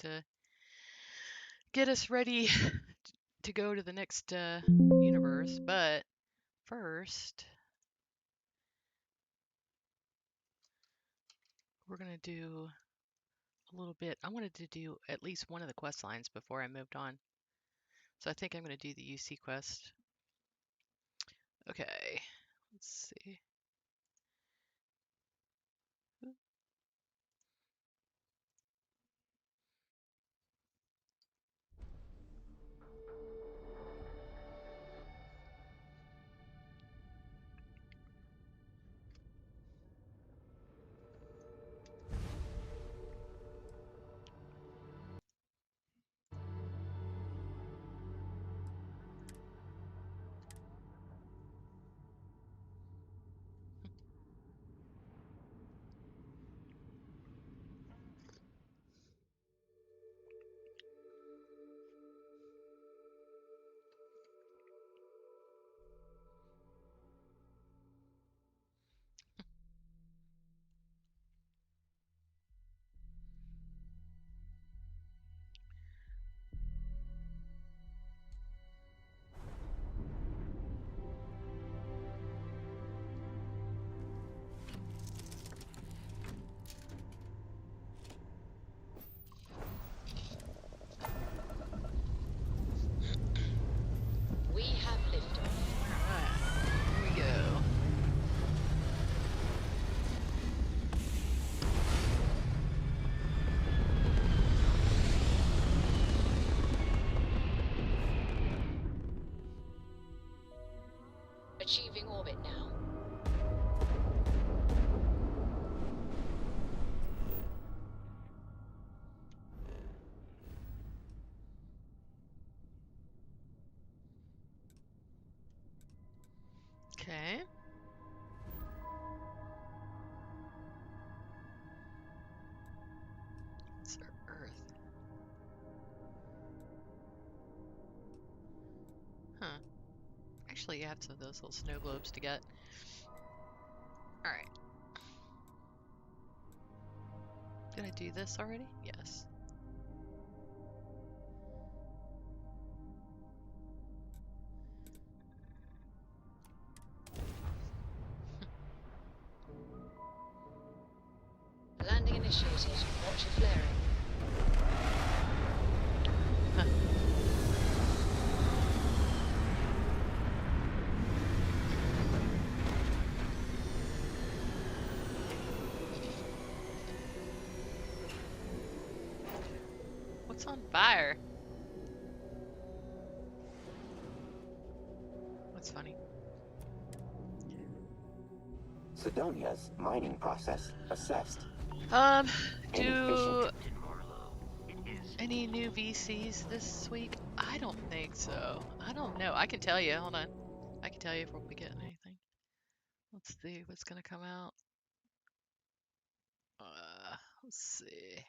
to get us ready to go to the next universe. But first, we're going to do a little bit. I wanted to do at least one of the quest lines before I moved on. So I think I'm going to do the UC quest. Okay, let's see. We have liftoff. Alright, here we go. Achieving orbit now. Okay. It's our Earth. Huh. Actually, you have some of those little snow globes to get. Alright. Did I do this already? Yes. Landing initiated. Watch your flaring. Huh. What's on fire? What's funny? Sidonia's mining process assessed. Do Inefficient. any new VCs this week? I don't think so. I don't know. I can tell you. Hold on. I can tell you if we'll be getting anything. Let's see what's gonna come out. Let's see.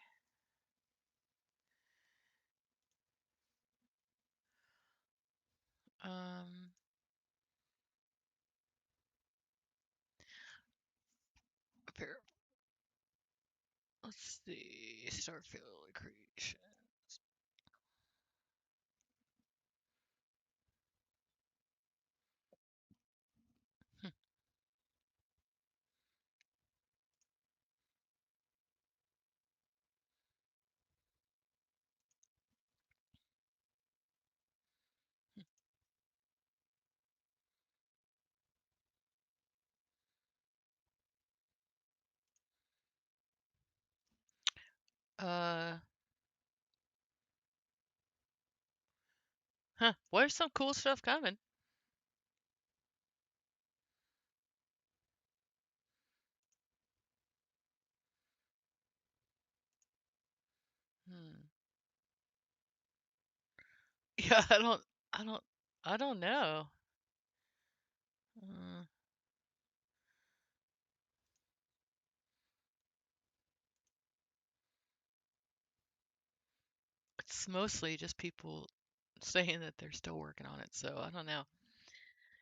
Um, Apparel. Let's see. Starfield creation. Uh, huh. Where's some cool stuff coming? Hmm. Yeah, I don't, I don't know. Uh, it's mostly just people saying that they're still working on it, so I don't know.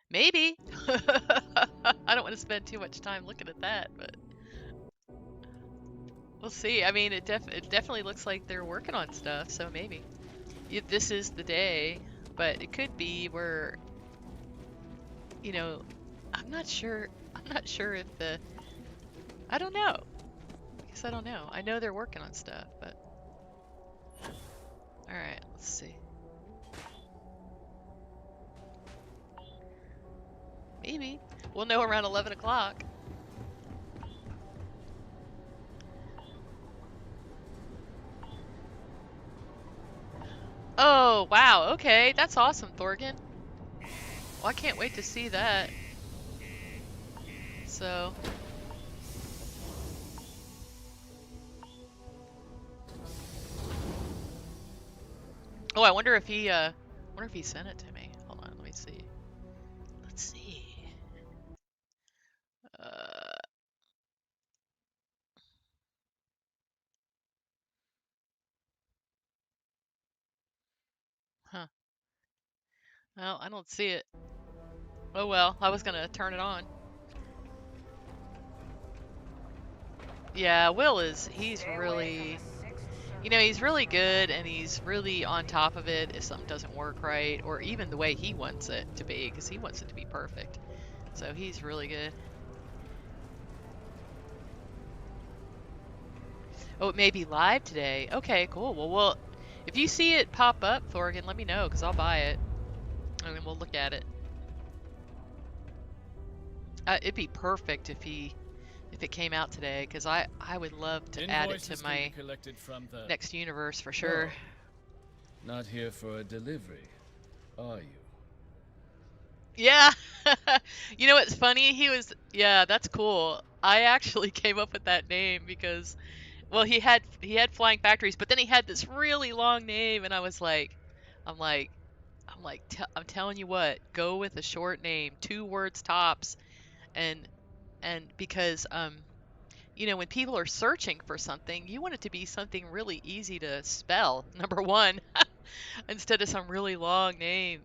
Maybe. I don't want to spend too much time looking at that, but We'll see. I mean, it definitely looks like they're working on stuff, so maybe this is the day. But it could be where, you know, I'm not sure. I'm not sure if the. I don't know. I guess I don't know. I know they're working on stuff, but. All right, let's see. Maybe we'll know around 11 o'clock. Oh, wow. Okay, that's awesome, Thorgan. Well, I can't wait to see that. So. Oh, I wonder if he sent it to me. Hold on, let me see. Let's see. Huh. Well, I don't see it. Oh well, I was gonna turn it on. Yeah, he's really, he's really good and he's really on top of it if something doesn't work right, or even the way he wants it to be, because he wants it to be perfect. So he's really good. Oh, it may be live today. Okay, cool. Well, if you see it pop up, Thorgan, let me know, because I'll buy it. And then we'll look at it. It'd be perfect if it came out today, because I would love to add it to my next universe for sure. Oh, not here for a delivery, are you? Yeah. You know what's funny? Yeah, that's cool. I actually came up with that name because, well, he had Flying Factories, but then he had this really long name, and I was like, I'm like, I'm telling you what, go with a short name, 2 words tops, and because when people are searching for something, you want it to be something really easy to spell, number one, instead of some really long name,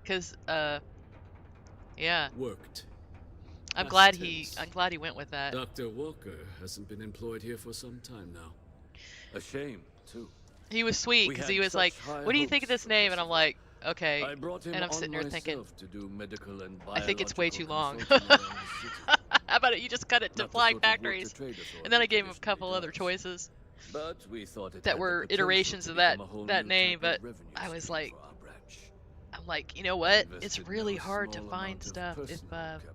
because yeah. Worked. I'm Past glad he tense. went with that. Dr. Walker hasn't been employed here for some time now. A shame, too. He was sweet because he was like, "What do you think of this name?" And I'm like, "Okay." I brought him And I'm sitting there thinking, to do medical and "I think it's way too long. consulting around the city. How about it? You just cut it to Not the Flying sort of work Factories." the trade And then I authority gave him a couple traditionally other does. choices But we thought it that had the were potential iterations to of become a whole that new name, type of but revenue I was stream like, for our branch. I'm like, you know what? It's Invested really no hard to small find amount of stuff if personal capital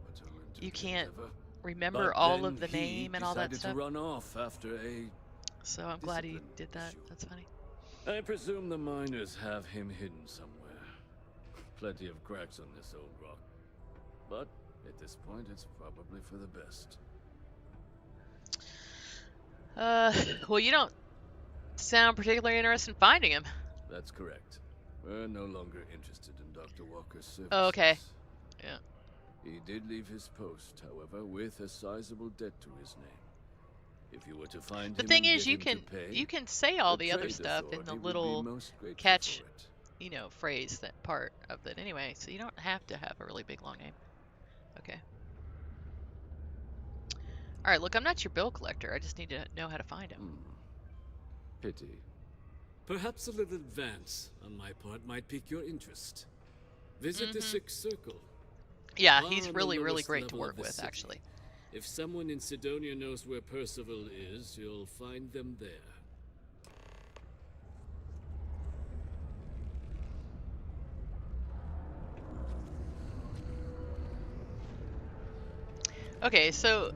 into you the can't endeavor. remember But all then of the he name and all that decided stuff. to run off after a So I'm glad he discipline did that. issue. That's funny. I presume the miners have him hidden somewhere. Plenty of cracks on this old rock. But at this point, it's probably for the best. Well, you don't sound particularly interested in finding him. That's correct. We're no longer interested in Dr. Walker's services. Oh, okay. Yeah. He did leave his post, however, with a sizable debt to his name. If you were to find The him thing and is, get you him can to pay, you can say all the other trade stuff in the authority would be little most grateful catch, for it. phrase, that part of it anyway. So you don't have to have a really big long name. Okay. All right. Look, I'm not your bill collector. I just need to know how to find him. Pity. Perhaps a little advance on my part might pique your interest. Visit the Sixth Circle. Yeah, Far he's on the really lowest great to level work of the with, city. actually. If someone in Sidonia knows where Percival is, you'll find them there. Okay, so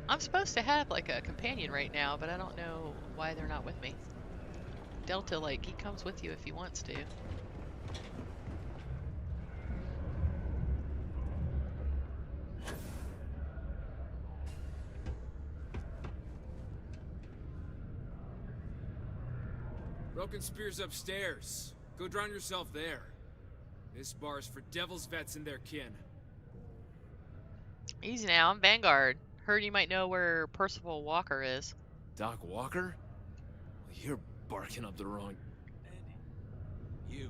I'm supposed to have like a companion right now, but I don't know why they're not with me. Delta, like, he comes with you if he wants to. Broken Spear's upstairs. Go drown yourself there. This bar's for devil's vets and their kin. Easy now, I'm Vanguard. Heard you might know where Percival Walker is. Doc Walker? You're barking up the wrong... Andy, you.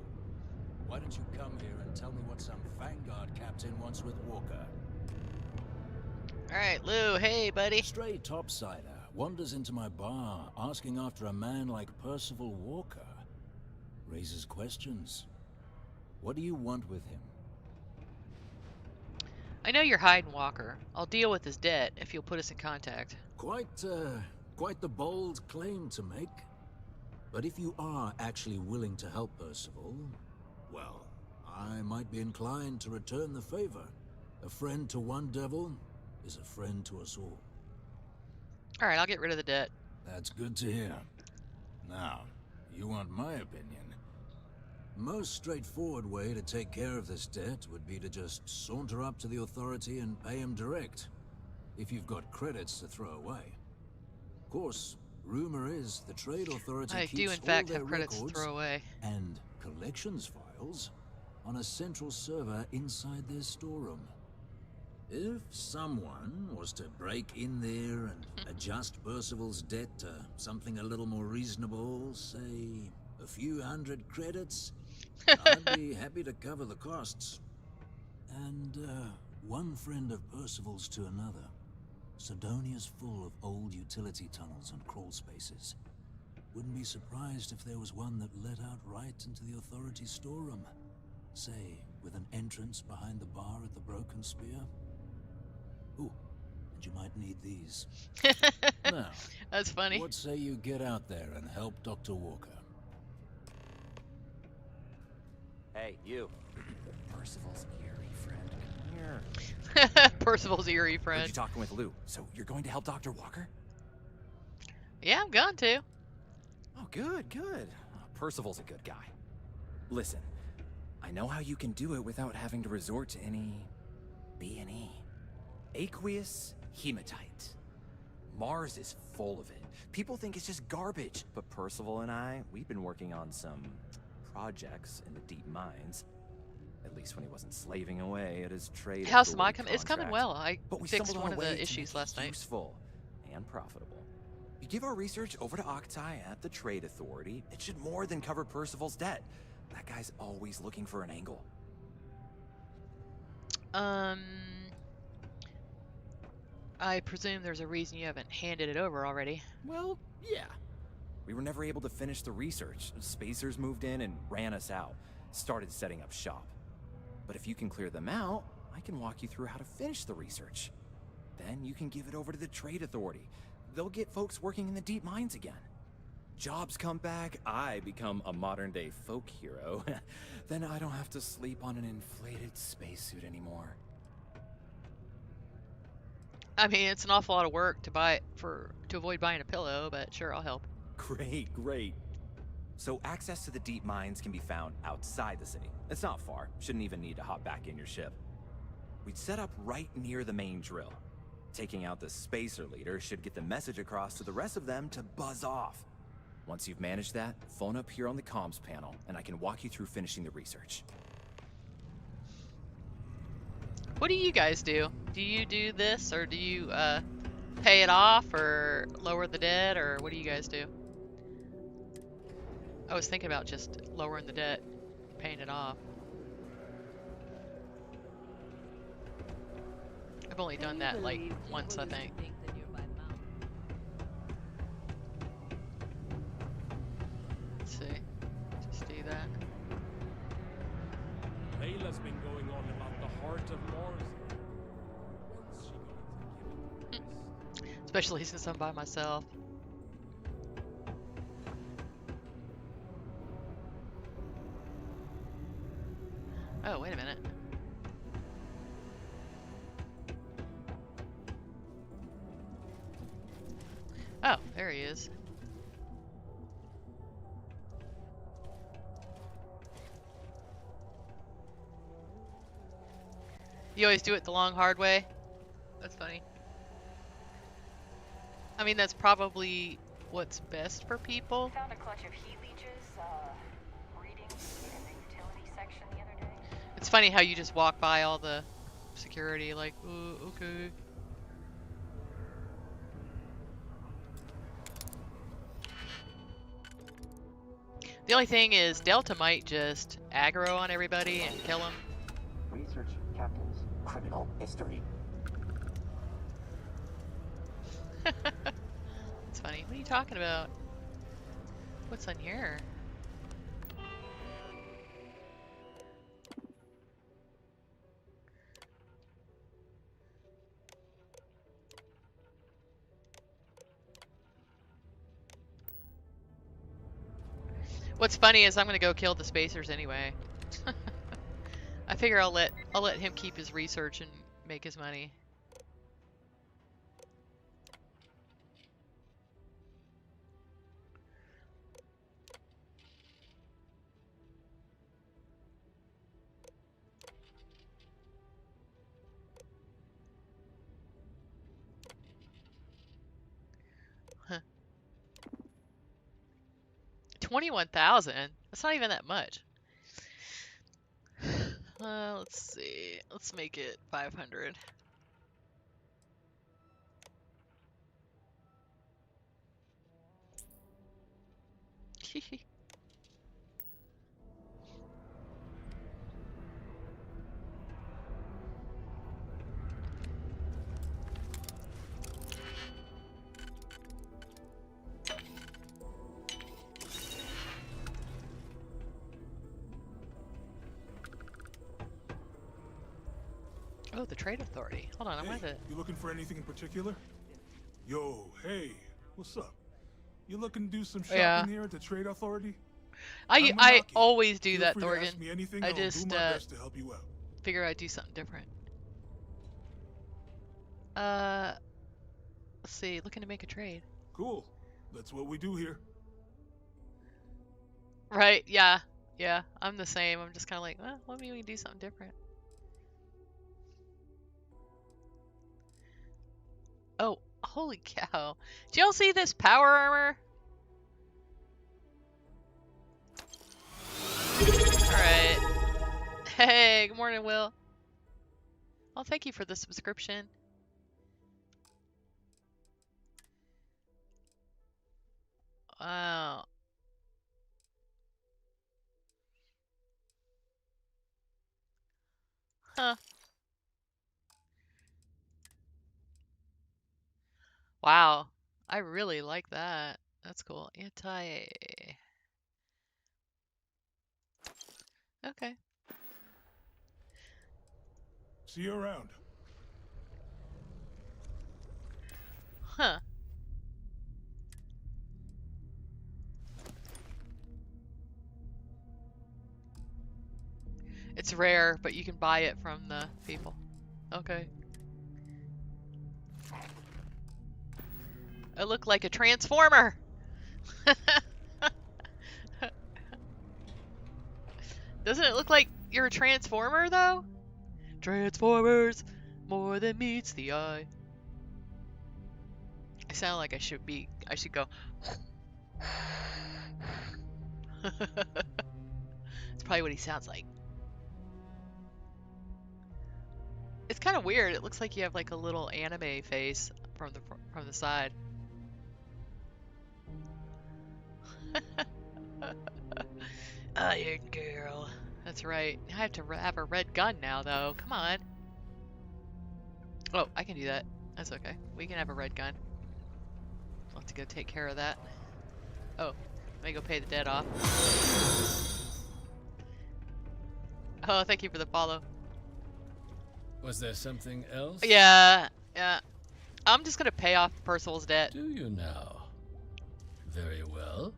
Why don't you come here and tell me what some Vanguard captain wants with Walker? Alright, Lou, hey, buddy. Stray topsider. wanders into my bar asking after a man like Percival Walker. Raises questions. What do you want with him? I know you're hiding Walker. I'll deal with his debt if you'll put us in contact. Quite the bold claim to make. But if you are actually willing to help Percival, well, I might be inclined to return the favor. A friend to one devil is a friend to us all. Alright, I'll get rid of the debt. That's good to hear. Now, you want my opinion? Most straightforward way to take care of this debt would be to just saunter up to the authority and pay him direct, if you've got credits to throw away. Of course, rumor is the trade authority I keeps do in all fact their have credits to records throw away. and collections files on a central server inside their storeroom. If someone was to break in there and adjust Percival's debt to something a little more reasonable, say a few hundred credits, I'd be happy to cover the costs. And one friend of Percival's to another. Sidonia's full of old utility tunnels and crawl spaces. Wouldn't be surprised if there was one that led out right into the authority's storeroom. Say, with an entrance behind the bar at the Broken Spear. Ooh, and you might need these. Now, That's funny. what say you get out there and help Dr. Walker? Hey, you. Percival's eerie friend. Come here. Percival's eerie Heard friend. you talking with Lou. So you're going to help Dr. Walker? Yeah, I'm going to. Oh, good, good. Percival's a good guy. Listen, I know how you can do it without having to resort to any B&E. Aqueous hematite. Mars is full of it. People think it's just garbage. But Percival and I, we've been working on some projects in the deep mines. At least when he wasn't slaving away at his trade. How's my authority It's coming contract. well. I But we fixed stumbled one on of a way the to issues make last it night. useful and profitable. You give our research over to Octai at the Trade Authority, it should more than cover Percival's debt. That guy's always looking for an angle. I presume there's a reason you haven't handed it over already. Well, yeah. We were never able to finish the research. Spacers moved in and ran us out. Started setting up shop. But if you can clear them out, I can walk you through how to finish the research. Then you can give it over to the Trade Authority. They'll get folks working in the deep mines again. Jobs come back, I become a modern-day folk hero. Then I don't have to sleep on an inflated spacesuit anymore. I mean, it's an awful lot of work to avoid buying a pillow, but sure, I'll help. Great, great. So access to the deep mines can be found outside the city. It's not far. Shouldn't even need to hop back in your ship. We'd set up right near the main drill. Taking out the spacer leader should get the message across to the rest of them to buzz off. Once you've managed that, phone up here on the comms panel, and I can walk you through finishing the research. What do you guys do? Do you do this, or do you pay it off, or lower the debt, or what do you guys do? I was thinking about just lowering the debt, paying it off. I've only done that like once, I think. Let's see. Just do that. Layla's been going on about the heart of Mars. When's she going to give it to us? Especially since I'm by myself. Oh, wait a minute. Oh, there he is. You always do it the long, hard way? That's funny. I mean, that's probably what's best for people. Found a clutch of heat leeches, breeding in the utility section the other day. It's funny how you just walk by all the security like, oh, okay. The only thing is Delta might just aggro on everybody and kill them. Research Captain's criminal history. funny. What are you talking about? What's on here? What's funny is I'm gonna go kill the spacers anyway. I figure I'll let him keep his research and make his money. Huh. 21,000? That's not even that much. Let's see. Let's make it 500. Oh, the trade authority. Hold on, I wanted to. You looking for anything in particular? Yo, hey, what's up? You looking to do some shopping here at the trade authority? I always do Feel that, free to Thorgan. ask me anything, I I'll just do my best to help you out. figure I'd do something different. Let's see. Looking to make a trade. Cool. That's what we do here. Right? Yeah. Yeah. I'm the same. I'm just kind of like, well, let me do something different. Oh, holy cow! Did y'all see this power armor? All right. Hey, good morning, Will. Well, thank you for the subscription. Wow. Huh. Wow. I really like that. That's cool. Anti. Okay. See you around. Huh. It's rare, but you can buy it from the people. Okay. I look like a transformer. Doesn't it look like you're a transformer though? Transformers, more than meets the eye. I sound like I should go. It's probably what he sounds like. It's kind of weird. It looks like you have like a little anime face from the side. Iron Girl. That's right. I have to have a red gun now, though. Come on. Oh, I can do that. That's okay. We can have a red gun. I'll have to go take care of that. Oh, let me go pay the debt off. Oh, thank you for the follow. Was there something else? Yeah, yeah. I'm just gonna pay off Percival's debt. Do you now? Very well.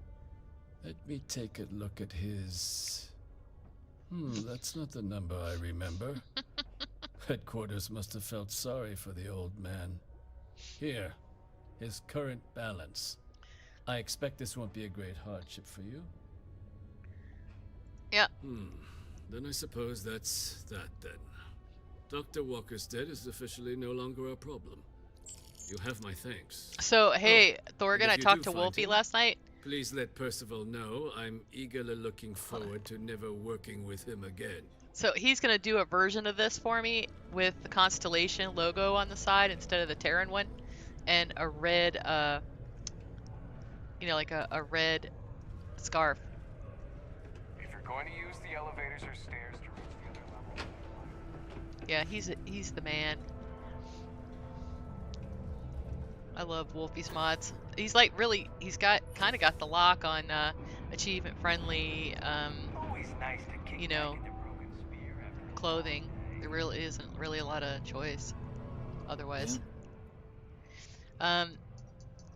Let me take a look at his... that's not the number I remember. Headquarters must have felt sorry for the old man. Here, his current balance. I expect this won't be a great hardship for you. Yeah. Then I suppose that's that then. Dr. Walker's debt is officially no longer a problem. You have my thanks. So, hey, Thorgan, I if you talked do to find Wolfie him, last night. Please let Percival know I'm eagerly looking forward to never working with him again. So he's gonna do a version of this for me with the Constellation logo on the side instead of the Terran one, and a red, like a red scarf. If you're going to use the elevators or stairs to reach the other level. Yeah, he's the man. I love Wolfie's mods. He's like really, he's got kind of got the lock on achievement friendly, Always nice to kick you know, back into Broken Spear after a clothing. long day. There really isn't really a lot of choice otherwise. Yeah?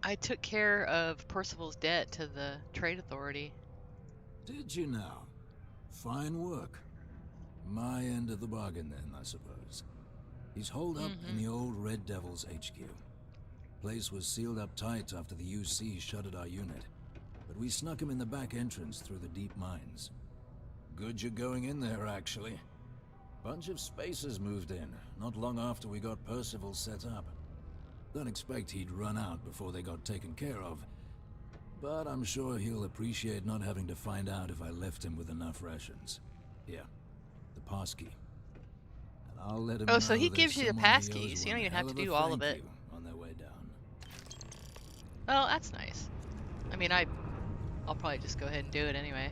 I took care of Percival's debt to the Trade Authority. Did you now? Fine work. My end of the bargain then, I suppose. He's holed up in the old Red Devil's HQ. Place was sealed up tight after the UC shuttered our unit, but we snuck him in the back entrance through the deep mines. Good you're going in there, actually. Bunch of spacers moved in, not long after we got Percival set up. Don't expect he'd run out before they got taken care of, but I'm sure he'll appreciate not having to find out if I left him with enough rations. Here, the passkey. And I'll let him know so he there's gives you the someone he owes passkeys. You one don't even hell have to of a do all of thank it. you on their way down. Oh, that's nice. I mean, I'll probably just go ahead and do it anyway.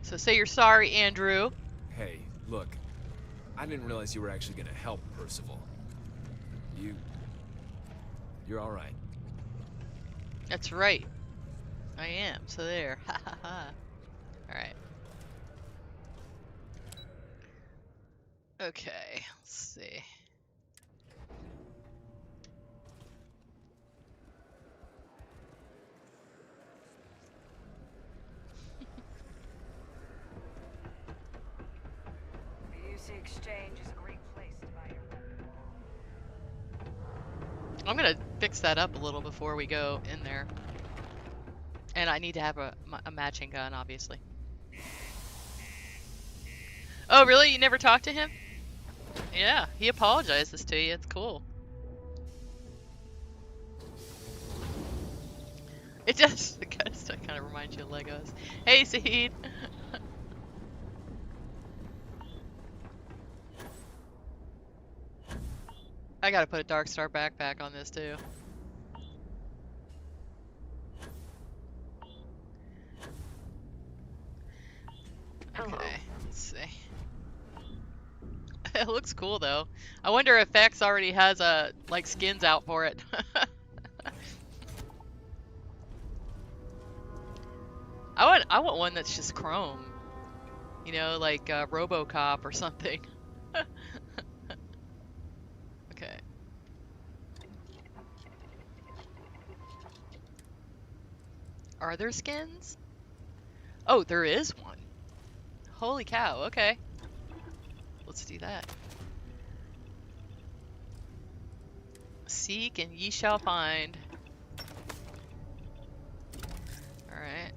So say you're sorry, Andrew. Hey, look. I didn't realize you were actually gonna help Percival. You're alright. That's right. I am. So there. Ha ha ha. Alright. Okay. Let's see. The UC Exchange is a great place to buy your I'm gonna fix that up a little before we go in there. And I need to have a matching gun, obviously. Oh, really? You never talked to him? Yeah, he apologizes to you. It's cool. It does. It kind of reminds you of Legos. Hey, Seed. I gotta put a Dark Star backpack on this too. Okay, let's see. It looks cool though. I wonder if X already has like skins out for it. I want one that's just chrome. You know, like RoboCop or something. Okay. Are there skins? Oh, there is one. Holy cow, okay. Let's do that. Seek and ye shall find. Alright.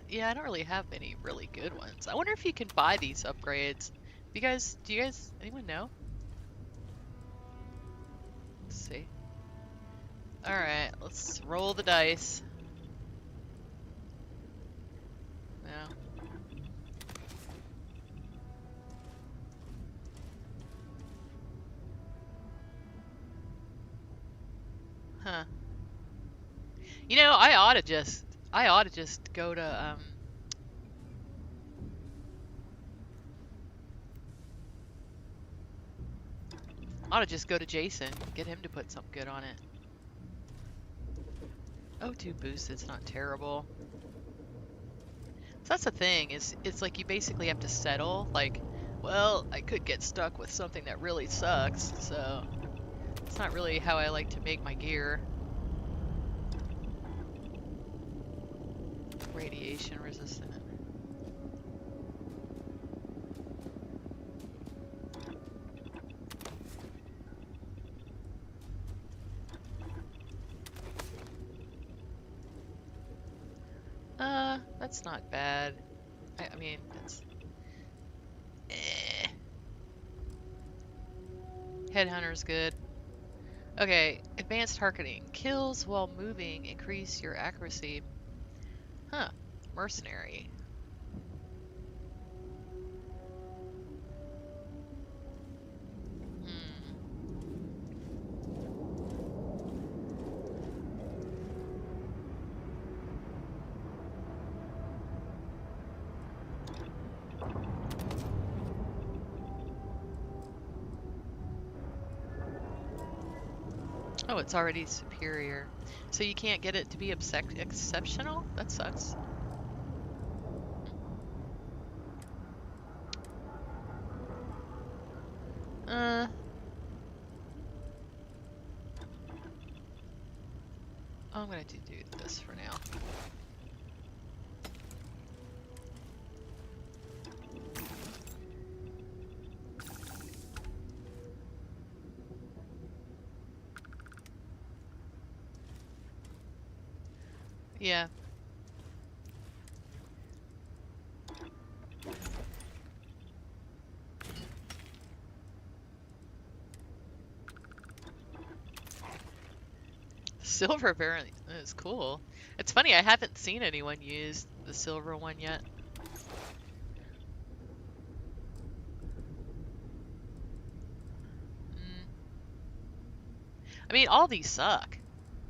Yeah, I don't really have any really good ones. I wonder if you can buy these upgrades. Do you guys, anyone know? Let's see. Alright, let's roll the dice. No. Huh. You know, I ought to just go to Jason, get him to put something good on it. O2 boost, it's not terrible. So that's the thing, it's like you basically have to settle, like, well, I could get stuck with something that really sucks, so it's not really how I like to make my gear. Radiation resistant. That's not bad. I mean, that's... Headhunter's good. Okay, advanced targeting. Kills while moving increase your accuracy. Huh. Mercenary. it's already superior. So you can't get it to be exceptional? That sucks. I'm gonna do this for now. Yeah. Silver variant is cool. It's funny, I haven't seen anyone use the silver one yet. I mean, all these suck.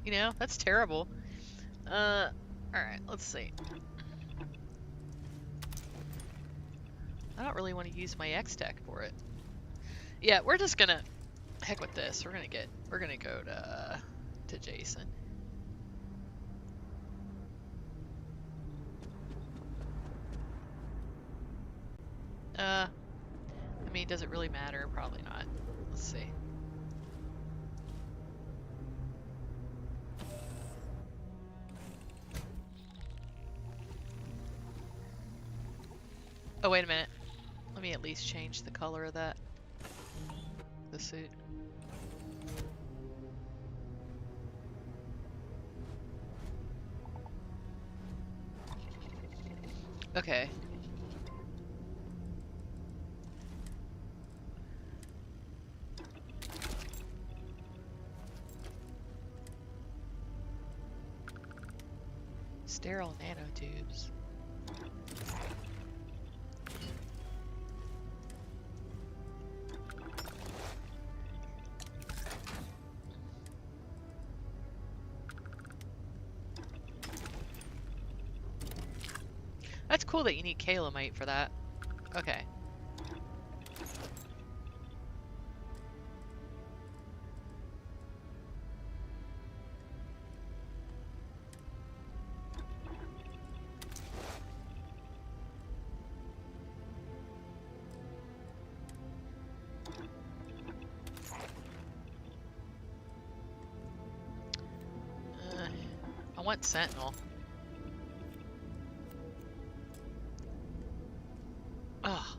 You know, that's terrible. Alright, let's see. I don't really want to use my X-Tech for it. Yeah, we're just gonna heck with this. We're gonna go to Jason. I mean, does it really matter? Probably not. Let's see. Oh, wait a minute. Let me at least change the color of the suit. Okay. Sterile nanotubes. That's cool that you need kalamite for that. Okay. I want Sentinel. Oh,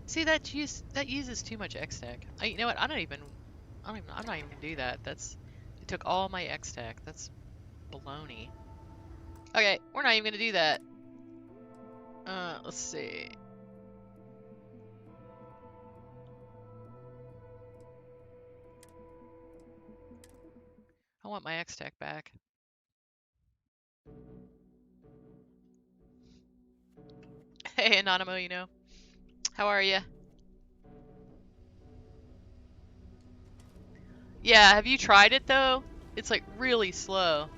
see that uses too much X-Tech. You know what? I'm not even gonna do that. It took all my X-Tech. That's baloney. Okay, we're not even gonna do that. Let's see. I want my X-Tech back. Hey, Anonymous, you know. How are you? Yeah, have you tried it though? It's like really slow.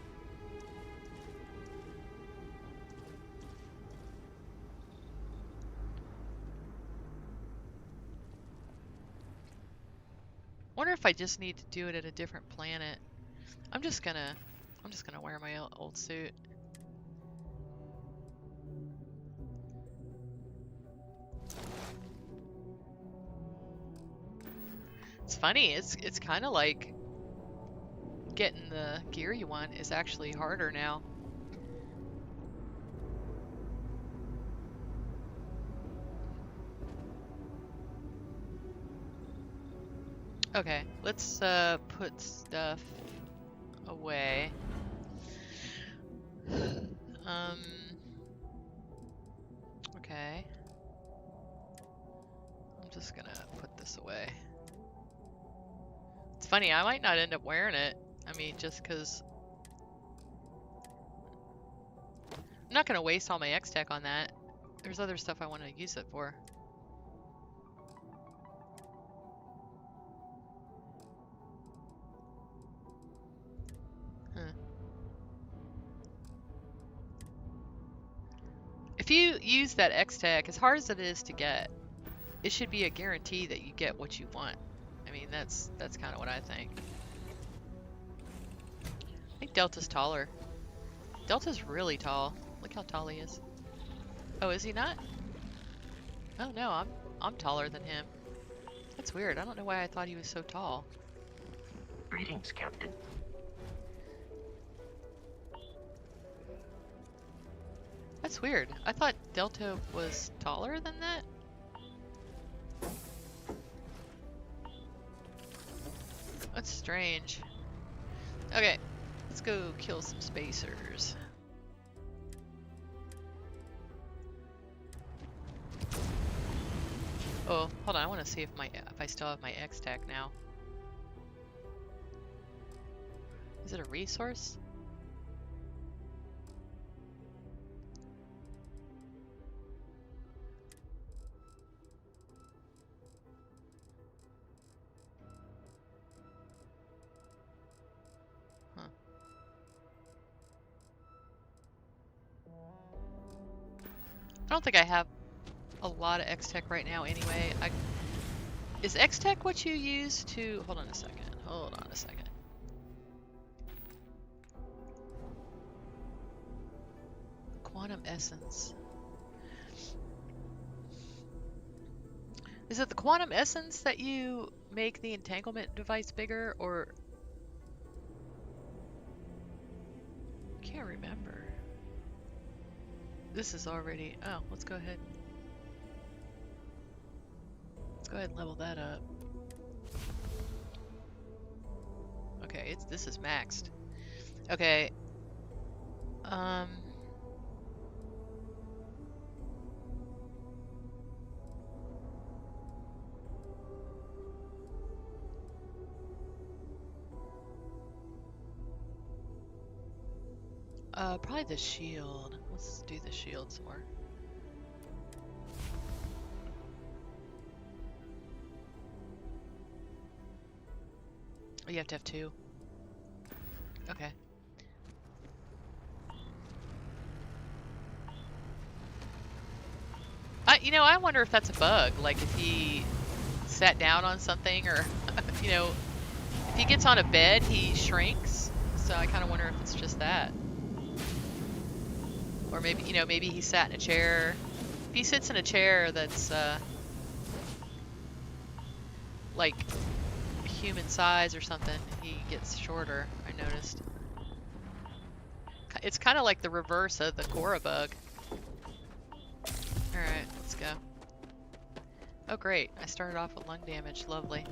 Wonder if I just need to do it at a different planet. I'm just gonna wear my old suit. It's funny, it's kind of like getting the gear you want is actually harder now. Okay, let's put stuff away. Okay. I'm just gonna put this away. It's funny, I might not end up wearing it. I mean, just because I'm not gonna waste all my X-Tech on that. There's other stuff I want to use it for. Huh. If you use that X-Tech, as hard as it is to get, it should be a guarantee that you get what you want. I mean, that's kind of what I think. think Delta's taller. Delta's really tall. Look how tall he is. Oh, is he not? Oh no, I'm taller than him. That's weird. I don't know why I thought he was so tall. Greetings, Captain. That's weird. I thought Delta was taller than that. That's strange. Okay, let's go kill some spacers. Oh, hold on. I want to see if I still have my X-Tac now. Is it a resource? Huh. I don't think I have a lot of X-Tech right now anyway. Is X-Tech what you use to... Hold on a second. Hold on a second. Quantum Essence. Is it the Quantum Essence that you make the entanglement device bigger, or... Can't remember. This is already... Oh, let's go ahead. Let's go ahead and level that up. Okay, this is maxed. Okay. Probably the shield. Let's do the shield some more. Oh, you have to have 2. Okay. You know, I wonder if that's a bug. Like if he sat down on something, or you know, if he gets on a bed, he shrinks. So I kind of wonder if it's just that. Or maybe, you know, maybe he sat in a chair. If he sits in a chair that's like human size or something, he gets shorter, I noticed. It's kind of like the reverse of the Cora bug. Alright, let's go. Oh great, I started off with lung damage. Lovely.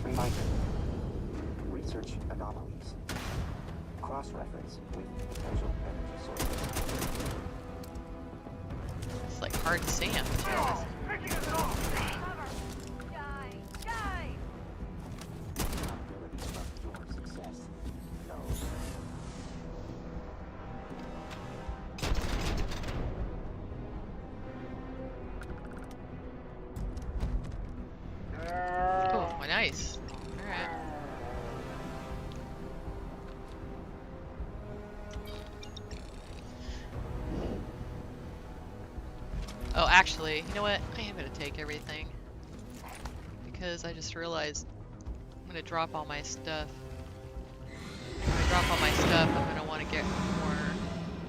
Reminder. Research anomalies. Cross-reference with potential energy sources. It's like hard sand. Oh, nice. Alright. Oh, actually, you know what? I am going to take everything. Because I just realized I'm going to drop all my stuff. When I drop all my stuff, I'm going to want to get more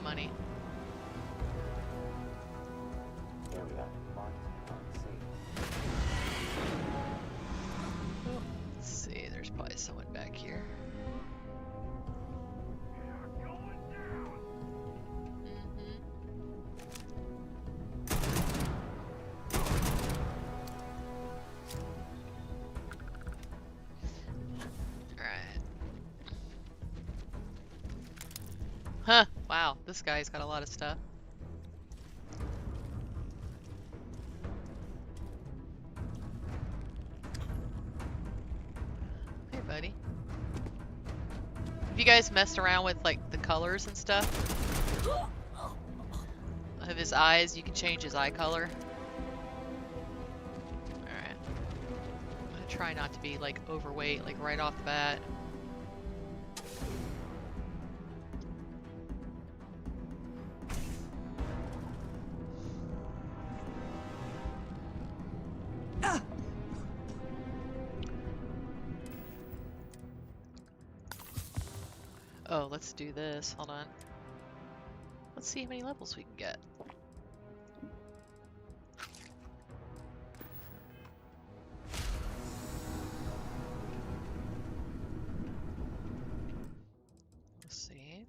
money. Let's see, there's probably someone back here. Huh, wow, this guy's got a lot of stuff. Hey, buddy. Have you guys messed around with, like, the colors and stuff? Of his eyes, you can change his eye color. Alright. I'm gonna try not to be, like, overweight, like, right off the bat. Oh, let's do this. Hold on. Let's see how many levels we can get. Let's save.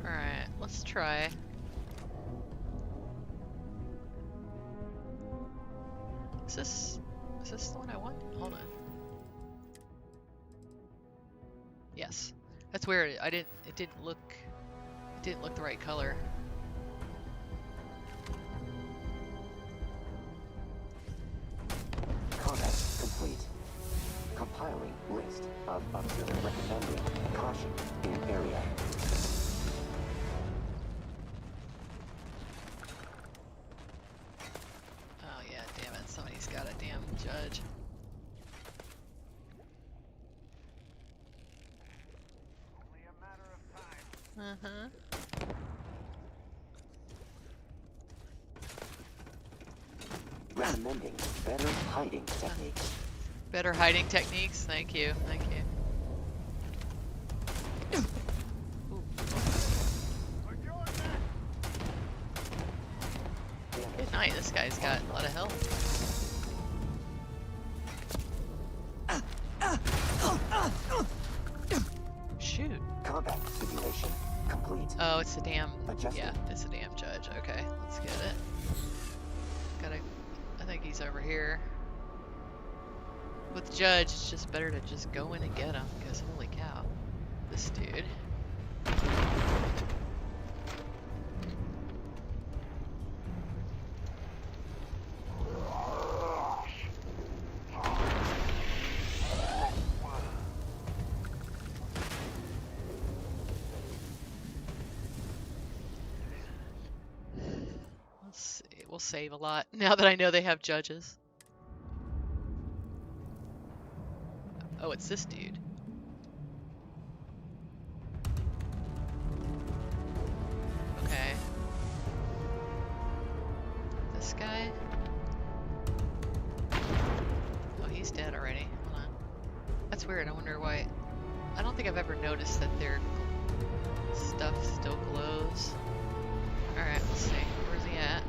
Alright, let's try. Is this the one I want? Hold on. Yes. That's weird. It didn't look the right color. Comment complete. Compiling list of observer recommending caution in area. Oh yeah, damn it. Somebody's got a damn judge. Only a matter of time. Uh-huh. Recommending better hiding techniques. Better hiding techniques? Thank you. Thank you. Ooh. Good night. This guy's got a lot of health. Shoot. Combat simulation complete. Oh, it's a damn. Adjusted. Yeah, it's a damn judge. Okay, let's get it. I think he's over here. With the judge, it's just better to just go in and get him, because holy cow. This dude. Let's see. We'll save a lot now that I know they have judges. Oh, it's this dude. Okay. This guy? Oh, he's dead already. Hold on. That's weird. I wonder why. I don't think I've ever noticed that their stuff still glows. Alright, let's see. Where's he at?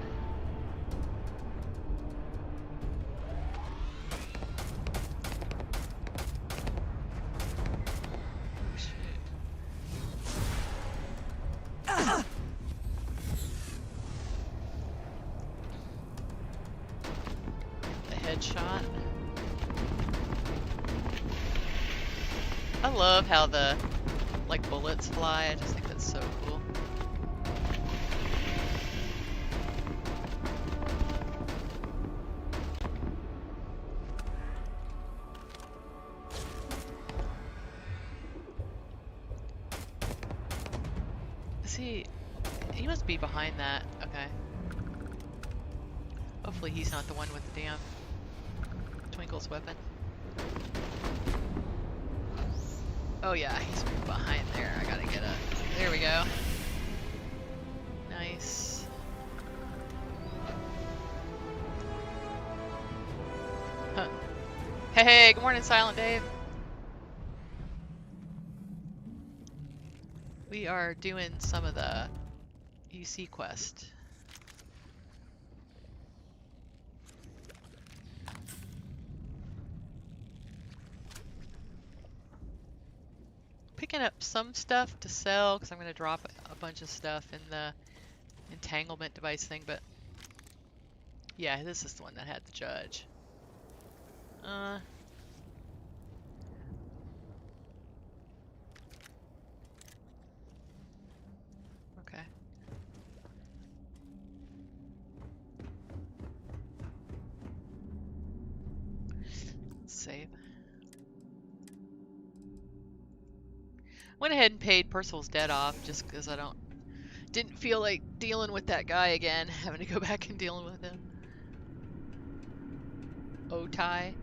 Headshot. I love how the bullets fly. I just think that's so cool. Is he must be behind that. Okay. Hopefully he's not the one with the damn Twinkle's weapon. Oh yeah, he's behind there. I gotta get a... There we go. Nice. Huh. Hey, good morning, Silent Dave. We are doing some of the UC quest. Picking up some stuff to sell because I'm going to drop a bunch of stuff in the entanglement device thing, but yeah, this is the one that had the judge. Okay. Let's save. Went ahead and paid Percival's debt off just because didn't feel like dealing with that guy again, having to go back and dealing with him. Otai.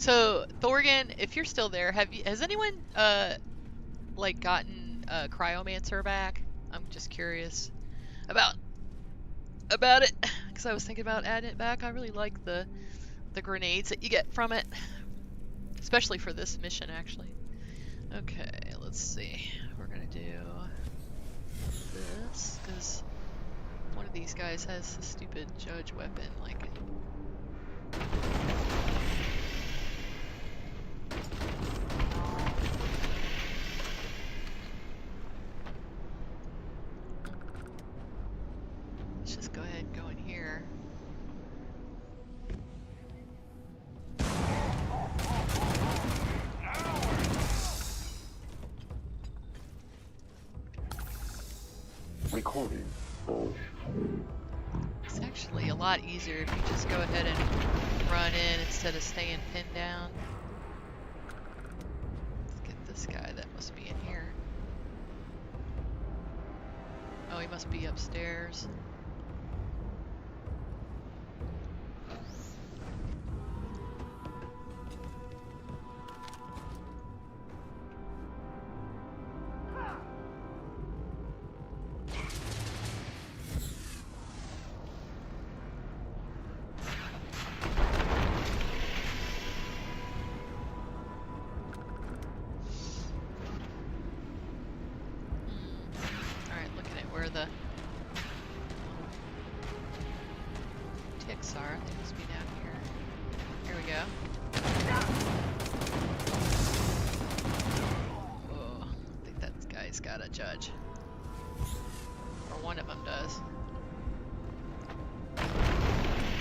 So Thorgan, if you're still there, has anyone like gotten Cryomancer back? I'm just curious about it because I was thinking about adding it back. I really like the grenades that you get from it, especially for this mission actually. Okay, let's see. We're gonna do this because one of these guys has the stupid judge weapon. Like, let's just go ahead and go in here. Recording. It's actually a lot easier if you just go ahead and run in instead of staying pinned down. Let's get this guy that must be in here. Oh, he must be upstairs. Where the ticks are. They must be down here. Here we go. Oh, I think that guy's got a judge. Or one of them does.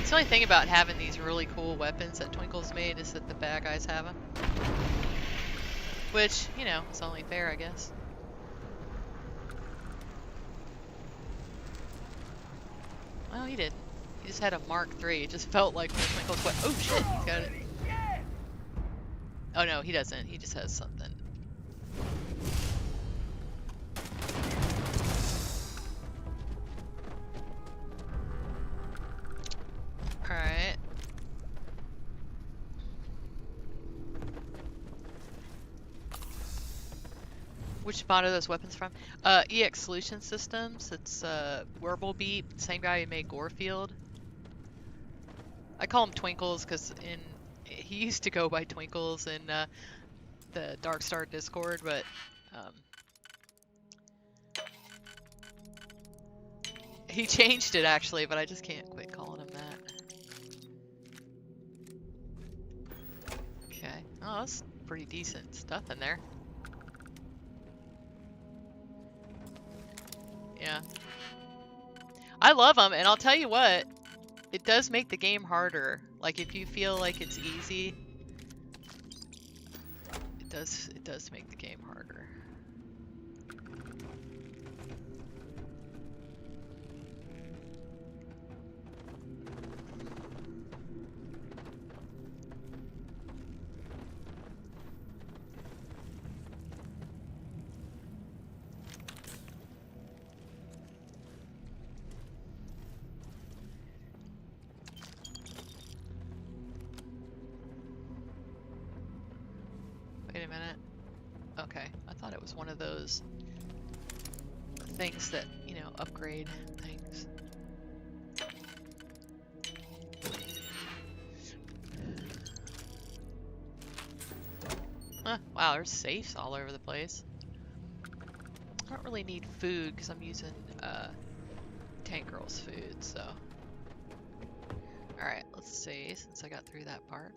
It's the only thing about having these really cool weapons that Twinkle's made is that the bad guys have them. Which, you know, it's only fair, I guess. Well, he didn't. He just had a Mark III. It just felt like Twinkle's what? Oh shit, he's got it. Oh no, he doesn't. He just has something. Alright. Which mod are those weapons from? EX Solution Systems. It's Werble same guy who made Gorefield. I call him Twinkles because he used to go by Twinkles in the Darkstar Discord, but he changed it actually, but I just can't quit calling him that. Okay. Oh, that's pretty decent stuff in there. Yeah. I love them, and I'll tell you what, it does make the game harder. Like, if you feel like it's easy, it does make the game harder. Wait a minute. Okay, I thought it was one of those things that, you know, upgrade things. Huh, wow, there's safes all over the place. I don't really need food because I'm using Tank Girl's food, so. Alright, let's see, since I got through that part.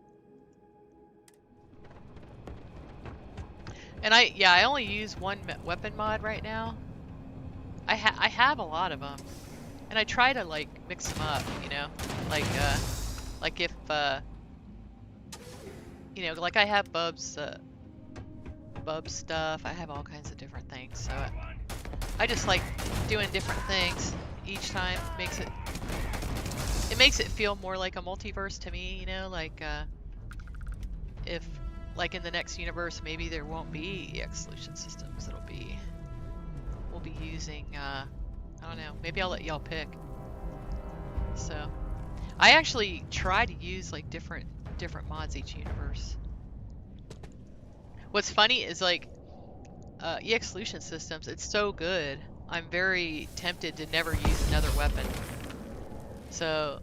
And I only use one weapon mod right now. I have a lot of them, and I try to like mix them up, you know, like if you know, like I have Bub's stuff. I have all kinds of different things, so I just like doing different things each time. It makes it feel more like a multiverse to me, you know, like if. Like in the next universe, maybe there won't be EX Solution Systems. We'll be using, I don't know, maybe I'll let y'all pick. So, I actually try to use like different different mods each universe. What's funny is like EX Solution Systems, it's so good. I'm very tempted to never use another weapon. So,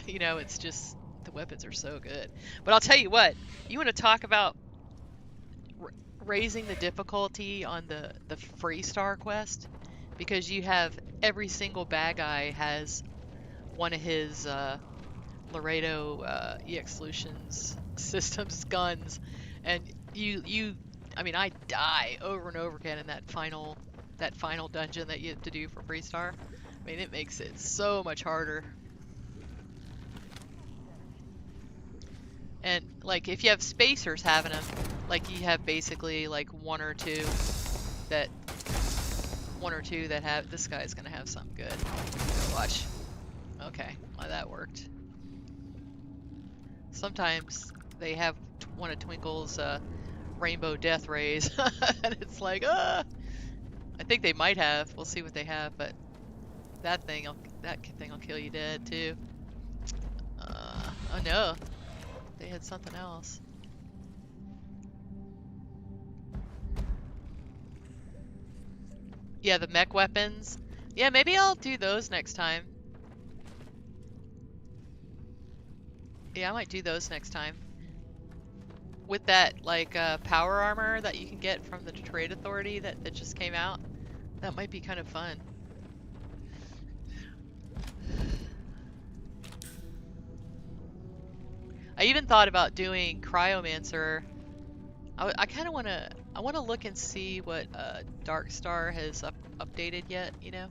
you know, it's just the weapons are so good. But I'll tell you what, you want to talk about raising the difficulty on the Freestar quest, because you have every single bad guy has one of his Laredo EX Solutions Systems guns, and I mean, I die over and over again in that final dungeon that you have to do for Freestar. I mean, it makes it so much harder. And like if you have spacers having them, like you have basically like one or two that have, this guy's gonna have something good. Watch. Okay, well that worked. Sometimes they have one of Twinkle's rainbow death rays, and it's like, I think they might have. We'll see what they have, but that thing will kill you dead too. Oh no, they had something else. Yeah, the mech weapons. Yeah, maybe I'll do those next time. Yeah, I might do those next time. With that, like, power armor that you can get from the Trade Authority that just came out, that might be kind of fun. I even thought about doing Cryomancer. I kind of want to look and see what Darkstar has updated yet, you know?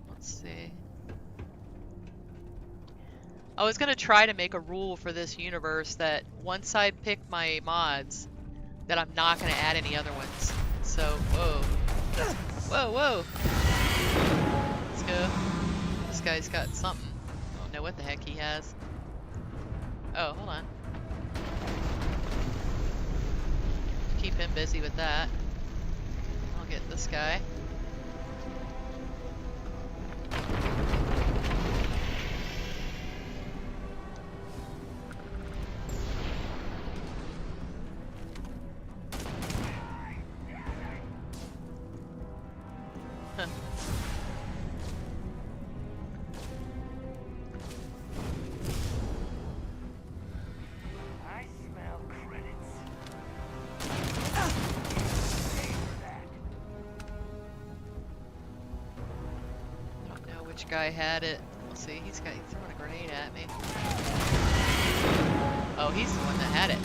Let's see. I was going to try to make a rule for this universe that once I pick my mods, that I'm not going to add any other ones. So, whoa. Whoa, whoa. Let's go. This guy's got something. I don't know what the heck he has. Oh, hold on. Keep him busy with that. I'll get this guy. I smell credits. I don't know which guy had it. Let's see, he's throwing a grenade at me. Oh, he's the one that had it.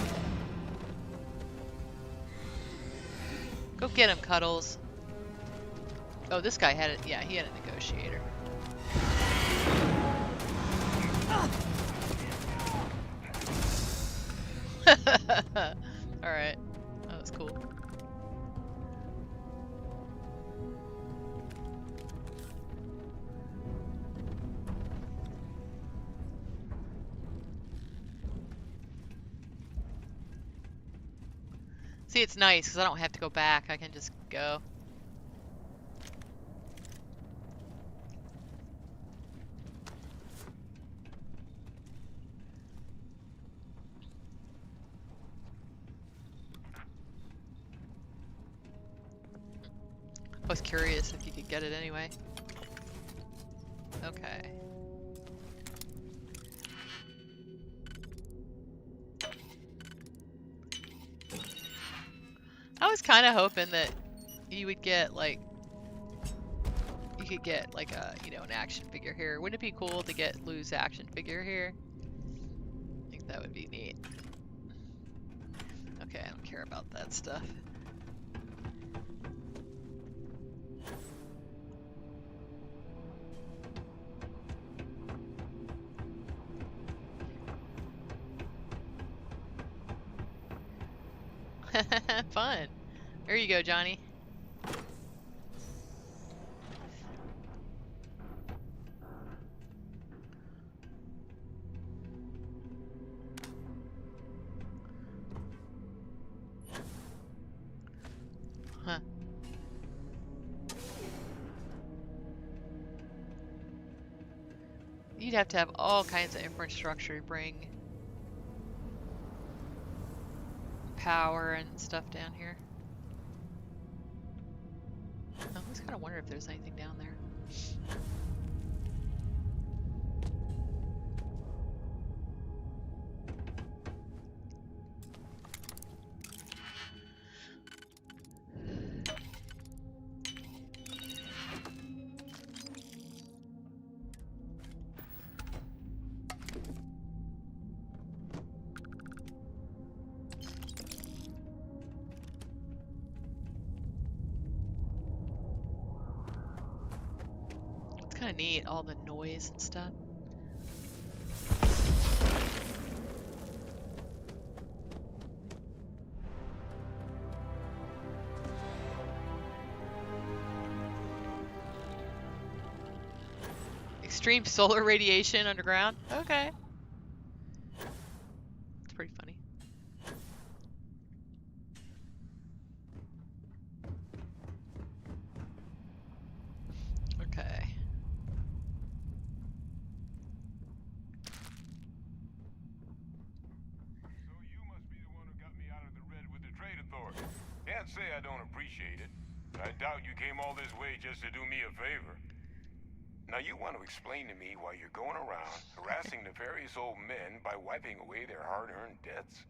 Go get him, Cuddles. Oh, this guy had it. Yeah, he had a negotiator. Alright. That was cool. See, it's nice because I don't have to go back. I can just go. I was curious if you could get it anyway. Okay. I was kind of hoping that you would get like, you could get like a, you know, an action figure here. Wouldn't it be cool to get Lou's action figure here? I think that would be neat. Okay, I don't care about that stuff. Fun. There you go, Johnny. Huh. You'd have to have all kinds of infrastructure to bring power and stuff down here. I always kind of wonder if there's anything down there. Kind of neat, all the noise and stuff. Extreme solar radiation underground? Okay. It's pretty funny. Okay. Can't say I don't appreciate it. I doubt you came all this way just to do me a favor. Now you want to explain to me why you're going around harassing nefarious old men by wiping away their hard-earned debts?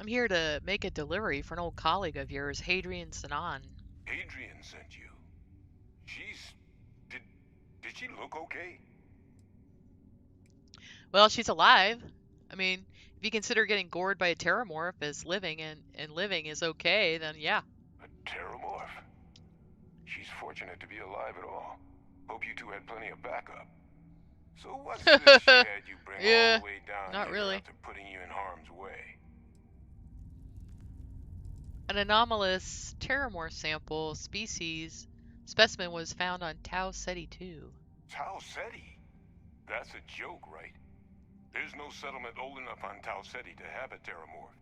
I'm here to make a delivery for an old colleague of yours, Hadrian Sanan. Adrian sent you. Did she look okay? Well, she's alive. I mean, if you consider getting gored by a terramorph as living and living is okay, then yeah. A terramorph? She's fortunate to be alive at all. Hope you two had plenty of backup. So what's this she had you bring all the way down not here really. after putting you in harm's way? An anomalous terramorph sample specimen was found on Tau Ceti 2. Tau Ceti? That's a joke, right? There's no settlement old enough on Tau Ceti to have a terramorph.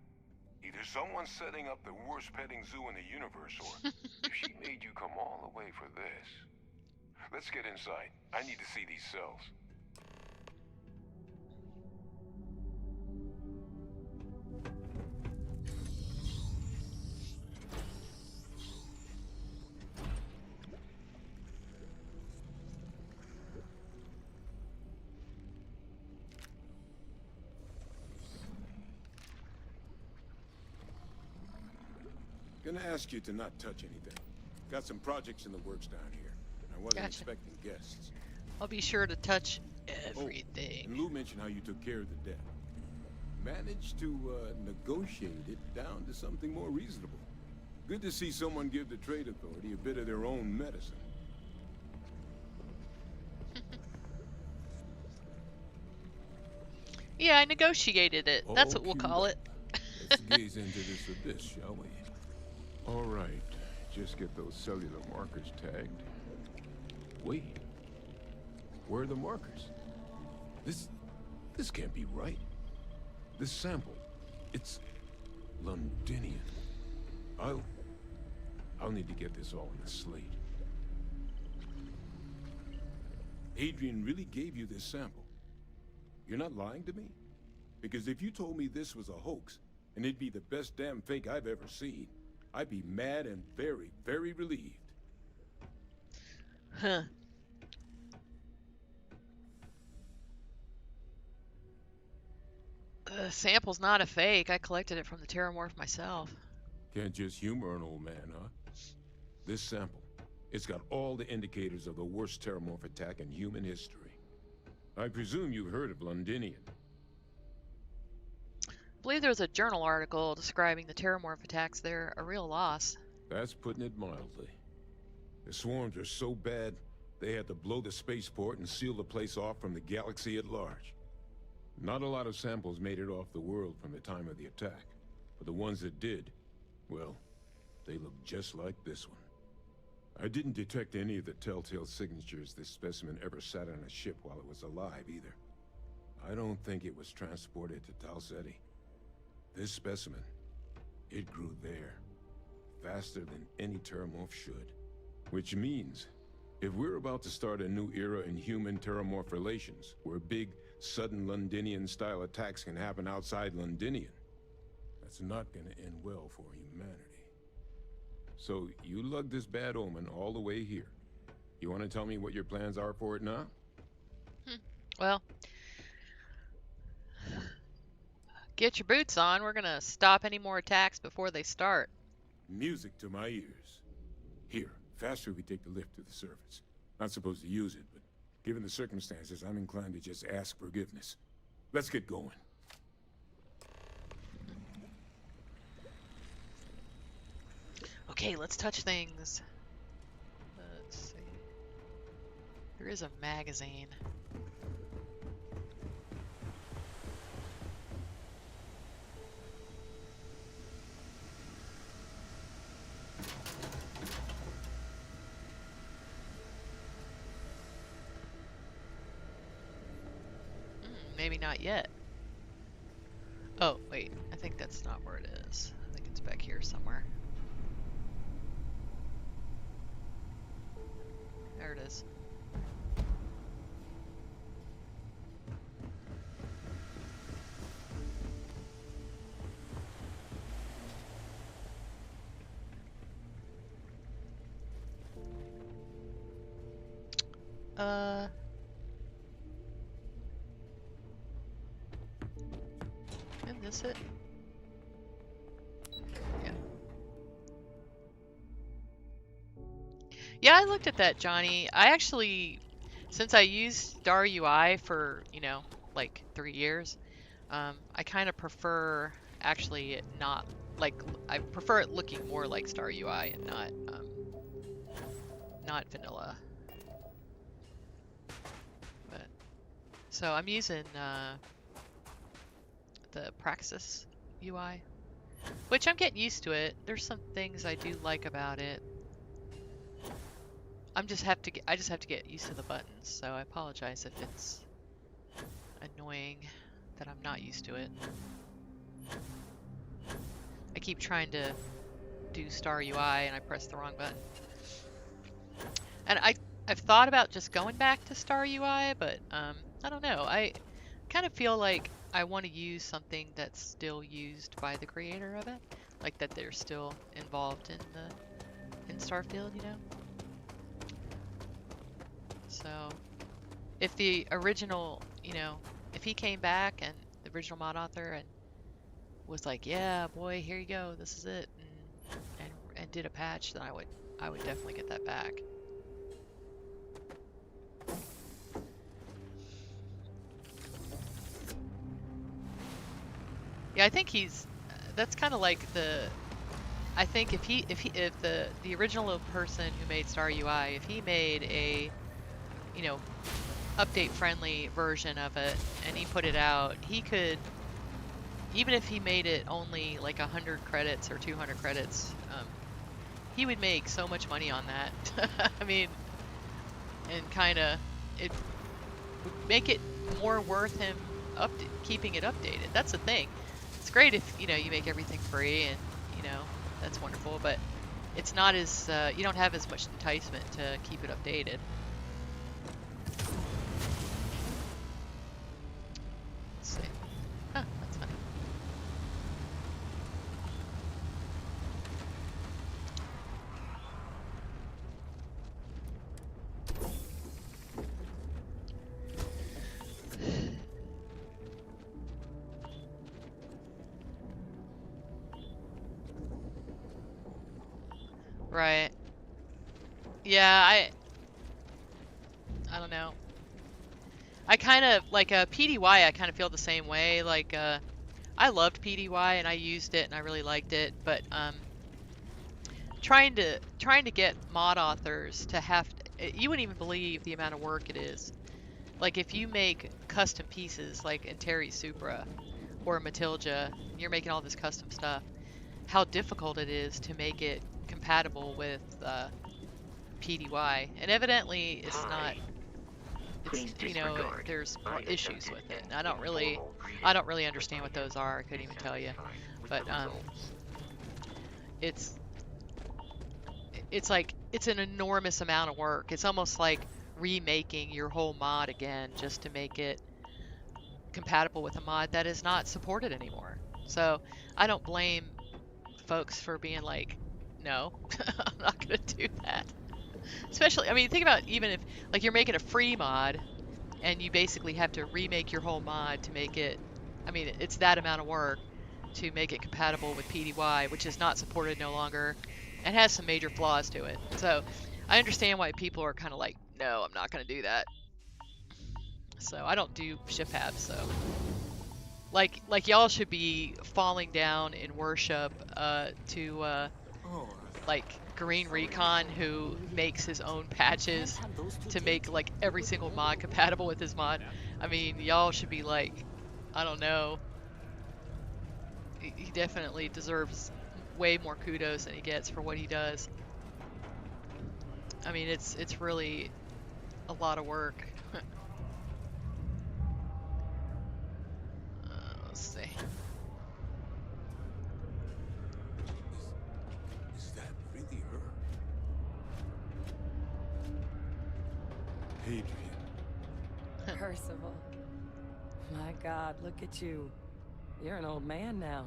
Either someone's setting up the worst petting zoo in the universe, or if she made you come all the way for this. Let's get inside. I need to see these cells. Gonna ask you to not touch anything. Got some projects in the works down here. I wasn't expecting guests. I'll be sure to touch everything. And Lou mentioned how you took care of the debt. Managed to negotiate it down to something more reasonable. Good to see someone give the Trade Authority a bit of their own medicine. Yeah, I negotiated it. That's what we'll call it. Let's gaze into this abyss, shall we? All right, just get those cellular markers tagged. Wait, where are the markers? This can't be right. This sample, it's Londinian. I'll need to get this all in the slate. Adrian really gave you this sample. You're not lying to me? Because if you told me this was a hoax, and it'd be the best damn fake I've ever seen, I'd be mad and very, very relieved. Huh. The sample's not a fake. I collected it from the terramorph myself. Can't just humor an old man, huh? This sample, it's got all the indicators of the worst terramorph attack in human history. I presume you've heard of Londinian. I believe there was a journal article describing the terramorph attacks there. A real loss. That's putting it mildly. The swarms are so bad, they had to blow the spaceport and seal the place off from the galaxy at large. Not a lot of samples made it off the world from the time of the attack, but the ones that did, well, they look just like this one. I didn't detect any of the telltale signatures this specimen ever sat on a ship while it was alive, either. I don't think it was transported to Tau Ceti. This specimen, it grew there, faster than any terramorph should. Which means If we're about to start a new era in human-terramorph relations, where big, sudden Londinian-style attacks can happen outside Londinian, that's not gonna end well for humanity. So, you lugged this bad omen all the way here. You want to tell me what your plans are for it now? Well, get your boots on. We're gonna stop any more attacks before they start. Music to my ears. Here, faster we take the lift to the surface. Not supposed to use it, but given the circumstances, I'm inclined to just ask forgiveness. Let's get going. Okay, let's touch things. Let's see. There is a magazine. Maybe not yet. Oh, wait. I think that's not where it is. I think it's back here somewhere. There it is. Isn't this it? Yeah. Yeah, I looked at that, Johnny. I actually, since I used Star UI for, you know, like 3 years, I kind of prefer actually it not, like, I prefer it looking more like Star UI and not vanilla. But, so I'm using, the Praxis UI, which I'm getting used to it. There's some things I do like about it. I just have to get used to the buttons, so I apologize if it's annoying that I'm not used to it. I keep trying to do Star UI and I press the wrong button. And I've thought about just going back to Star UI, but I don't know. I kind of feel like I want to use something that's still used by the creator of it, like that they're still involved in Starfield, you know. So if the original, you know, if he came back and the original mod author and was like, yeah, boy, here you go, this is it, and did a patch, then I would definitely get that back. Yeah, I think that's kind of like I think if the original person who made Star UI, if he made a, you know, update friendly version of it and he put it out, he could, even if he made it only like 100 credits or 200 credits, he would make so much money on that. I mean, and kind of, it would make it more worth him keeping it updated. That's the thing. It's great if, you know, you make everything free and, you know, that's wonderful, but it's not as, you don't have as much enticement to keep it updated. Let's see. Huh, that's funny. Right. Yeah, I don't know. I kind of like PDY. I kind of feel the same way. Like I loved PDY and I used it and I really liked it, but trying to get mod authors to you wouldn't even believe the amount of work it is. Like if you make custom pieces like in Terry Supra or Matilda, you're making all this custom stuff, how difficult it is to make it compatible with PDY, and evidently it's not. It's, you know, there's issues with it. And I don't really understand what those are. I couldn't even tell you, but it's like it's an enormous amount of work. It's almost like remaking your whole mod again just to make it compatible with a mod that is not supported anymore. So I don't blame folks for being like, no, I'm not gonna do that. Especially, I mean, think about even if like you're making a free mod and you basically have to remake your whole mod to make it, I mean, it's that amount of work to make it compatible with PDY, which is not supported no longer and has some major flaws to it. So I understand why people are kind of like, no, I'm not going to do that. So I don't do ship habs, so like y'all should be falling down in worship to like Green Recon, who makes his own patches to make like every single mod compatible with his mod. I mean, y'all should be like, I don't know. He definitely deserves way more kudos than he gets for what he does. I mean, it's really a lot of work. Let's see. Is that really her? Adrian. Percival. My God, look at you. You're an old man now.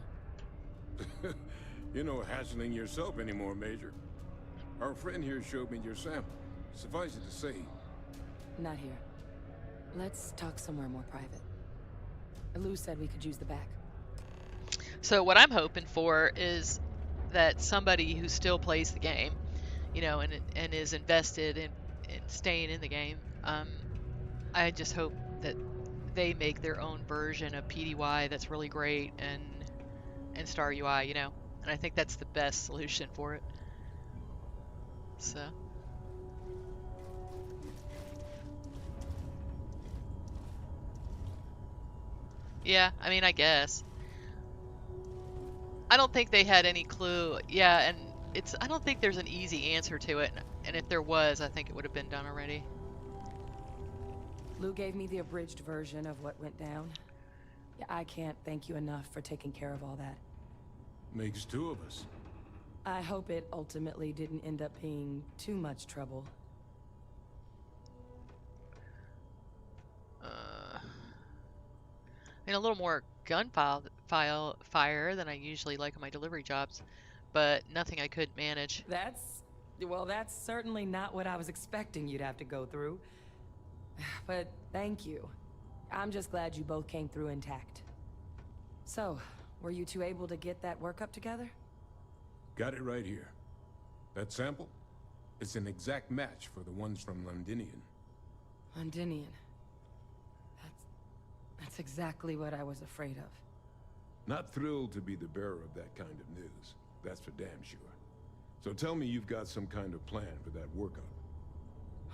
You're no hassling yourself anymore, Major. Our friend here showed me your sample. Suffice it to say... Not here. Let's talk somewhere more private. Lou said we could use the back. So what I'm hoping for is that somebody who still plays the game, you know, and is invested in staying in the game, I just hope that they make their own version of PDY that's really great and Star UI, you know, and I think that's the best solution for it. So. Yeah, I mean, I guess. I don't think they had any clue. Yeah, and I don't think there's an easy answer to it, and if there was, I think it would have been done already. Lou gave me the abridged version of what went down. Yeah, I can't thank you enough for taking care of all that. Makes two of us. I hope it ultimately didn't end up being too much trouble. I mean, a little more fire than I usually like on my delivery jobs, but nothing I couldn't manage. Well, that's certainly not what I was expecting you'd have to go through. But thank you. I'm just glad you both came through intact. So, were you two able to get that workup together? Got it right here. That sample? It's an exact match for the ones from Londinian. Londinian. That's exactly what I was afraid of. Not thrilled to be the bearer of that kind of news. That's for damn sure. So tell me you've got some kind of plan for that workup.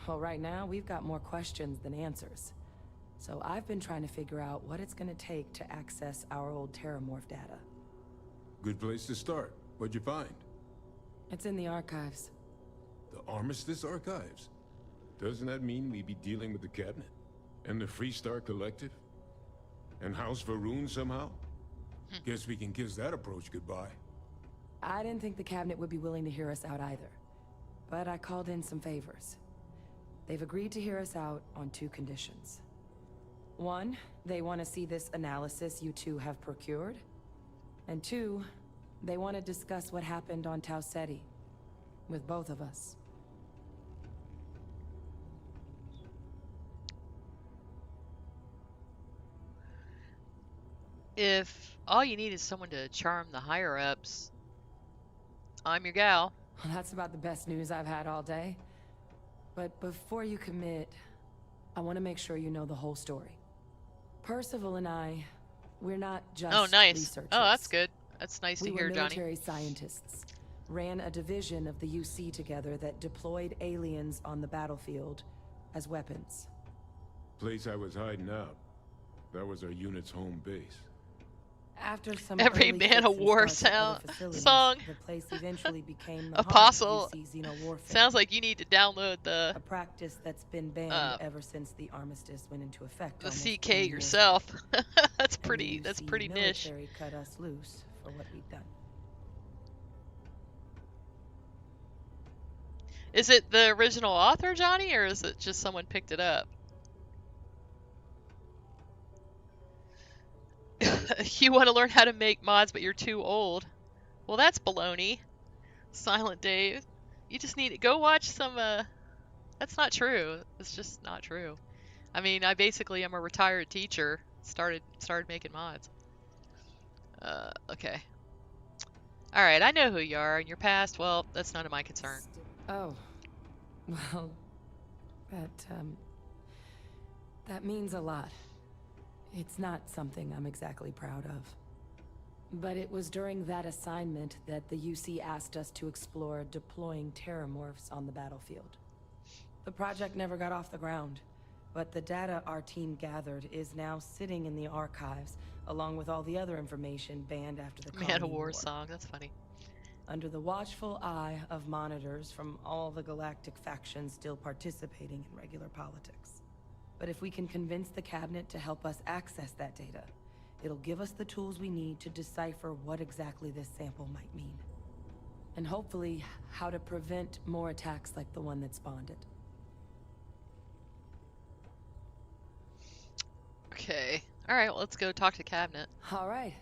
Well, right now, we've got more questions than answers. So I've been trying to figure out what it's gonna take to access our old Terramorph data. Good place to start. What'd you find? It's in the archives. The Armistice Archives? Doesn't that mean we'd be dealing with the Cabinet? And the Freestar Collective? And House Varun somehow? Guess we can kiss that approach goodbye. I didn't think the Cabinet would be willing to hear us out either. But I called in some favors. They've agreed to hear us out on 2 conditions. 1, they want to see this analysis you two have procured. And 2, they want to discuss what happened on Tau Ceti. With both of us. If all you need is someone to charm the higher-ups, I'm your gal. Well, that's about the best news I've had all day. But before you commit, I want to make sure you know the whole story. Percival and I, we're not just researchers. Oh, that's good. That's nice to We hear, were Johnny. military scientists. Ran a division of the UC together that deployed aliens on the battlefield as weapons. Place I was hiding out. That was our unit's home base. After some Every early Man of fixes War started at other facilities, song. the place eventually became the Apostle. heart of UC Xenowarfare. Sounds like you need to download A practice that's been banned ever since the armistice went into effect. the almost CK 20 years yourself. That's And the pretty. That's UC pretty niche. military cut us loose for what we'd done. Is it the original author, Johnny, or is it just someone picked it up? You want to learn how to make mods, but you're too old. Well, that's baloney. Silent Dave. You just need to go watch some, That's not true. It's just not true. I mean, I basically am a retired teacher. Started making mods. Okay. Alright, I know who you are. In your past, well, that's none of my concern. Oh. Well, that means a lot. It's not something I'm exactly proud of. But it was during that assignment that the UC asked us to explore deploying terramorphs on the battlefield. The project never got off the ground, but the data our team gathered is now sitting in the archives, along with all the other information banned after the Man of War War song, that's funny. Under the watchful eye of monitors from all the galactic factions still participating in regular politics. But if we can convince the cabinet to help us access that data, it'll give us the tools we need to decipher what exactly this sample might mean. And hopefully, how to prevent more attacks like the one that spawned it. Okay. Alright, well, let's go talk to the cabinet. Alright.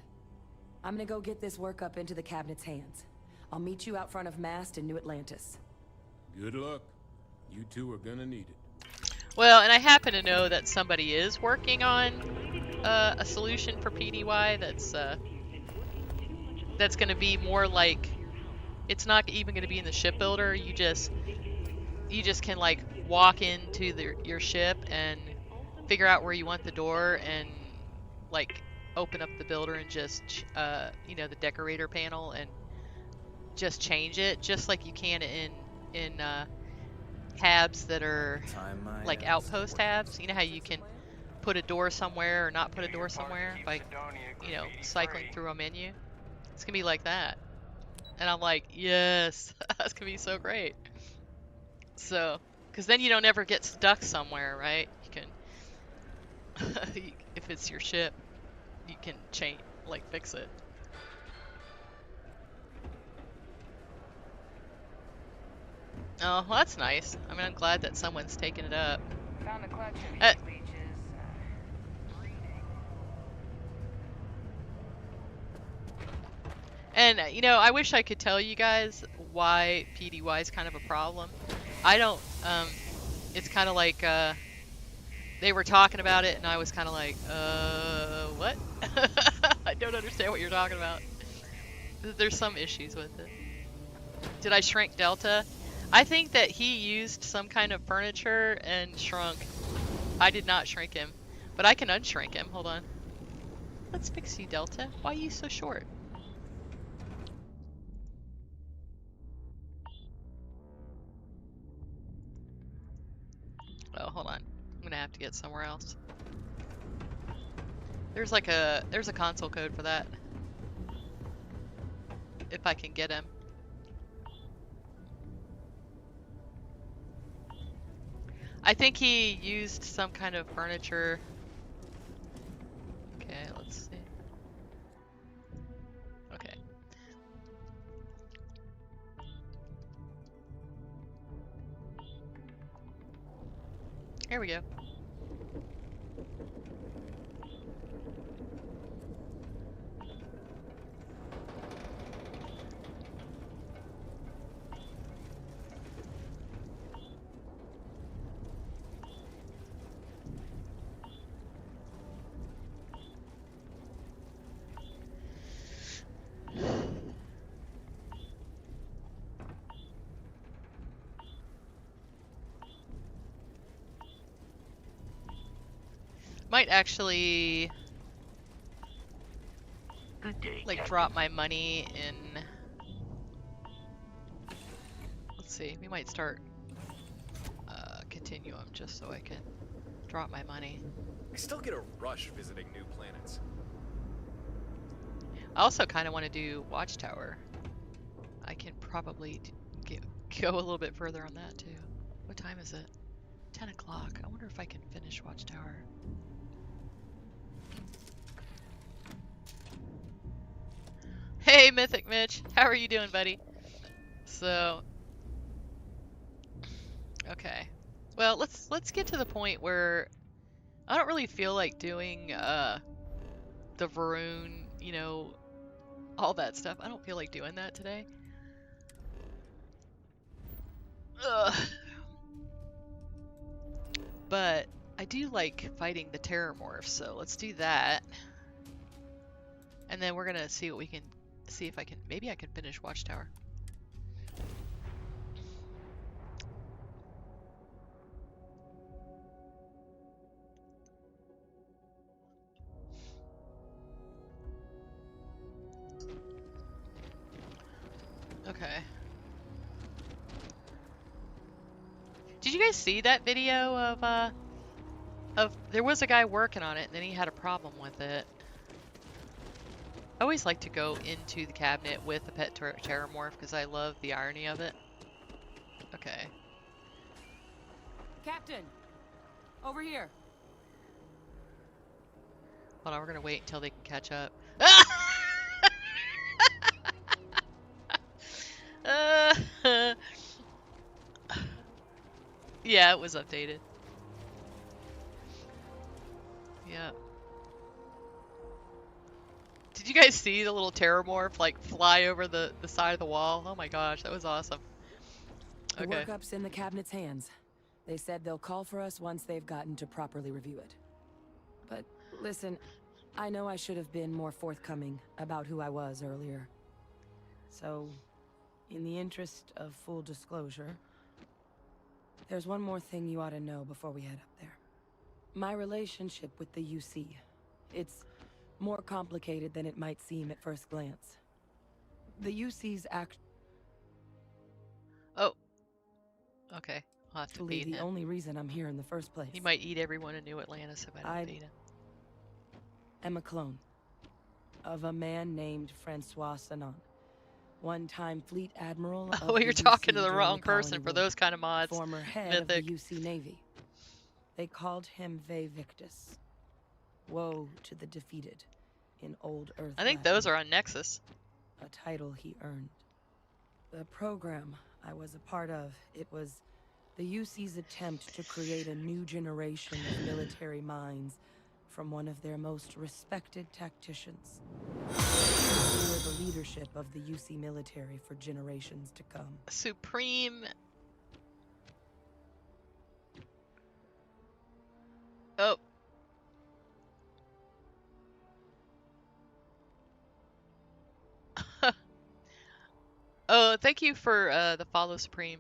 I'm gonna go get this work up into the cabinet's hands. I'll meet you out front of Mast in New Atlantis. Good luck. You two are gonna need it. Well, and I happen to know that somebody is working on a solution for PDY that's going to be more like, it's not even going to be in the shipbuilder. You just can like walk into your ship and figure out where you want the door and like open up the builder and just you know, the decorator panel and just change it, just like you can in tabs that are like outpost tabs. You know how you can put a door somewhere or not put a door somewhere by, you know, cycling through a menu? It's gonna be like that. And I'm like, yes, that's gonna be so great. So, because then you don't ever get stuck somewhere, right? You can, if it's your ship, you can change, like fix it. Oh, well, that's nice. I mean, I'm glad that someone's taking it up. Found a collection of these leeches. And, you know, I wish I could tell you guys why PDY is kind of a problem. I don't, it's kind of like, they were talking about it and I was kind of like, what? I don't understand what you're talking about. There's some issues with it. Did I shrink Delta? I think that he used some kind of furniture and shrunk. I did not shrink him, but I can unshrink him. Hold on. Let's fix you, Delta. Why are you so short? Oh, hold on. I'm gonna have to get somewhere else. There's like there's a console code for that. If I can get him. I think he used some kind of furniture. Okay, let's see. Okay. Here we go. Might actually like drop my money in. Let's see, we might start Continuum just so I can drop my money. I still get a rush visiting new planets. I also kind of want to do Watchtower. I can probably go a little bit further on that too. What time is it? 10 o'clock. I wonder if I can finish Watchtower. Hey, Mythic Mitch. How are you doing, buddy? So, Okay. Well, let's get to the point where I don't really feel like doing the Varun, you know, all that stuff. I don't feel like doing that today. Ugh. But I do like fighting the Terramorphs, so let's do that. And then we're gonna see what we can see if I can maybe I can finish Watchtower. Okay. Did you guys see that video of there was a guy working on it and then he had a problem with it? I always like to go into the cabinet with the pet Terramorph because I love the irony of it. Okay. Captain, over here. Hold on, we're gonna wait until they can catch up. Yeah, it was updated. Yeah. Did you guys see the little Terramorph like fly over the side of the wall? Oh my gosh, that was awesome. The Okay. workup's in the cabinet's hands. They said they'll call for us once they've gotten to properly review it. But listen, I know I should have been more forthcoming about who I was earlier. So, in the interest of full disclosure, there's one more thing you ought to know before we head up there. My relationship with the UC. It's more complicated than it might seem at first glance. The UC's Oh. Okay. I'll have to actually feed the him. only reason I'm here in the first place. He might eat everyone in New Atlantis if I don't feed him. I'm a clone of a man named Francois Sanon, one-time fleet admiral of Oh, the you're UC talking to the during wrong Colony person for War, those kind of mods. former head Mythic. of the UC Navy. They called him Ve Victus. Woe to the defeated in Old Earth. I think those are on Nexus. A title he earned. The program I was a part of, it was the UC's attempt to create a new generation of military minds from one of their most respected tacticians. We were the leadership of the UC military for generations to come. Supreme. Oh. Oh, thank you for the follow, Supreme.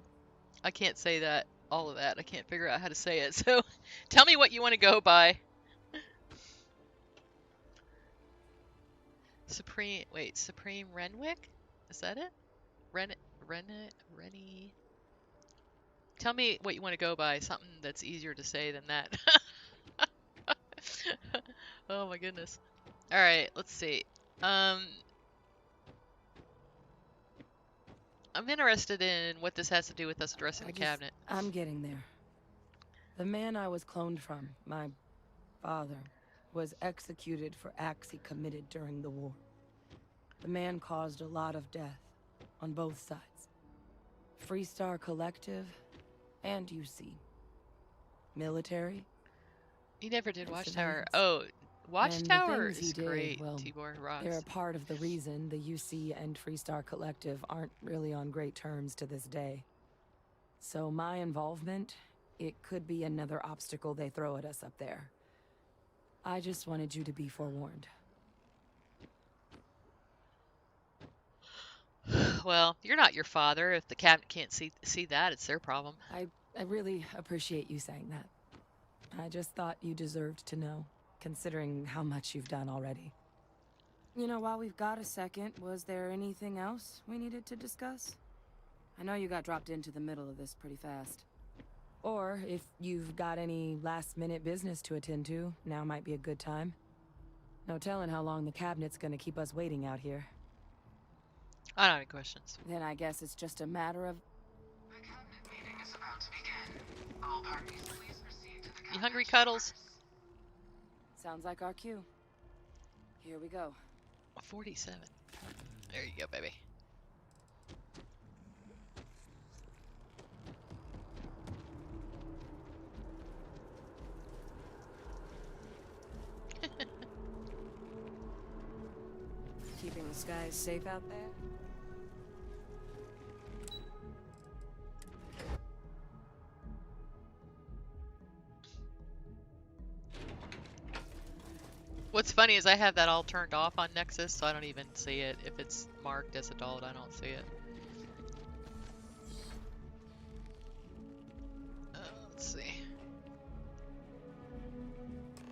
I can't say that, all of that. I can't figure out how to say it. So tell me what you want to go by. Supreme, wait, Supreme Renwick? Is that it? Rennie? Tell me what you want to go by. Something that's easier to say than that. Oh my goodness. Alright, let's see. I'm interested in what this has to do with us addressing the cabinet. I'm getting there. The man I was cloned from, my father, was executed for acts he committed during the war. The man caused a lot of death on both sides. Freestar Collective and UC. Military. You never did and Watchtower. civilians. Oh, And Watchtower the things is he did, great. well, Tibor rocks. they're a part of the reason the UC and Freestar Collective aren't really on great terms to this day. So my involvement, it could be another obstacle they throw at us up there. I just wanted you to be forewarned. Well, you're not your father. If the cabinet can't see that, it's their problem. I really appreciate you saying that. I just thought you deserved to know, considering how much you've done already. You know, while we've got a second, was there anything else we needed to discuss? I know you got dropped into the middle of this pretty fast. Or if you've got any last-minute business to attend to, now might be a good time. No telling how long the cabinet's gonna keep us waiting out here. I don't have any questions. Then I guess it's just a matter of... The cabinet meeting is about to begin. All parties, please proceed to the cabinet. You hungry, Cuddles? Sounds like our cue. Here we go. 47. There you go, baby. Keeping the skies safe out there? What's funny is I have that all turned off on Nexus, so I don't even see it. If it's marked as adult, I don't see it. Let's see.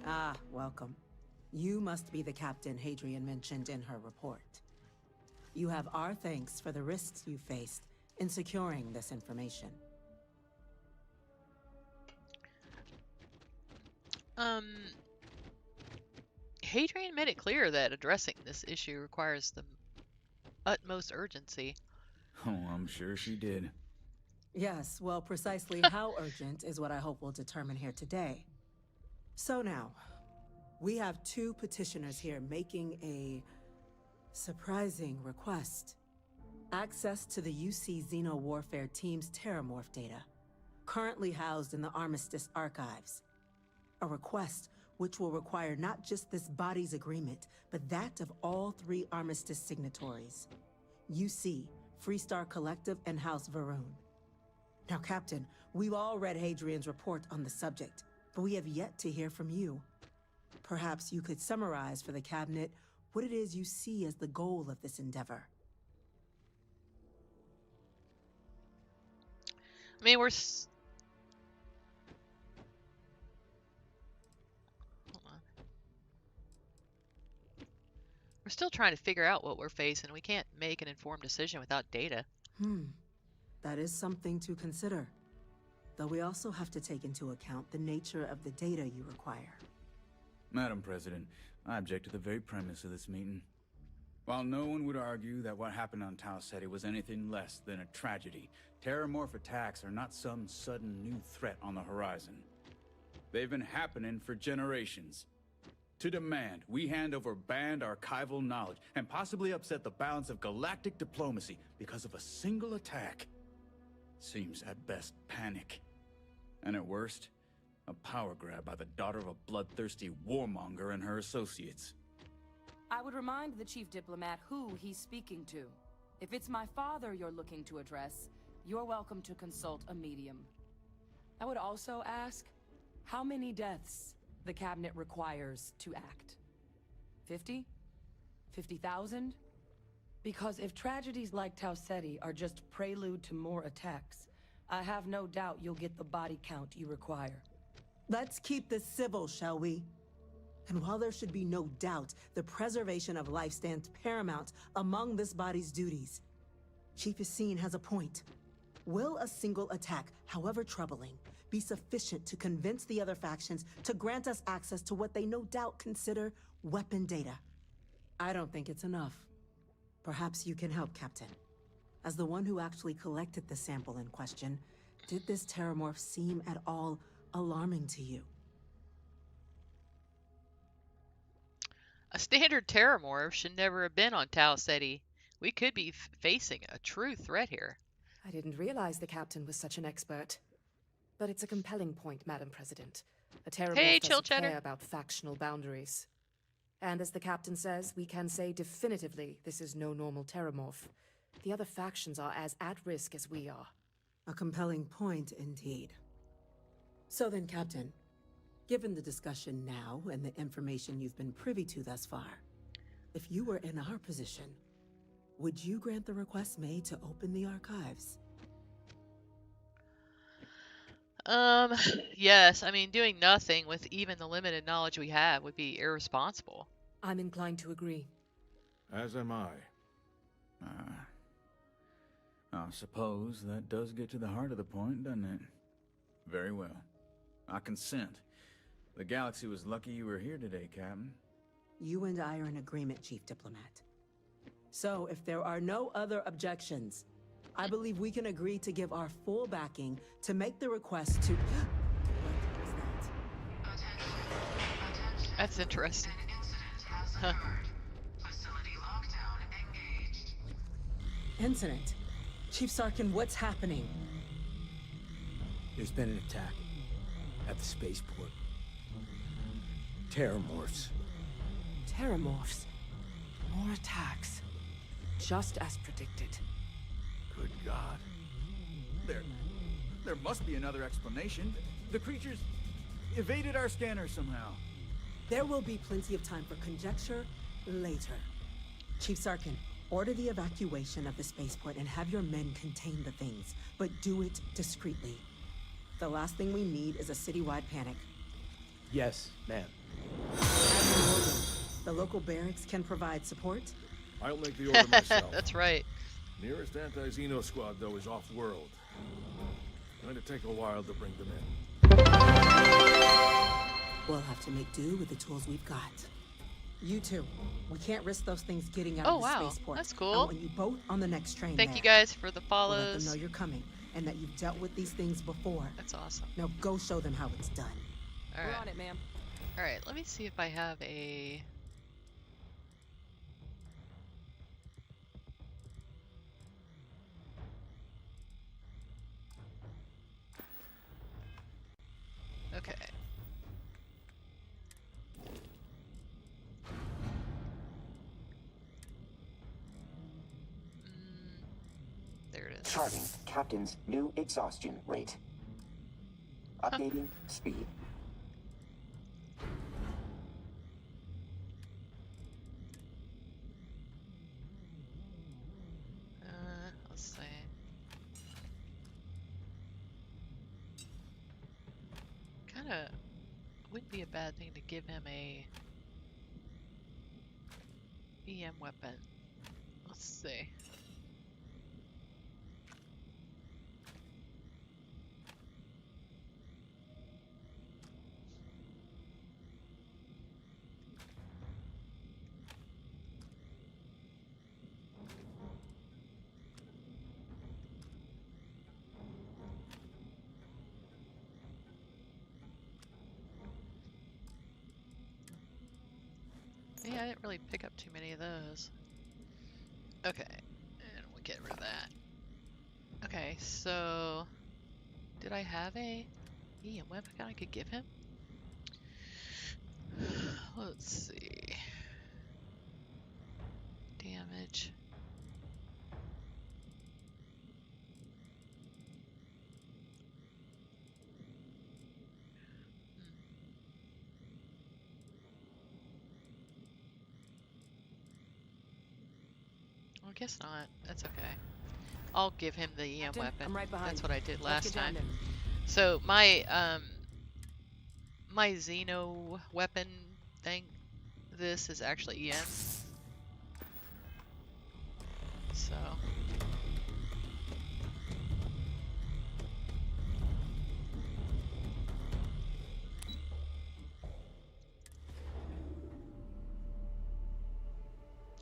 Ah, welcome. You must be the captain Hadrian mentioned in her report. You have our thanks for the risks you faced in securing this information. Hadrian made it clear that addressing this issue requires the utmost urgency. Oh, I'm sure she did. Yes, well, precisely how urgent is what I hope we'll determine here today. So now, we have two petitioners here making a surprising request. Access to the UC Xeno Warfare Team's Terramorph data, currently housed in the Armistice archives. A request which will require not just this body's agreement, but that of all three Armistice signatories. UC, Freestar Collective, and House Varun. Now, Captain, we've all read Hadrian's report on the subject, but we have yet to hear from you. Perhaps you could summarize for the Cabinet what it is you see as the goal of this endeavor. I mean, Hold on. We're still trying to figure out what we're facing. We can't make an informed decision without data. That is something to consider. Though we also have to take into account the nature of the data you require. Madam President, I object to the very premise of this meeting. While no one would argue that what happened on Tau Ceti was anything less than a tragedy, Terramorph attacks are not some sudden new threat on the horizon. They've been happening for generations. To demand we hand over banned archival knowledge and possibly upset the balance of galactic diplomacy because of a single attack seems at best panic. And at worst, a power grab by the daughter of a bloodthirsty warmonger and her associates. I would remind the chief diplomat who he's speaking to. If it's my father you're looking to address, you're welcome to consult a medium. I would also ask how many deaths the Cabinet requires to act. 50? 50,000? Because if tragedies like Tau Ceti are just prelude to more attacks, I have no doubt you'll get the body count you require. Let's keep this civil, shall we? And while there should be no doubt the preservation of life stands paramount among this body's duties, Chief Yassine has a point. Will a single attack, however troubling, be sufficient to convince the other factions to grant us access to what they no doubt consider weapon data? I don't think it's enough. Perhaps you can help, Captain. As the one who actually collected the sample in question, did this Terramorph seem at all alarming to you? A standard Terramorph should never have been on Tau Ceti. We could be facing a true threat here. I didn't realize the captain was such an expert. But it's a compelling point, Madam President. A Terramorph doesn't care about factional boundaries. And as the captain says, we can say definitively this is no normal Terramorph. The other factions are as at risk as we are. A compelling point, indeed. So then, Captain, given the discussion now and the information you've been privy to thus far, if you were in our position, would you grant the request made to open the archives? Yes. I mean, doing nothing with even the limited knowledge we have would be irresponsible. I'm inclined to agree. As am I. I suppose that does get to the heart of the point, doesn't it? Very well. I consent. The galaxy was lucky you were here today, Captain. You and I are in agreement, Chief Diplomat. So, if there are no other objections, I believe we can agree to give our full backing to make the request to... What was that? That's interesting. Huh. Incident? Chief Sarkin, what's happening? There's been an attack at the spaceport. Terramorphs. Terramorphs? More attacks. Just as predicted. Good God. There must be another explanation. The creatures evaded our scanner somehow. There will be plenty of time for conjecture later. Chief Sarkin, order the evacuation of the spaceport and have your men contain the things, but do it discreetly. The last thing we need is a citywide panic. Yes, ma'am. The local barracks can provide support. I'll make the order myself. That's right. Nearest anti-Xeno squad, though, is off-world. Going to take a while to bring them in. We'll have to make do with the tools we've got. You two, we can't risk those things getting out of the spaceport. That's cool. I want you both on the next train. Thank you guys for the We'll let follows. them know you're coming and that you've dealt with these things before. That's awesome. Now go show them how it's done. All right. We're on it, ma'am. All right, let me see if I have a. Okay. There it is. Charting Captain's new exhaustion rate. Updating speed. Let's see. Kinda wouldn't be a bad thing to give him a EM weapon. Let's see. Yeah, I didn't really pick up too many of those. Okay, and we'll get rid of that. Okay, so did I have a EM weapon I could give him? Let's see. Damage. Well, I guess not. That's okay. I'll give him the EM weapon. I'm right behind That's you. what I did Let's last get down time. there. So my my Xeno weapon thing, this is actually EM. So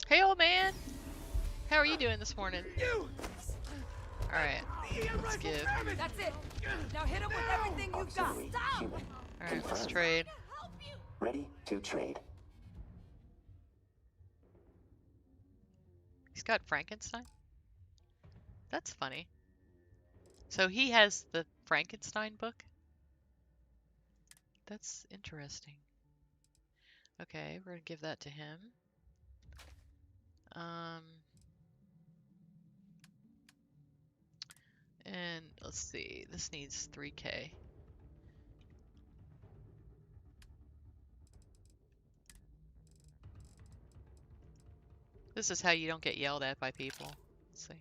hey old man! How are you doing this morning? Alright, let's give. That's it. Now hit him with everything you've got. Auxiliary Stop! human. Alright, let's Confirmed. trade. Ready to trade. He's got Frankenstein? That's funny. So he has the Frankenstein book? That's interesting. Okay, we're gonna give that to him. And let's see, this needs 3K. This is how you don't get yelled at by people. Let's see.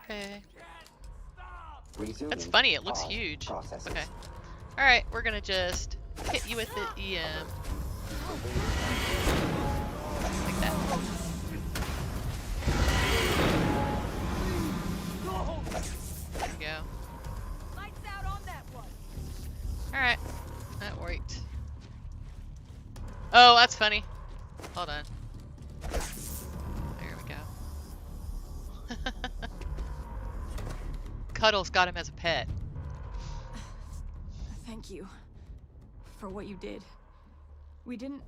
Okay. That's funny, it looks huge. Processes. Okay. Alright, we're gonna just hit you with the EM. Like that. There we go. Lights out on that one. Alright. That worked. Oh, that's funny. Hold on. There we go. Cuddles got him as a pet. Thank you for what you did. We didn't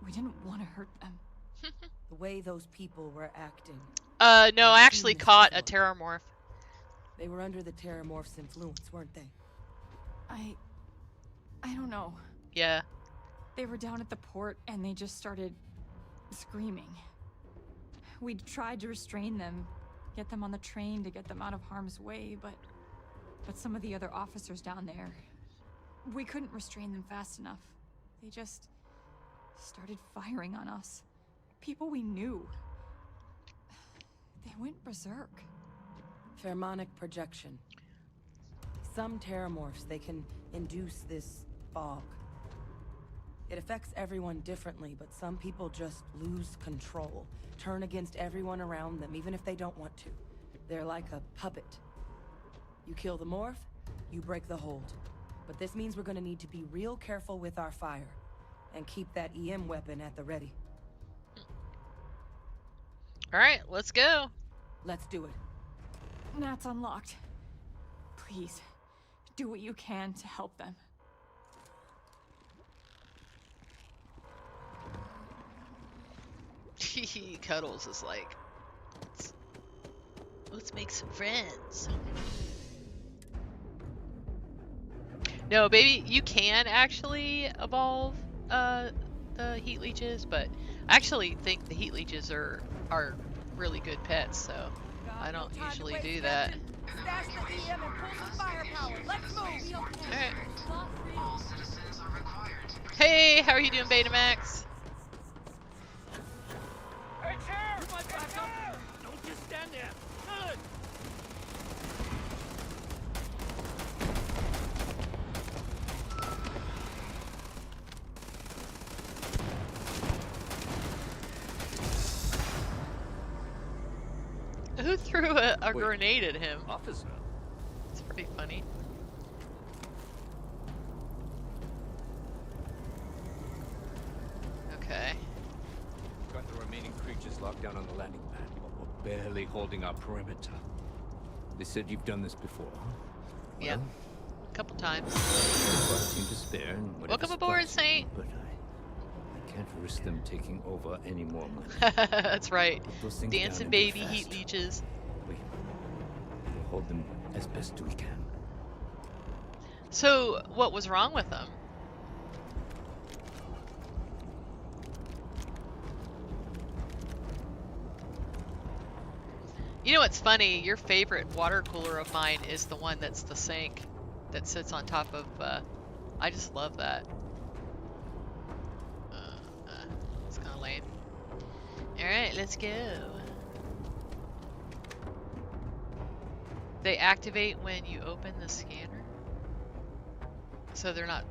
want to hurt them. The way those people were acting. No, I actually caught a terramorph. They were under the terramorph's influence, weren't they? I don't know. Yeah. They were down at the port and they just started screaming. We'd tried to restrain them, get them on the train to get them out of harm's way, but some of the other officers down there, we couldn't restrain them fast enough. They just started firing on us. People we knew. They went berserk. Pheromonic projection. Some terramorphs, they can induce this fog. It affects everyone differently, but some people just lose control, turn against everyone around them, even if they don't want to. They're like a puppet. You kill the morph, you break the hold. But this means we're gonna need to be real careful with our fire, and keep that EM weapon at the ready. Alright, let's go. Let's do it. Nat's unlocked. Please, do what you can to help them. Cuddles is like, let's make some friends. No, baby, you can actually evolve the heat leeches, but I actually think the heat leeches are really good pets, so I don't usually do that. Stash the EM and pull some firepower. Let's move. Alright. Hey, how are you doing, Betamax? Hey, chair! Don't just stand there. Good. Who threw a grenade at him? Officer. It's pretty funny. Okay. Got the remaining creatures locked down on the landing pad, but we're barely holding our perimeter. They said you've done this before, huh? Yeah. Well, A couple times. got a team to spare and whatever Welcome aboard, supplies you Saint. need, but I can't risk them taking over any more money. That's right. Put those things down Dancing and be baby heat fast. leeches. We'll hold them as best we can. So, what was wrong with them? You know what's funny? Your favorite water cooler of mine is the one that's the sink that sits on top of, I just love that. It's kind of lame. Alright, let's go. They activate when you open the scanner? So they're not...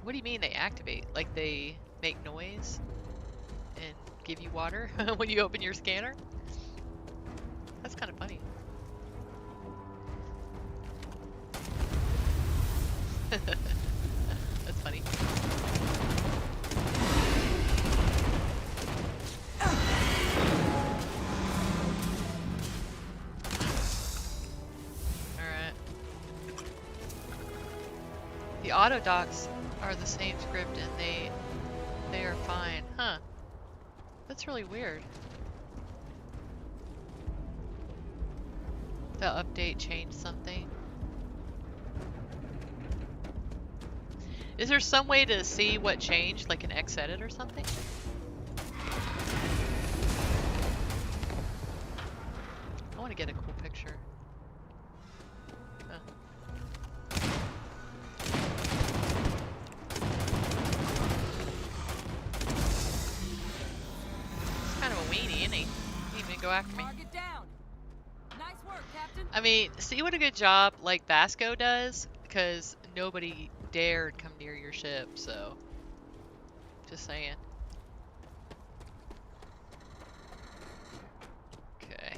What do you mean they activate? Like they make noise and give you water when you open your scanner? That's kind of funny. That's funny. Alright. The auto docs are the same script and they are fine. Huh. That's really weird. The update changed something. Is there some way to see what changed, like an X-edit or something? I want to get a cool picture. He's kind of a weenie, isn't he? He didn't even go after me. Target down. Nice work, Captain. I mean, see what a good job like Vasco does, because nobody dared come near your ship, so just saying. Okay.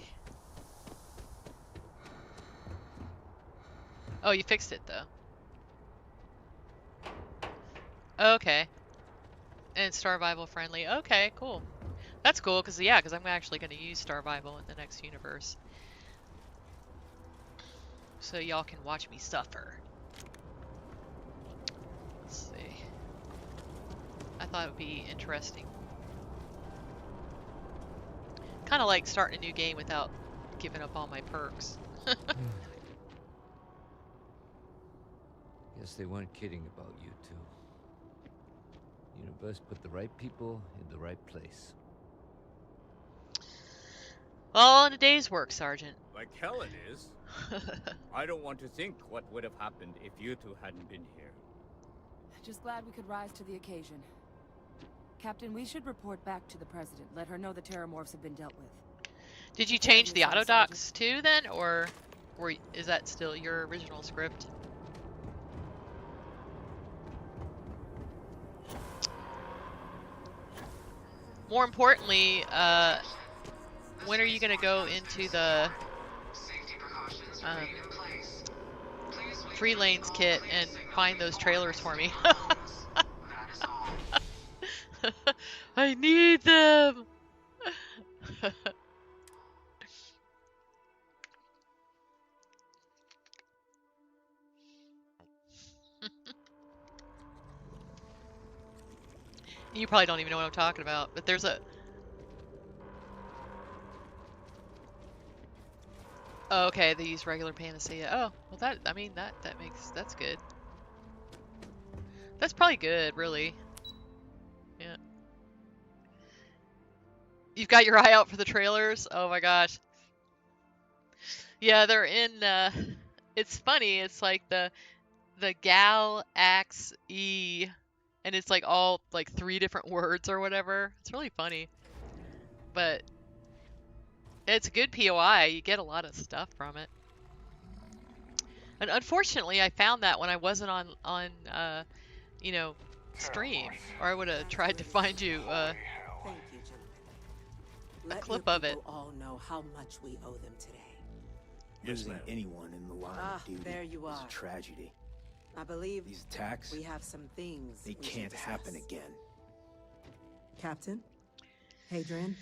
Oh, you fixed it though. Okay. And it's Starvival friendly. Okay, cool. That's cool, because yeah, because I'm actually going to use Starvival in the next universe. So y'all can watch me suffer. Let's see. I thought it would be interesting. Kind of like starting a new game without giving up all my perks. Guess they weren't kidding about you two. Universe put the right people in the right place. All in a day's work, Sergeant. Like hell it is. I don't want to think what would have happened if you two hadn't been here. Just glad we could rise to the occasion. Captain, we should report back to the President. Let her know the Terramorphs have been dealt with. Did you change the auto docs too then, or is that still your original script? More importantly, when are you gonna go into the Free Lanes kit and find those trailers for me? I need them! You probably don't even know what I'm talking about, but there's a... Oh, okay, they use regular Panacea. Oh, well that, I mean, that's good. That's probably good, really. Yeah. You've got your eye out for the trailers? Oh my gosh. Yeah, they're in, it's funny, it's like the Gal Axe E, and it's like all like 3 different words or whatever. It's really funny. But it's a good POI. You get a lot of stuff from it. And unfortunately, I found that when I wasn't on you know, stream, or I would have tried to find you Thank you, a clip of it. All know how much we owe them today. Losing anyone in the line of duty there you is are. a tragedy. I believe These attacks, we have some things they can't happen again. Captain, Hadrian,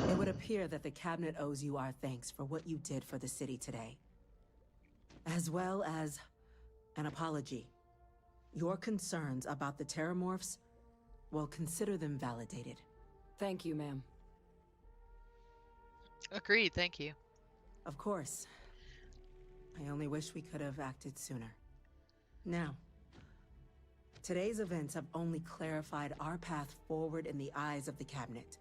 it would appear that the Cabinet owes you our thanks for what you did for the city today, as well as an apology. Your concerns about the Terramorphs, well, consider them validated. Thank you, ma'am. Agreed, thank you. Of course. I only wish we could have acted sooner. Now, today's events have only clarified our path forward in the eyes of the Cabinet.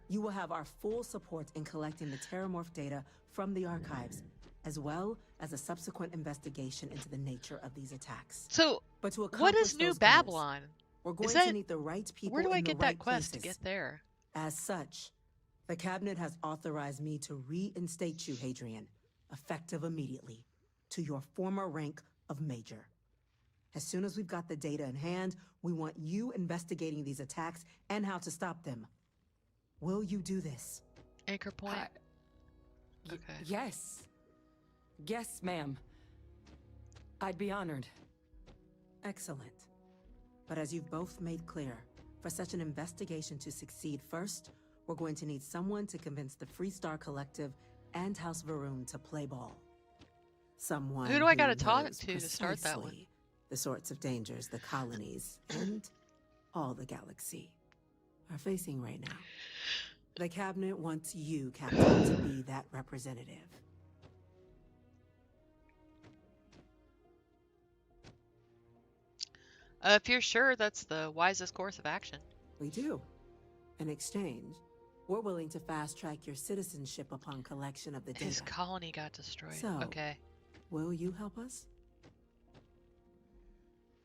You will have our full support in collecting the Terramorph data from the archives, as well as a subsequent investigation into the nature of these attacks. So, but to what is New those Babylon? Goals, we're going to need the right people. Where do I in get the that right quest to places. get there? As such, the Cabinet has authorized me to reinstate you, Hadrian, effective immediately, to your former rank of Major. As soon as we've got the data in hand, we want you investigating these attacks and how to stop them. Will you do this? Anchor point? Okay. Yes. Yes, ma'am. I'd be honored. Excellent. But as you've both made clear, for such an investigation to succeed first, we're going to need someone to convince the Freestar Collective and House Varun to play ball. Someone who do I gotta talk knows to start that one? The sorts of dangers the colonies and all the galaxy are facing right now. The Cabinet wants you, Captain, to be that representative. If you're sure that's the wisest course of action. We do. In exchange, we're willing to fast-track your citizenship upon collection of the data. His colony got destroyed. So, okay. Will you help us?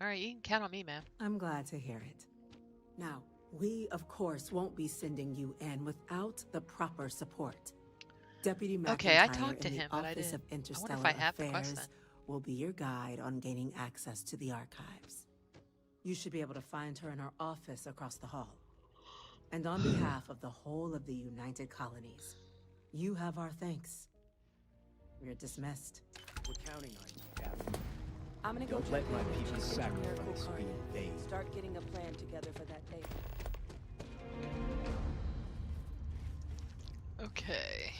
Alright, you can count on me, ma'am. I'm glad to hear it. Now, we, of course, won't be sending you in without the proper support. Deputy McIntyre Okay, I talked to in the him, but I Office didn't. of I Interstellar wonder if I have the Affairs quest then. will be your guide on gaining access to the archives. You should be able to find her in her office across the hall. And on behalf of the whole of the United Colonies, you have our thanks. We're dismissed. We're counting on you, Captain. I'm gonna go Don't let check my in people's with Chief Engineer sacrifice be Kulkarni. in vain. Start getting a plan together for that date. Okay.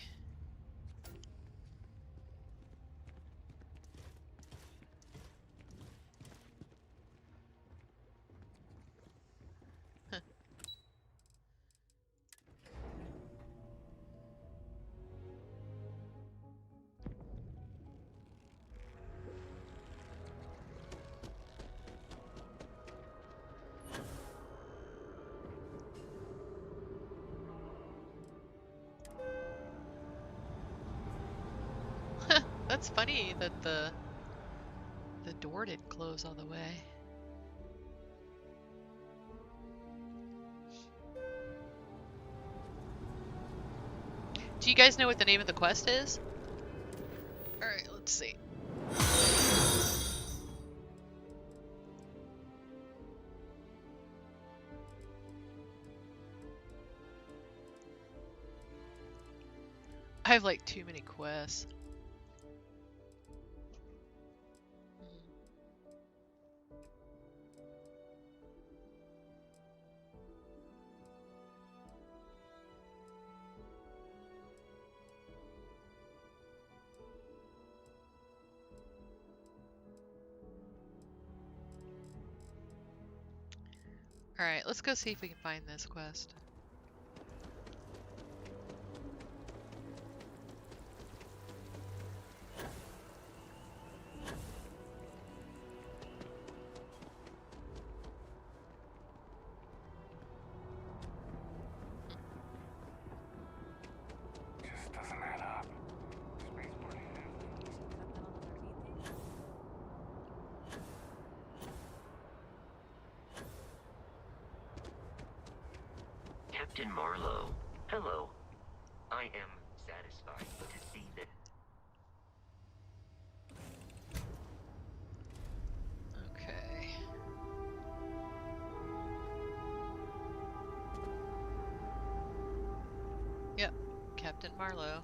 That's funny that the door didn't close all the way. Do you guys know what the name of the quest is? Alright, let's see. I have like too many quests. Alright, let's go see if we can find this quest. Just doesn't add up. Captain Marlowe, hello. I am satisfied to see that. Okay. Yep, Captain Marlowe.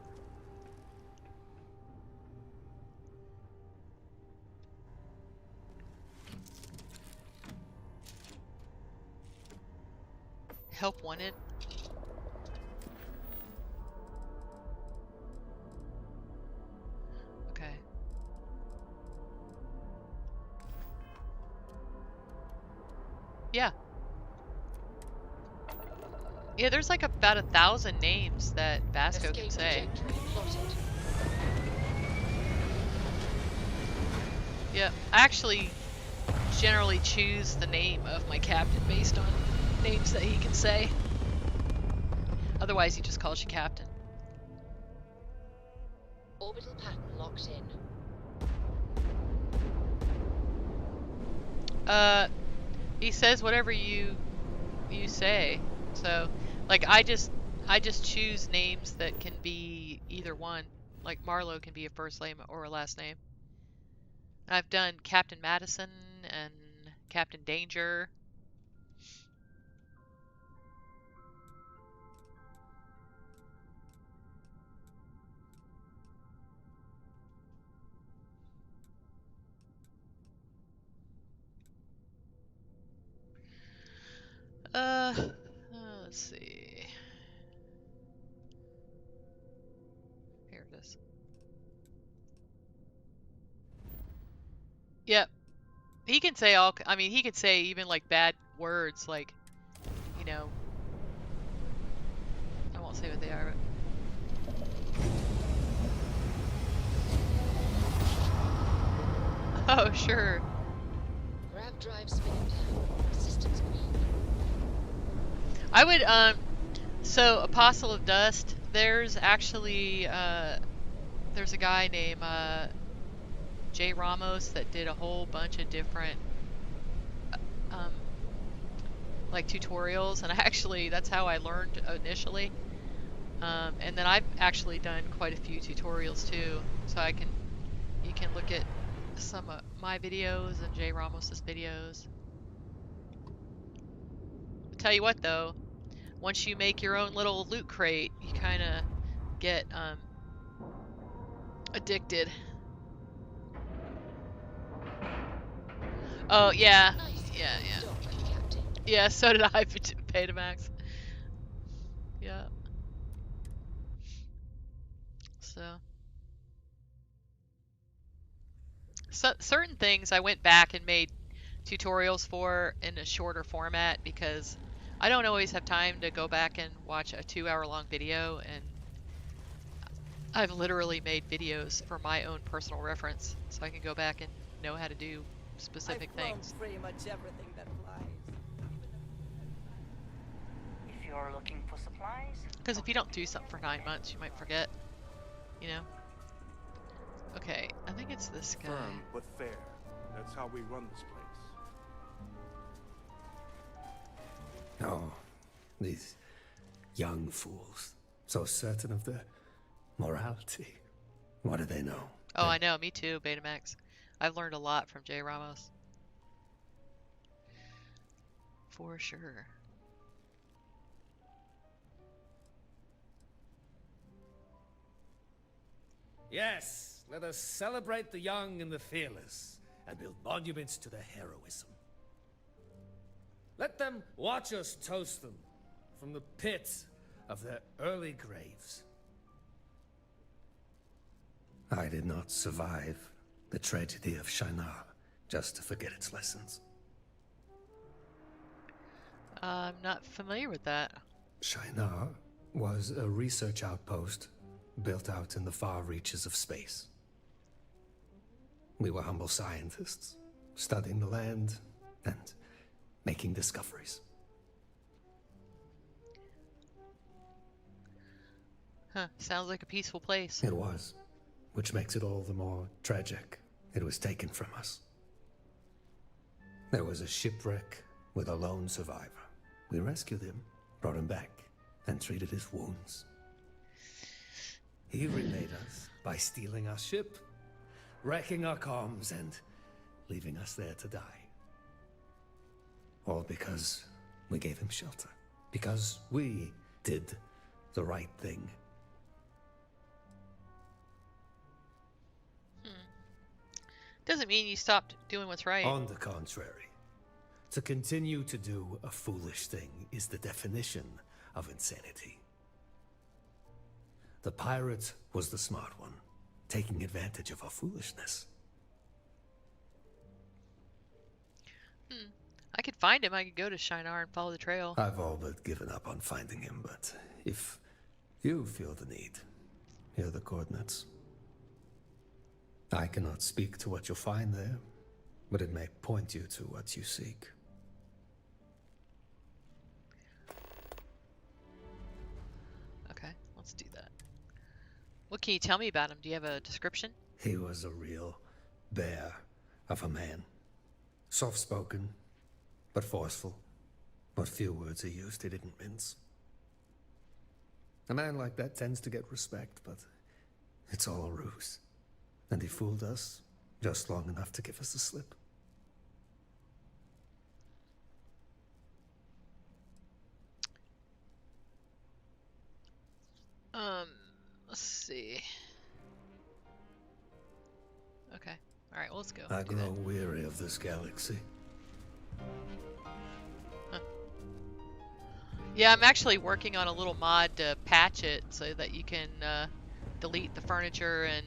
Help wanted. Okay. Yeah. Yeah, there's like about 1,000 names that Vasco can say. Yeah, I actually generally choose the name of my captain based on names that he can say. Otherwise, he just calls you captain. Orbital pattern locked in. He says whatever you say. So, like I just choose names that can be either one. Like Marlowe can be a first name or a last name. I've done Captain Madison and Captain Danger. Let's see. Here it is. Yep. He can say all, I mean, he could say even like bad words, like, you know, I won't say what they are, but. Oh, sure. Grav drive spinning down. Systems green. I would, so Apostle of Dust, there's actually, there's a guy named, Jay Ramos that did a whole bunch of different, like tutorials, and that's how I learned initially. And then I've actually done quite a few tutorials too, so you can look at some of my videos and Jay Ramos's videos. I'll tell you what though, once you make your own little loot crate, you kind of get addicted. Oh yeah, yeah. Yeah, so did I. Betamax. Yeah. So certain things I went back and made tutorials for in a shorter format because I don't always have time to go back and watch a 2-hour-long video, and I've literally made videos for my own personal reference so I can go back and know how to do specific things. Pretty much everything that flies. If you're looking for supplies. Because if you don't do something for 9 months, you might forget, you know? Okay, I think it's this guy. Firm but fair. That's how we run this place. Oh, these young fools. So certain of their morality. What do they know? Oh, I know. Me too, Betamax. I've learned a lot from Jay Ramos. For sure. Yes, let us celebrate the young and the fearless, and build monuments to their heroism. Let them watch us toast them from the pit of their early graves. I did not survive the tragedy of Shinar just to forget its lessons. I'm not familiar with that. Shinar was a research outpost built out in the far reaches of space. We were humble scientists, studying the land and making discoveries. Huh, sounds like a peaceful place. It was, which makes it all the more tragic. It was taken from us. There was a shipwreck with a lone survivor. We rescued him, brought him back, and treated his wounds. He repaid us by stealing our ship, wrecking our comms, and leaving us there to die. All because we gave him shelter. Because we did the right thing. Doesn't mean you stopped doing what's right. On the contrary, to continue to do a foolish thing is the definition of insanity. The pirate was the smart one, taking advantage of our foolishness. I could find him. I could go to Shinar and follow the trail. I've all but given up on finding him, but if you feel the need, here are the coordinates. I cannot speak to what you'll find there, but it may point you to what you seek. Okay, let's do that. What can you tell me about him? Do you have a description? He was a real bear of a man. Soft-spoken, but forceful. What few words he used, he didn't mince. A man like that tends to get respect, but it's all a ruse. And he fooled us just long enough to give us the slip. Let's see. Okay. All right, well, let's go. I grow weary of this galaxy. Huh. Yeah, I'm actually working on a little mod to patch it so that you can delete the furniture and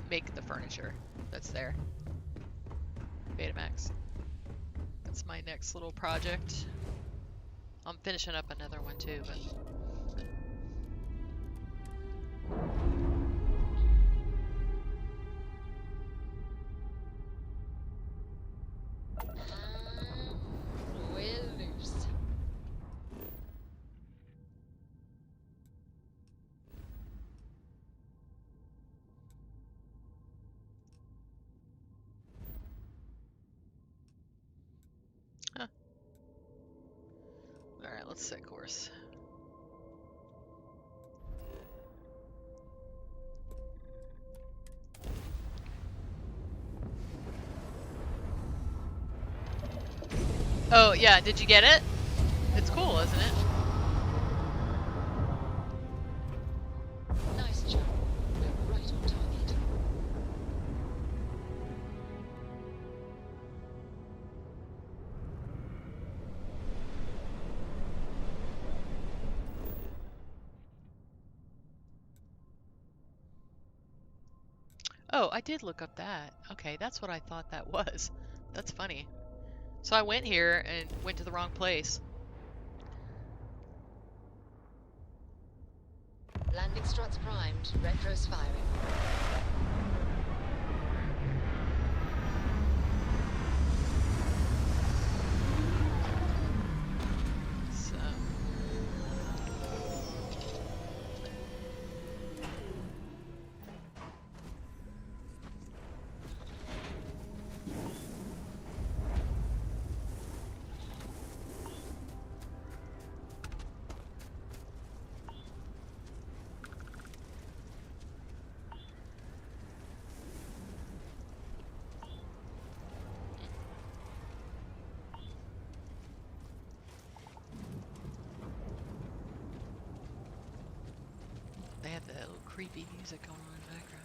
make the furniture that's there. Betamax. That's my next little project. I'm finishing up another one too, but... We're loose. Huh. Alright, let's set course. Oh, yeah, did you get it? It's cool, isn't it? Nice job. We're right on target. Oh, I did look up that. Okay, that's what I thought that was. That's funny. So I went here and went to the wrong place. Landing struts primed. Retros firing. So... The little creepy music going on in the background.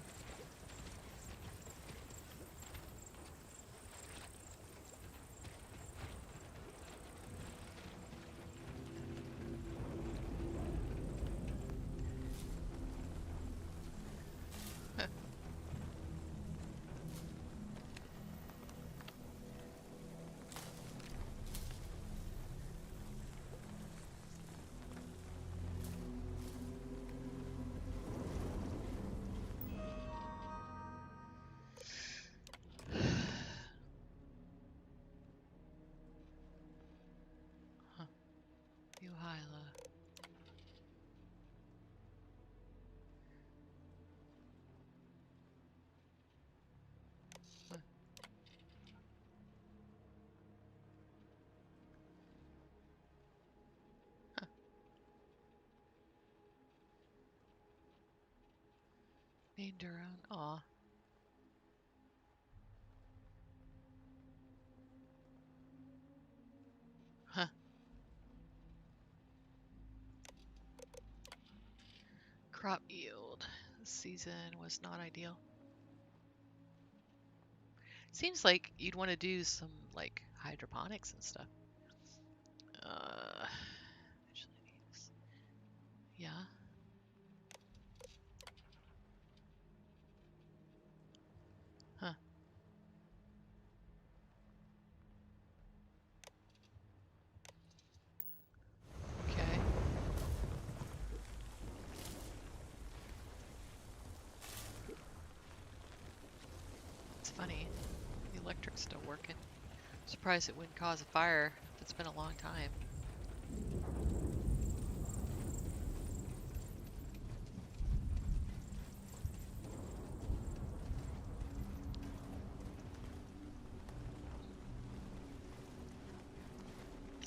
Hyla. Huh. Huh. Named her own. Aw. Huh. Crop yield. This season was not ideal. Seems like you'd want to do some like hydroponics and stuff. Yeah. Huh. Okay. It's funny. The electric's still working. Surprised it wouldn't cause a fire if it's been a long time.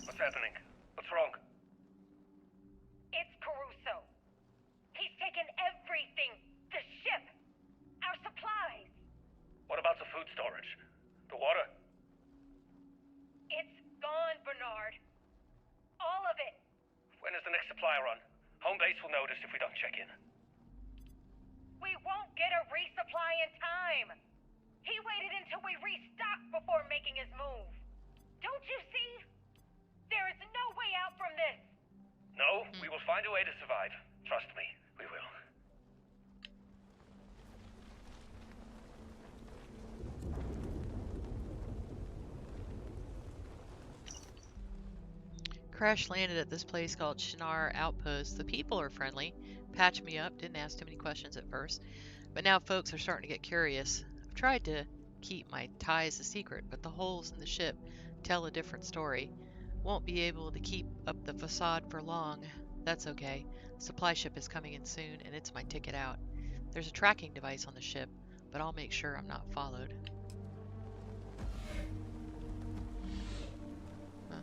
What's happening? What's wrong? It's Caruso. He's taken everything. The ship. Our supplies. What about the food storage? The water? It's gone, Bernard. All of it. When is the next supply run? Home base will notice if we don't check in. We won't get a resupply in time. He waited until we restocked before making his move. Don't you see? There is no way out from this. No, we will find a way to survive. Trust me, we will. Crash landed at this place called Shinar Outpost. The people are friendly. Patched me up, didn't ask too many questions at first. But now folks are starting to get curious. I've tried to keep my ties a secret, but the holes in the ship tell a different story. Won't be able to keep up the facade for long. That's okay. Supply ship is coming in soon, and it's my ticket out. There's a tracking device on the ship, but I'll make sure I'm not followed. Huh.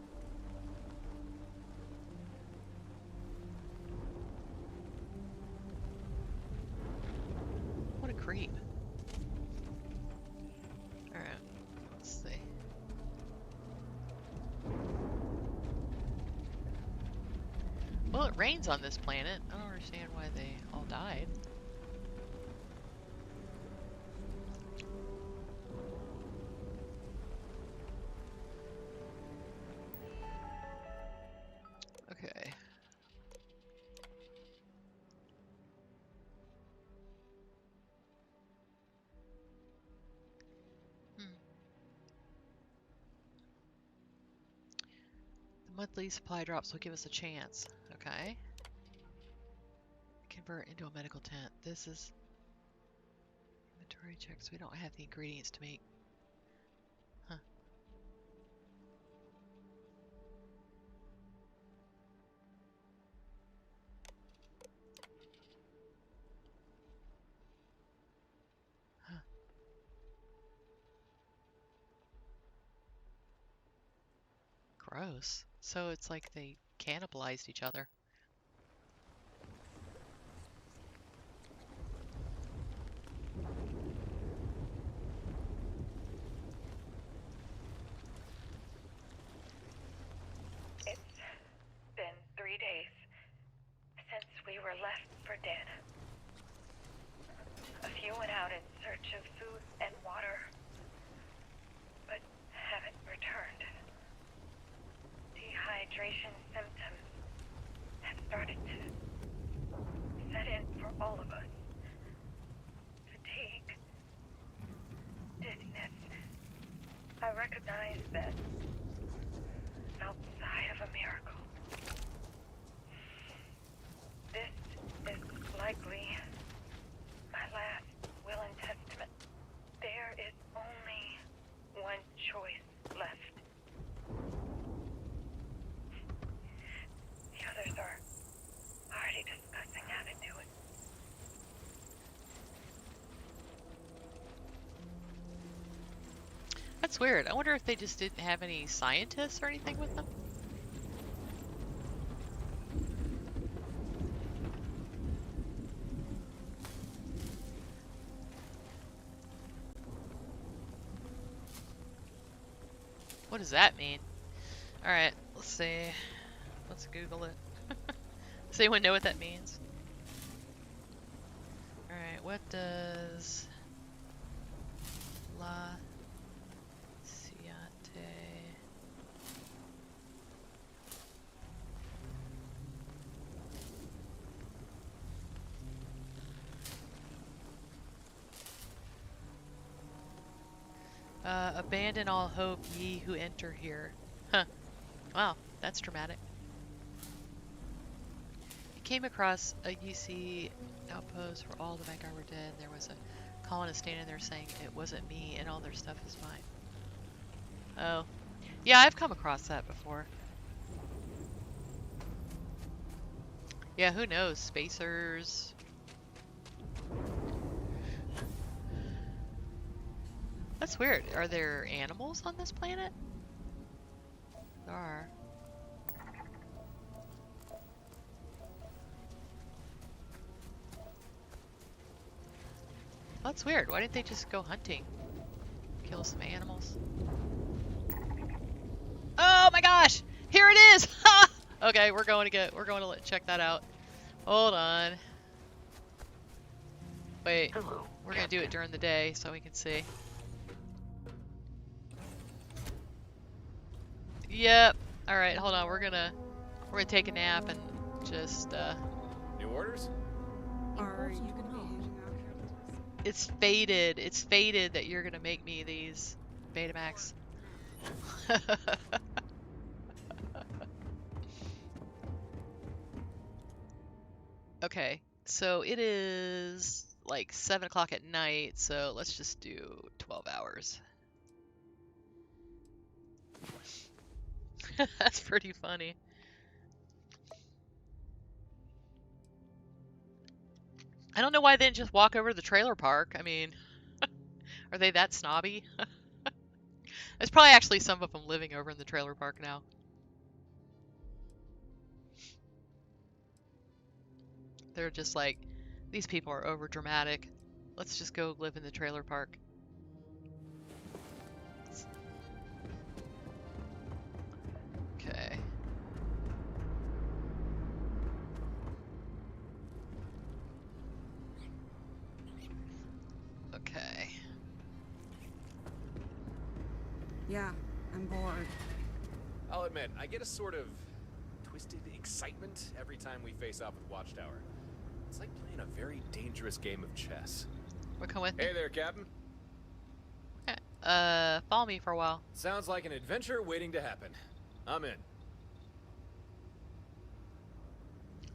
What a creep. Alright, let's see. Well, it rains on this planet. I don't understand why they all died. Okay. The monthly supply drops will give us a chance. Okay. Convert into a medical tent. This is inventory checks. We don't have the ingredients to make. Huh. Huh. Gross. So it's like they cannibalized each other. It's been 3 days since we were left for dead. A few went out in search of food and water, but haven't returned. Dehydration symptoms have started to set in for all of us. Fatigue, dizziness. I recognize that outside of a miracle. This is likely my last will and testament. There is only one choice left. The others are already discussing how to do it. That's weird. I wonder if they just didn't have any scientists or anything with them. What does that mean? Alright, let's see. Let's Google it. Does anyone know what that means? Alright, what does La Ciate abandon all hope, ye who enter here. Huh. Wow, that's dramatic. You came across a UC outpost where all the Vanguard were dead. There was a colonist standing there saying it wasn't me and all their stuff is mine. Oh. Yeah, I've come across that before. Yeah, who knows? Spacers. That's weird. Are there animals on this planet? There are. That's weird. Why didn't they just go hunting? Kill some animals. Oh my gosh! Here it is! Ha! Okay, we're going to check that out. Hold on. Wait. We're gonna do it during the day so we can see. Yep. Alright, hold on. We're gonna take a nap and just New orders? Are you gonna be hanging out here? It's fated. It's fated that you're gonna make me these Betamax. Okay, so it is like 7 o'clock at night, so let's just do 12 hours. That's pretty funny. I don't know why they didn't just walk over to the trailer park. I mean, are they that snobby? There's probably actually some of them living over in the trailer park now. They're just like, these people are over dramatic. Let's just go live in the trailer park. Okay. Okay. Yeah, I'm bored. I'll admit, I get a sort of twisted excitement every time we face off with Watchtower. It's like playing a very dangerous game of chess. We'll come with me. Hey there, Captain. Follow me for a while. Sounds like an adventure waiting to happen. I'm in.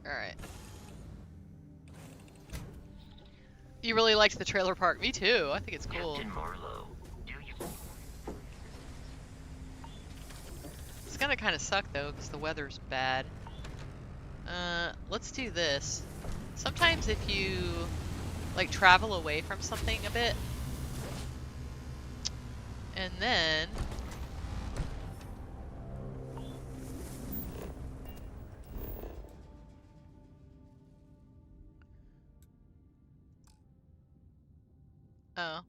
Alright. You really liked the trailer park. Me too. I think it's cool. Captain Marlowe, do you... It's gonna kind of suck though, because the weather's bad. Let's do this. Sometimes if you, like, travel away from something a bit, and then... Oh.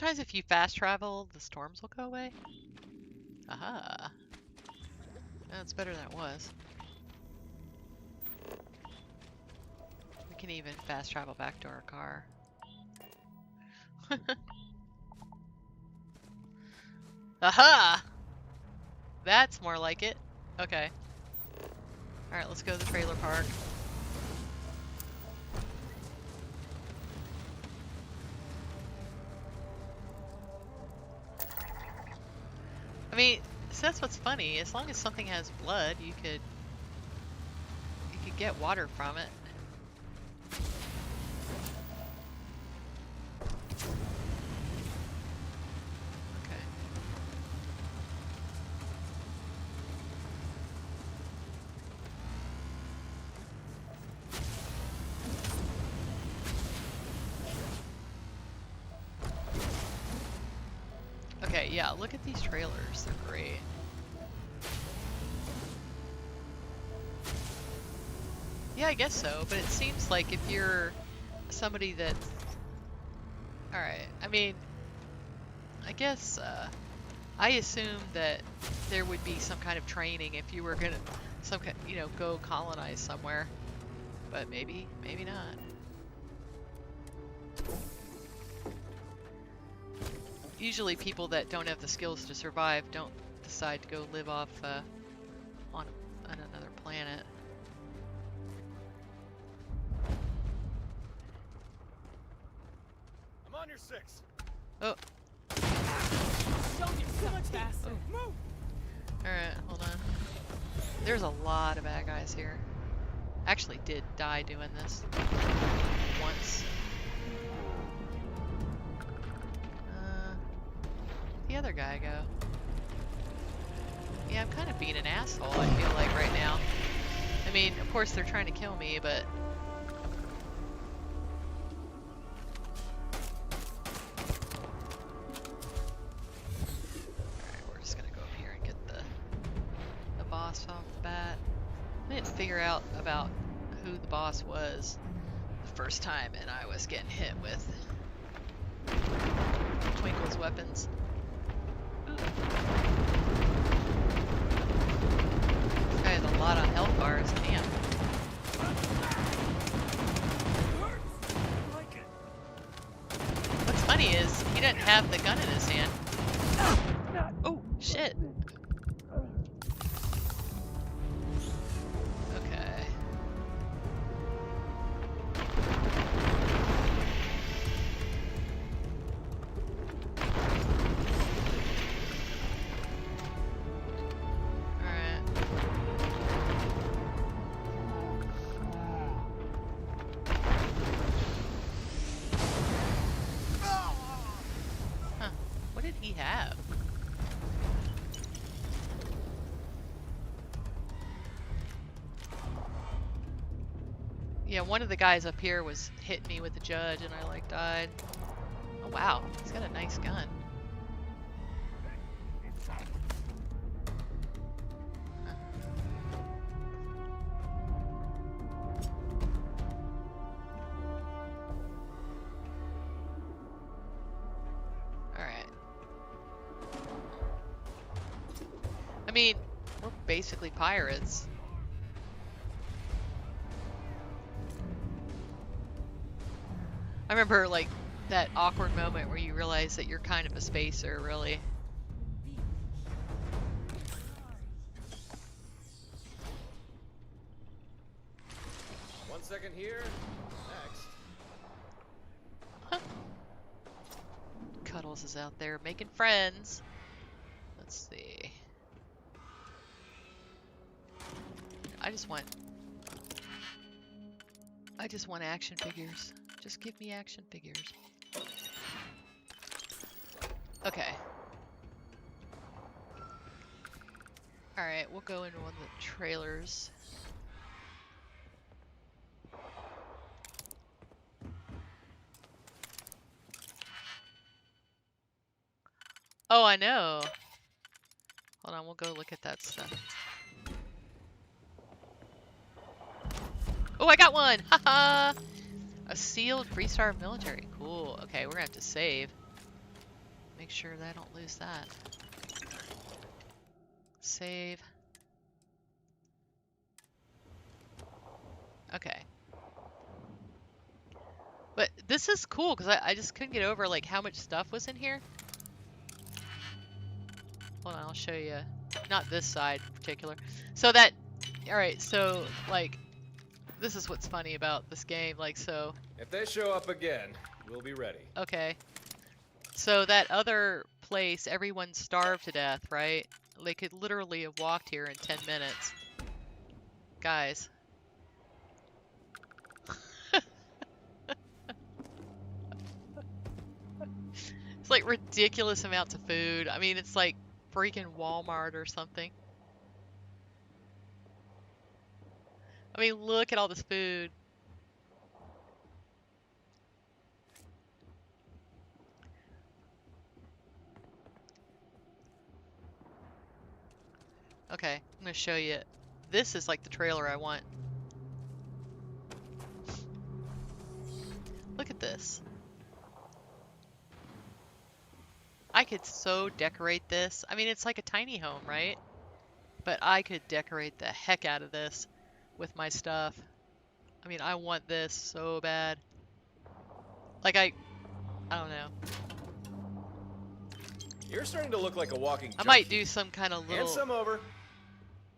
Sometimes if you fast travel, the storms will go away. Aha. That's better than it was. We can even fast travel back to our car. Aha! That's more like it. Okay. Alright, let's go to the trailer park. I mean, so that's what's funny. As long as something has blood, you could get water from it. Okay, yeah, look at these trailers. They're great. Yeah, I guess so, but it seems like if you're somebody that's... Alright, I mean, I guess, I assume that there would be some kind of training if you were gonna, go colonize somewhere. But maybe not. Usually people that don't have the skills to survive don't decide to go live off on another planet. I'm on your 6. Oh. Don't get so much faster. Move. Alright, hold on. There's a lot of bad guys here. Actually did die doing this once. The other guy go? Yeah, I'm kind of being an asshole, I feel like, right now. I mean, of course they're trying to kill me, but... Alright, we're just gonna go up here and get the boss off the bat. I didn't figure out about who the boss was the first time, and I was getting hit with Twinkle's weapons. This guy has a lot of health bars, damn. What's funny is, he didn't have the gun in his hand. Oh, shit. Okay. Yeah, one of the guys up here was hitting me with the judge and I like died. Oh wow, he's got a nice gun. Huh. Alright. I mean, we're basically pirates. I remember, like, that awkward moment where you realize that you're kind of a spacer, really. One second here. Next. Huh. Cuddles is out there making friends. Let's see. I just want action figures. Just give me action figures. Okay. Alright, we'll go into one of the trailers. Oh, I know. Hold on, we'll go look at that stuff. Oh, I got one! Haha! A sealed 3-star military. Cool. Okay, we're gonna have to save. Make sure that I don't lose that. Save. Okay. But this is cool because I just couldn't get over like how much stuff was in here. Hold on, I'll show you. Not this side in particular. So that, all right, so like, this is what's funny about this game. Like, so. If they show up again, we'll be ready. Okay. So that other place, everyone starved to death, right? They could literally have walked here in 10 minutes. Guys. It's like ridiculous amounts of food. I mean, it's like freaking Walmart or something. I mean, look at all this food. Okay, I'm gonna show you. This is like the trailer I want. Look at this. I could so decorate this. I mean, it's like a tiny home, right? But I could decorate the heck out of this with my stuff. I mean, I want this so bad. Like, I don't know. You're starting to look like a walking I might do some kind of little... Hand some over.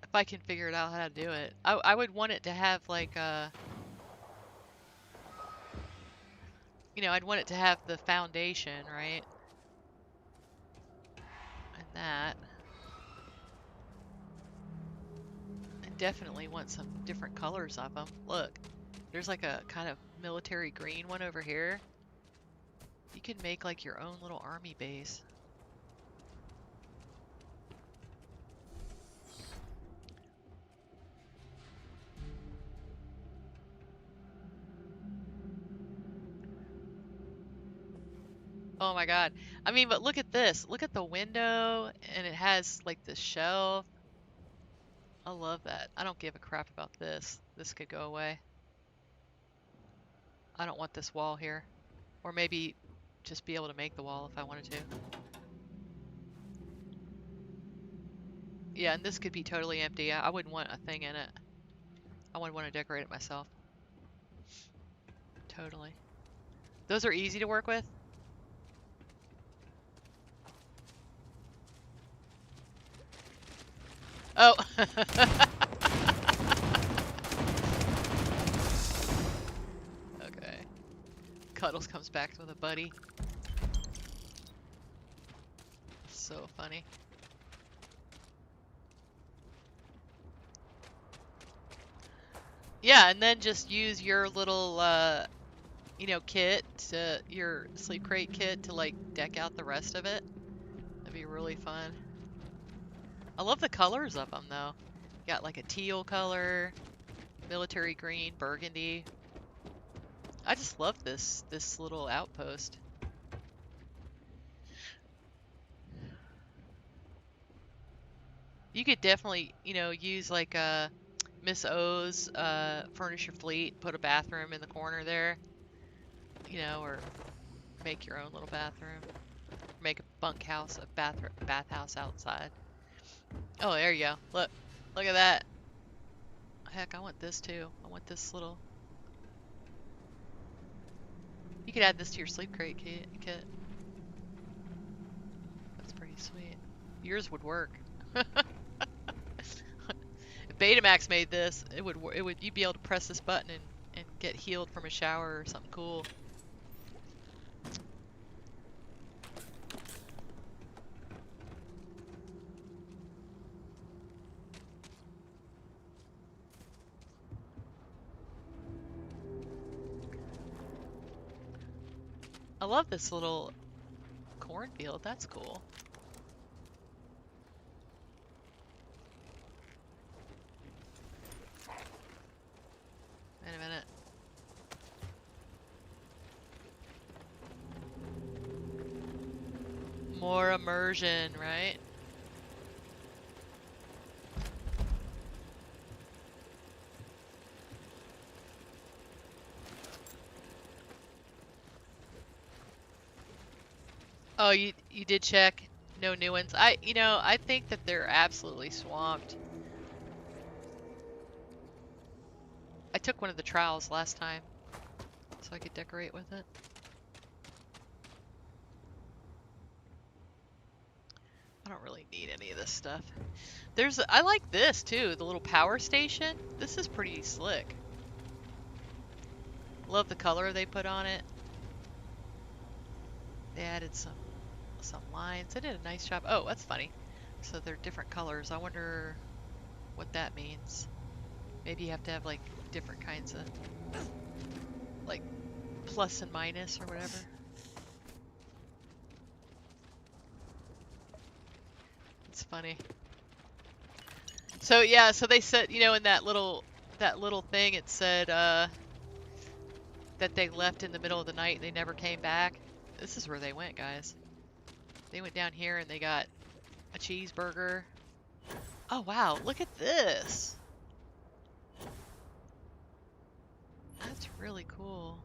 If I can figure it out how to do it. I would want it to have, like, you know, I'd want it to have the foundation, right? And that. I definitely want some different colors of them. Look, there's like a kind of military green one over here. You could make like your own little army base. Oh my god. I mean, but look at this. Look at the window, and it has like the shelf. I love that. I don't give a crap about this. This could go away. I don't want this wall here. Or maybe just be able to make the wall if I wanted to. Yeah, and this could be totally empty. I wouldn't want a thing in it. I would want to decorate it myself. Totally. Those are easy to work with. Oh. Okay. Cuddles comes back with a buddy. So funny. Yeah, and then just use your little, you know, kit, your sleep crate kit to like deck out the rest of it. That'd be really fun. I love the colors of them though. Got like a teal color, military green, burgundy. I just love this little outpost. You could definitely, you know, use like Miss O's Furnish Your Fleet, put a bathroom in the corner there, you know, or make your own little bathroom. Make a bunkhouse, a bathhouse outside. Oh, there you go. Look at that. Heck, I want this too. I want this little. You could add this to your sleep crate kit. That's pretty sweet. Yours would work. If Betamax made this, it would you'd be able to press this button and get healed from a shower or something cool. I love this little cornfield. That's cool. Wait a minute. More immersion, right? Oh, you You did check? No new ones? I think that they're absolutely swamped. I took one of the trowels last time, so I could decorate with it. I don't really need any of this stuff. I like this too, the little power station. This is pretty slick. Love the color they put on it. They added some lines. They did a nice job. Oh, that's funny. So they're different colors. I wonder what that means. Maybe you have to have like different kinds of like plus and minus or whatever. It's funny. So yeah, so they said, in that little thing it said that they left in the middle of the night and they never came back. This is where they went, guys. They went down here and they got a cheeseburger. Oh wow, look at this. That's really cool.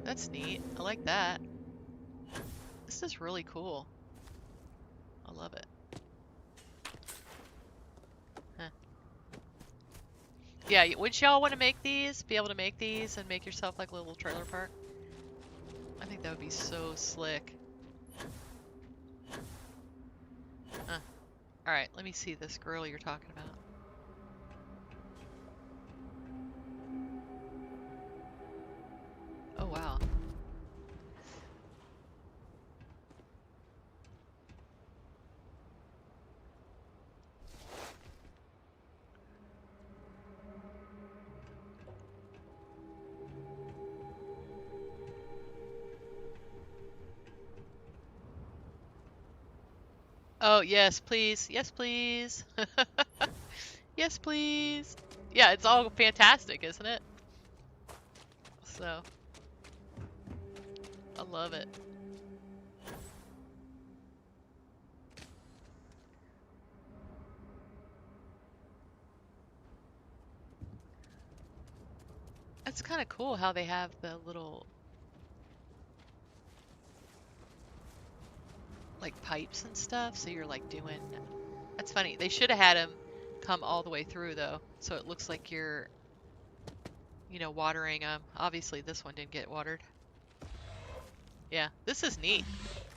That's neat. I like that. This is really cool. I love it. Huh. Yeah, would y'all want to make these? Be able to make these and make yourself like a little trailer park? I think that would be so slick. Huh. Alright, let me see this grill you're talking about. Oh wow. Oh, yes, please. Yes, please. Yes, please. Yeah, it's all fantastic, isn't it? So, I love it. It's kind of cool how they have the little like pipes and stuff, so you're like doing. That's funny. They should have had them come all the way through though, so it looks like you're, watering them. Obviously, this one didn't get watered. Yeah, this is neat.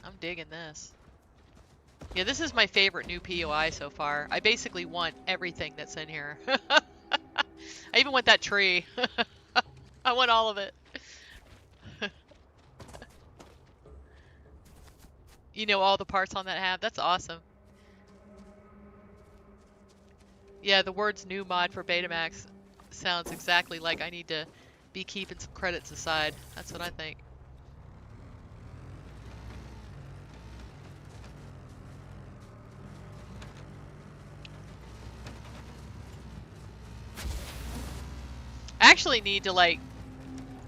I'm digging this. Yeah, this is my favorite new POI so far. I basically want everything that's in here. I even want that tree. I want all of it. All the parts on that have. That's awesome. Yeah, the words new mod for Betamax sounds exactly like I need to be keeping some credits aside. That's what I think. I actually need to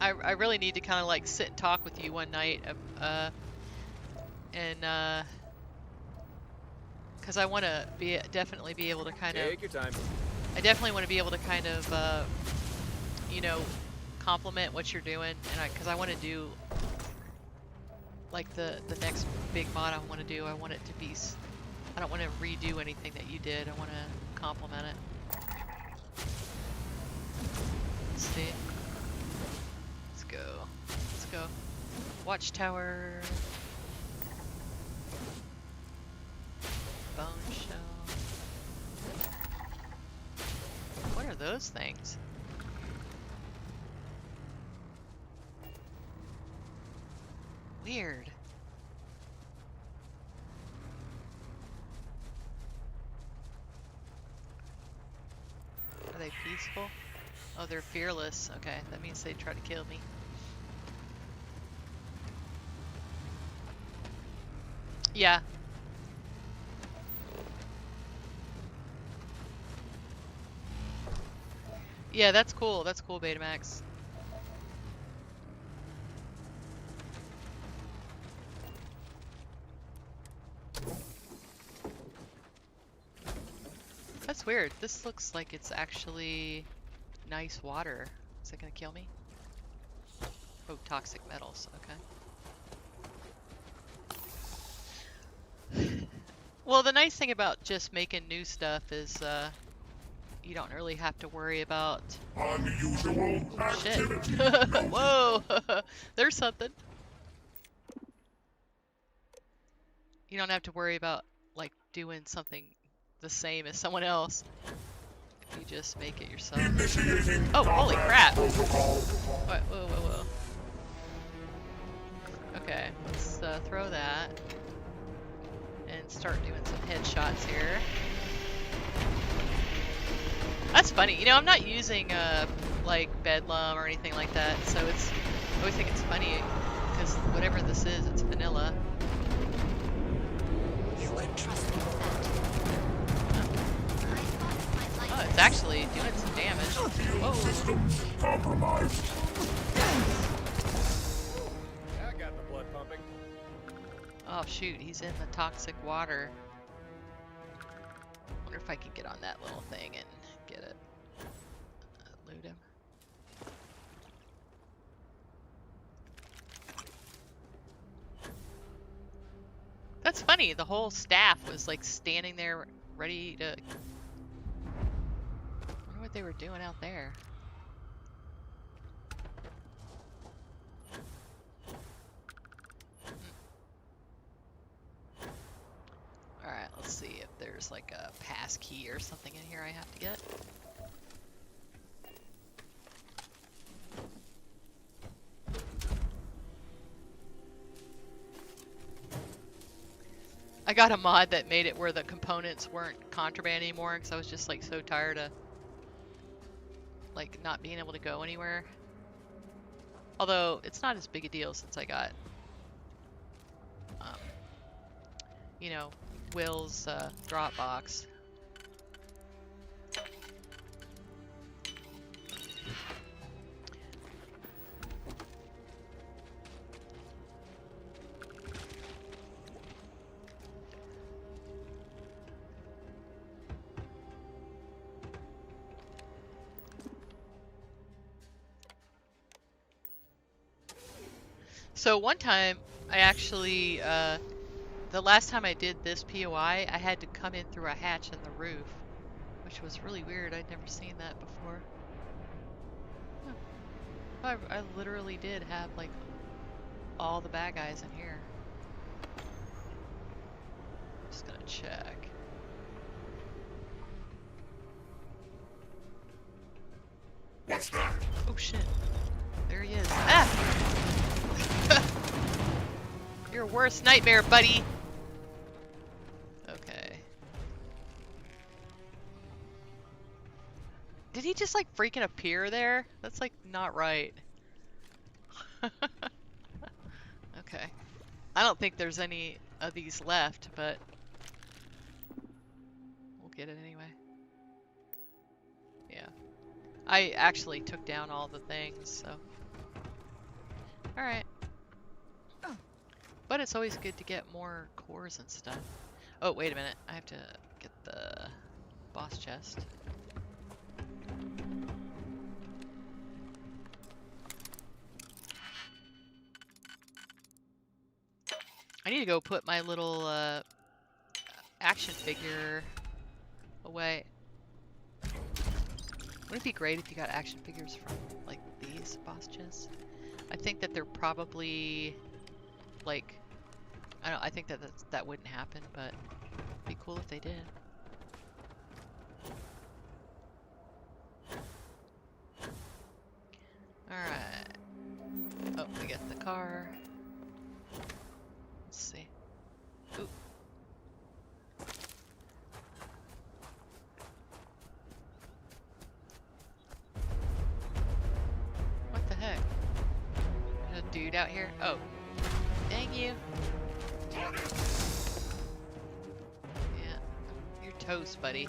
I really need to kind of like sit and talk with you one night, and because I want to definitely be able to kind of. Take your time. I definitely want to be able to kind of, compliment what you're doing, and because I want to do like the next big mod I want to do. I want it to be. I don't want to redo anything that you did. I want to compliment it. Let's see. Let's go. Let's go. Watchtower. Bone shell. What are those things? Weird. Are they peaceful? Oh, they're fearless. Okay, that means they try to kill me. Yeah. Yeah, that's cool. That's cool, Betamax. That's weird. This looks like it's actually nice water. Is it gonna kill me? Oh, toxic metals. Okay. Well, the nice thing about just making new stuff is you don't really have to worry about unusual activity. Whoa, there's something. You don't have to worry about like doing something the same as someone else. You just make it yourself. Oh, holy crap! What? Whoa, whoa, whoa. Okay, let's throw that and start doing some headshots here. That's funny. You know, I'm not using like Bedlam or anything like that, so I always think it's funny because whatever this is, it's vanilla. You won't trust me with that. Oh, it's actually doing some damage. Whoa. Systems compromised. That got the blood pumping. Oh shoot, he's in the toxic water. Wonder if I can get on that little thing and get it. Loot him. That's funny, the whole staff was like standing there ready to... I wonder what they were doing out there. Alright, let's see if there's like a pass key or something in here I have to get. I got a mod that made it where the components weren't contraband anymore because I was just like so tired of like not being able to go anywhere. Although it's not as big a deal since I got you know, Will's Dropbox. So one time, I actually, the last time I did this POI, I had to come in through a hatch in the roof, which was really weird. I'd never seen that before. Huh. I literally did have, like, all the bad guys in here. Just gonna check. What's that? Oh shit. There he is. Ah! Your worst nightmare, buddy. Okay. Did he just like freaking appear there? That's like not right. Okay. I don't think there's any of these left, but we'll get it anyway. Yeah. I actually took down all the things, so. Alright. But it's always good to get more cores and stuff. Oh, wait a minute. I have to get the boss chest. I need to go put my little action figure away. Wouldn't it be great if you got action figures from like these boss chests? I think that they're probably like, I don't know, I think that that wouldn't happen, but it'd be cool if they did. Alright. Oh, we got the car. Let's see. Ooh. What the heck? There's a dude out here? Oh. Dang you. Yeah. You're toast, buddy.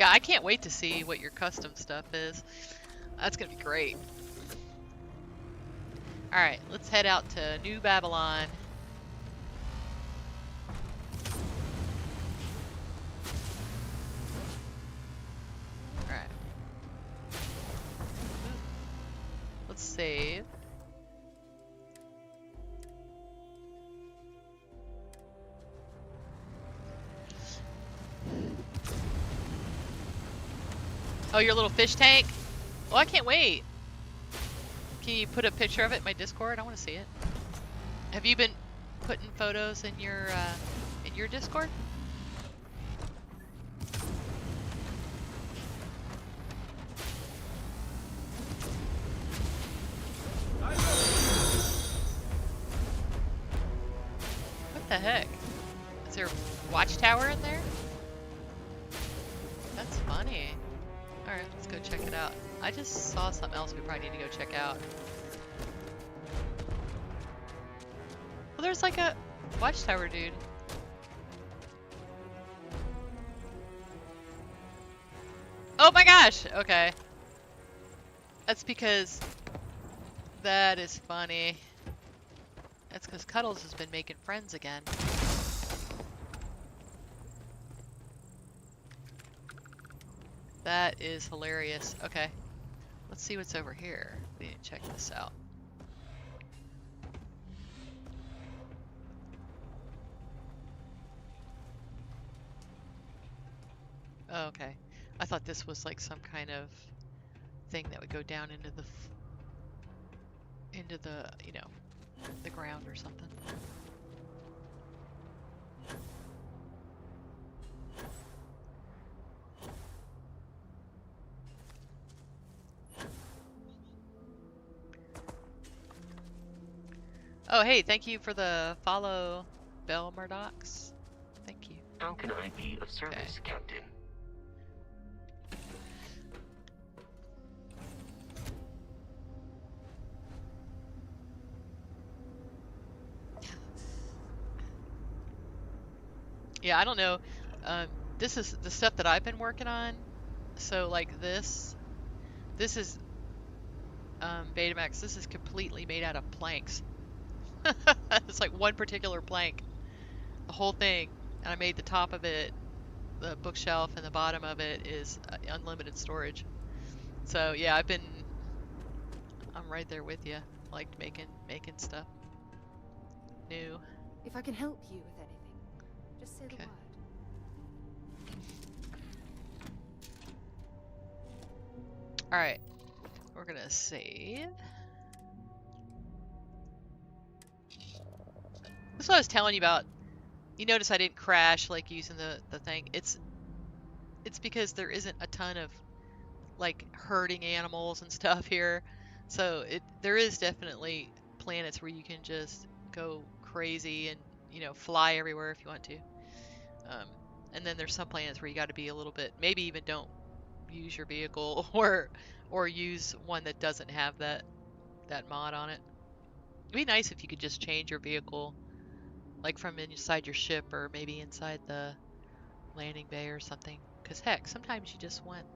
Yeah, I can't wait to see what your custom stuff is. That's gonna be great. Alright, let's head out to New Babylon. Alright. Let's save. Oh, your little fish tank? Oh, I can't wait. Can you put a picture of it in my Discord? I want to see it. Have you been putting photos in your Discord? What the heck? Is there a watchtower in there? That's funny. Alright, let's go check it out. I just saw something else we probably need to go check out. Well, there's like a watchtower, dude. Oh my gosh! Okay. That's because... That is funny. That's because Cuddles has been making friends again. That is hilarious. Okay. Let's see what's over here. We need to check this out. Oh, okay. I thought this was like some kind of thing that would go down into the, you know, the ground or something. Oh, hey, thank you for the follow, Bell Murdochs. Thank you. How can I be of service, Captain? Yeah, I don't know. This is the stuff that I've been working on. So like this is Betamax. This is completely made out of planks. It's like one particular plank, the whole thing, and I made the top of it the bookshelf, and the bottom of it is unlimited storage. So yeah, I'm right there with you. Like making stuff new. If I can help you with anything, just say the word. All right, we're gonna save. This is what I was telling you about. You notice I didn't crash like using the thing. It's because there isn't a ton of like herding animals and stuff here. So there is definitely planets where you can just go crazy and, you know, fly everywhere if you want to. And then there's some planets where you got to be a little bit, maybe even don't use your vehicle or use one that doesn't have that mod on it. It'd be nice if you could just change your vehicle like from inside your ship or maybe inside the landing bay or something. Because heck, sometimes you just want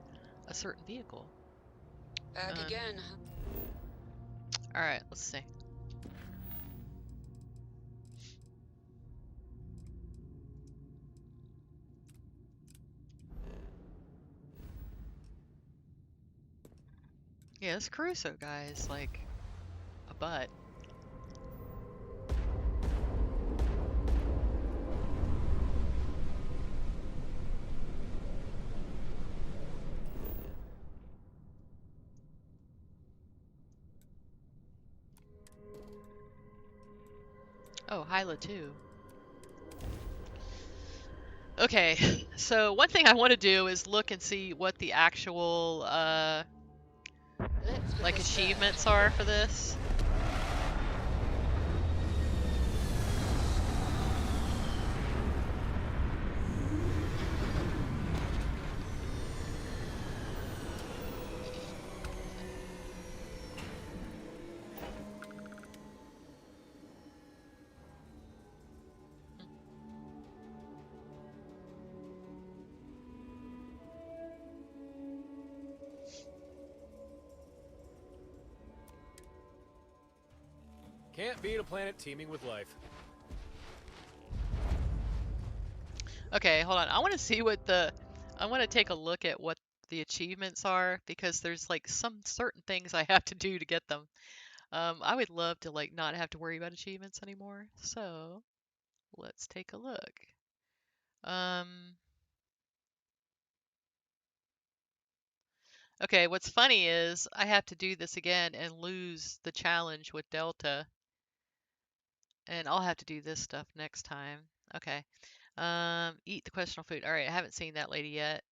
a certain vehicle. Back again. Alright, let's see. Yeah, this Caruso guy is like a butt. Oh, Hyla too. Okay, so one thing I want to do is look and see what the actual like achievements are for this. Can't beat a planet teeming with life. Okay, hold on. I want to see what I want to take a look at what the achievements are because there's like some certain things I have to do to get them. I would love to like not have to worry about achievements anymore. So let's take a look. Okay, what's funny is I have to do this again and lose the challenge with Delta. And I'll have to do this stuff next time. Okay. Eat the questionable food. All right, I haven't seen that lady yet.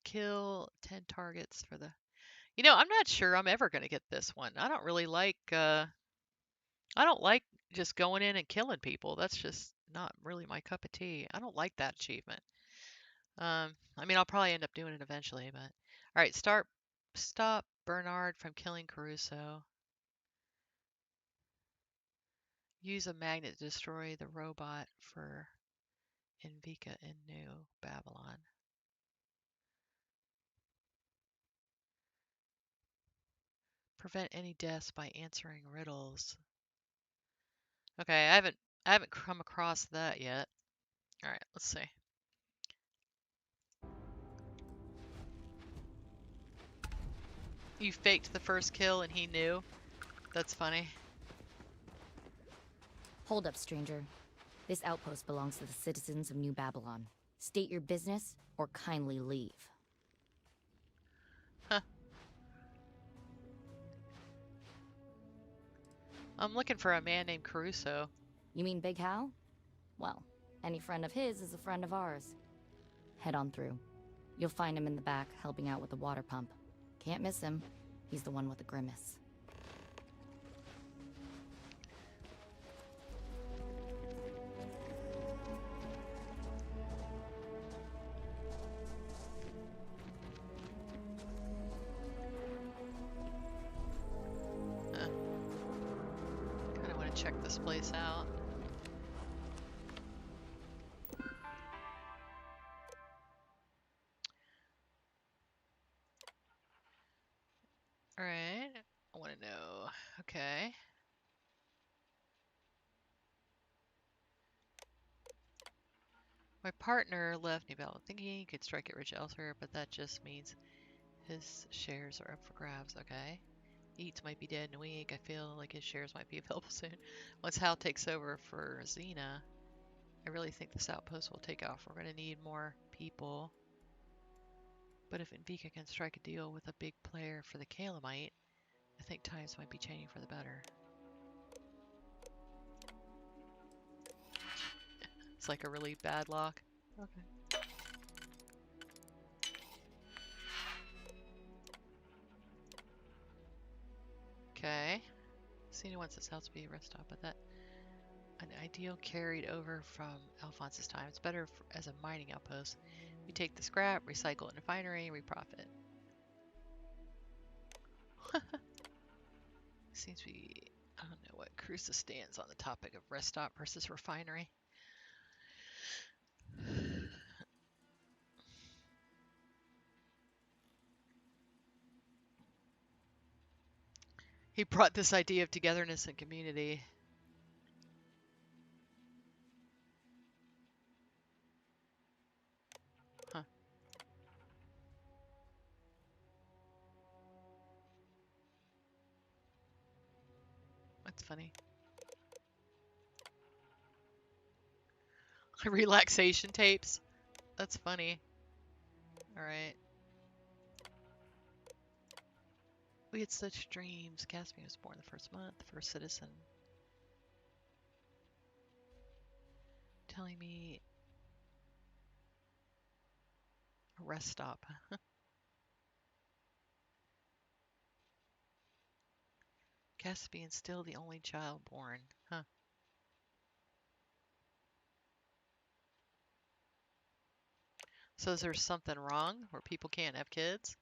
Kill 10 targets for the... You know, I'm not sure I'm ever going to get this one. I don't really like, I don't like just going in and killing people. That's just not really my cup of tea. I don't like that achievement. I mean, I'll probably end up doing it eventually, but... All right, stop Bernard from killing Caruso. Use a magnet to destroy the robot for Invika in New Babylon. Prevent any deaths by answering riddles. Okay, I haven't come across that yet. All right, let's see. You faked the first kill and he knew? That's funny. Hold up, stranger. This outpost belongs to the citizens of New Babylon. State your business or kindly leave. Huh. I'm looking for a man named Caruso. You mean Big Hal? Well, any friend of his is a friend of ours. Head on through. You'll find him in the back, helping out with the water pump. Can't miss him. He's the one with the grimace. Kinda wanna check this place out. Alright, I want to know. Okay. My partner left New Babylon thinking he could strike it rich elsewhere, but that just means his shares are up for grabs. Okay. Eats might be dead in a week. I feel like his shares might be available soon. Once Hal takes over for Xena, I really think this outpost will take off. We're going to need more people. But if Invika can strike a deal with a big player for the Calamite, I think times might be changing for the better. It's like a really bad lock. Okay. Okay. Cena wants this house to be a rest stop, but that an ideal carried over from Alphonse's time. It's better as a mining outpost. We take the scrap, recycle it in a refinery, and we profit. Seems we... I don't know what Cruza stands on the topic of rest stop versus refinery. He brought this idea of togetherness and community. Huh. That's funny. Relaxation tapes. That's funny. Alright. We had such dreams. Caspian was born the first month, the first citizen. Telling me a rest stop. Caspian's still the only child born. Huh. So is there something wrong where people can't have kids?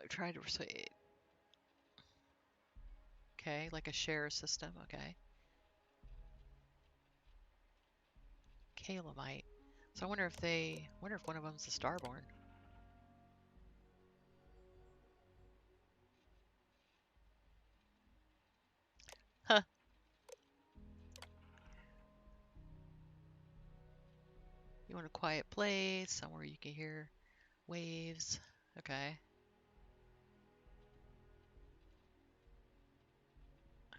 Try to persuade. Okay, like a share system. Okay. Calamite. So I wonder if one of them's a starborn. You want a quiet place, somewhere you can hear waves. Okay.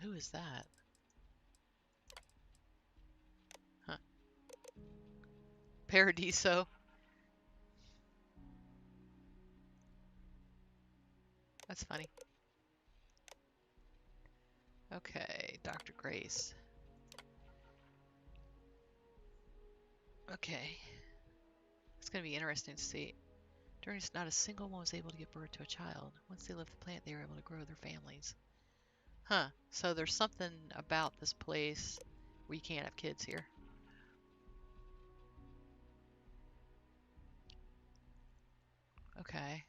Who is that? Huh. Paradiso. That's funny. Okay, Dr. Grace. Okay. It's going to be interesting to see. During this, not a single one was able to give birth to a child. Once they left the plant, they were able to grow their families. Huh. So there's something about this place where you can't have kids here. Okay.